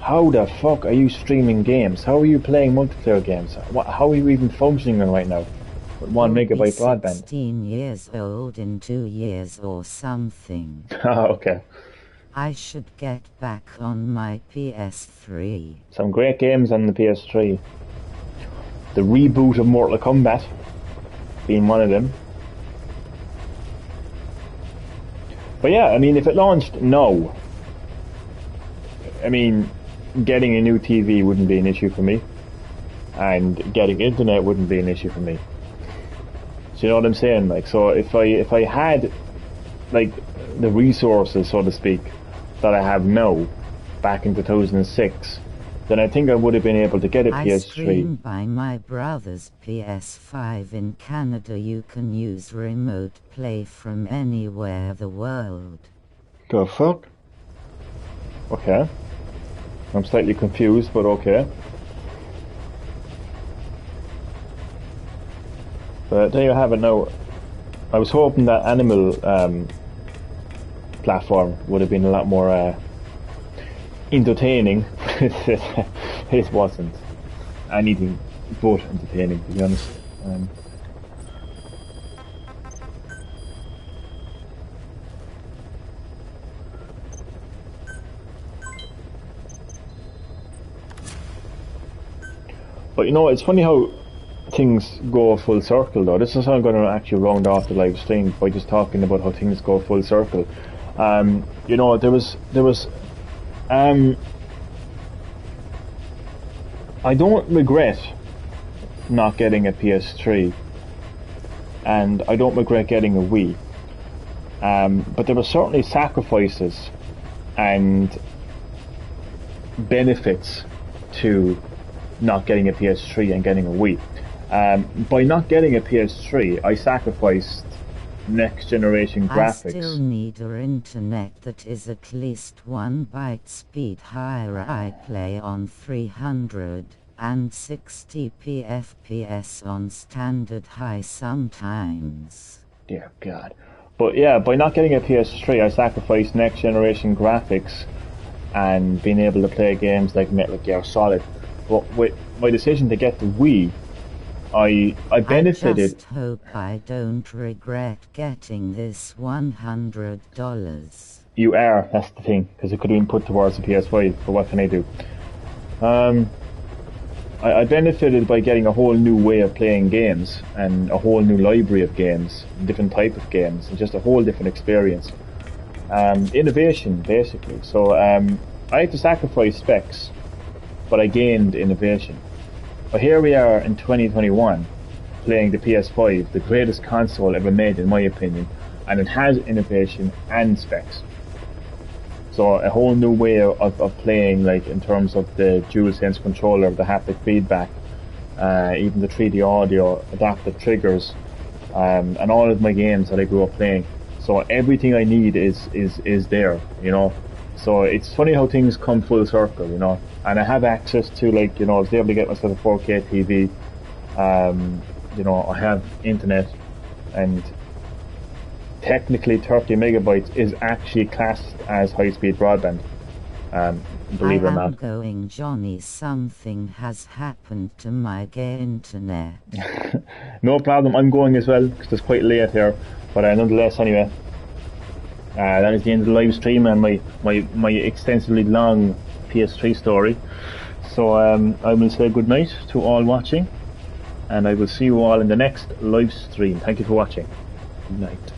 How the fuck are you streaming games? How are you playing multiplayer games? How are you even functioning right now with 1 megabyte broadband? 16 years old in 2 years or something. Oh, okay. I should get back on my PS3. Some great games on the PS3. The reboot of Mortal Kombat being one of them. But yeah, I mean, if it launched, no. I mean, getting a new TV wouldn't be an issue for me, and getting internet wouldn't be an issue for me. So you know what I'm saying? Like, so if I had, like, the resources, so to speak, that I have now, back in 2006, then I think I would have been able to get a PS3. I stream by my brother's PS5 in Canada. You can use remote play from anywhere the world. The fuck? Okay. I'm slightly confused, but okay. But there you have it now. I was hoping that Animal platform would have been a lot more entertaining. It wasn't anything but entertaining, to be honest. But you know, it's funny how things go full circle though. This is how I'm going to actually round off the live stream, by just talking about how things go full circle. You know, there was I don't regret not getting a PS3, and I don't regret getting a Wii. But there were certainly sacrifices and benefits to not getting a PS3 and getting a Wii. By not getting a PS3, I sacrificed next generation graphics. I still need an internet that is at least 1 byte speed higher. I play on 360p FPS on standard high sometimes. Dear God. But yeah, by not getting a PS3, I sacrificed next generation graphics and being able to play games like Metal Gear Solid. But with my decision to get the Wii, I benefited. I just hope I don't regret getting this $100. You are, that's the thing, because it could have been put towards the PS5, but what can I do? I benefited by getting a whole new way of playing games, and a whole new library of games, different type of games, and just a whole different experience. Innovation, basically. So I had to sacrifice specs, but I gained innovation. But here we are in 2021, playing the PS5, the greatest console ever made in my opinion, and it has innovation and specs. So a whole new way of playing, like in terms of the DualSense controller, the haptic feedback, even the 3D audio, adaptive triggers, and all of my games that I grew up playing. So everything I need is there, you know. So it's funny how things come full circle, you know. And I have access to, like, you know, I was able to get myself a 4K TV. You know, I have internet, and technically 30 megabytes is actually classed as high-speed broadband. Believe it or I am not. going, Johnny. Something has happened to my gay internet. No problem, I'm going as well, because it's quite late here. But nonetheless, anyway, that is the end of the live stream and my extensively long PS3 story. So I will say good night to all watching, and I will see you all in the next live stream. Thank you for watching. Good night.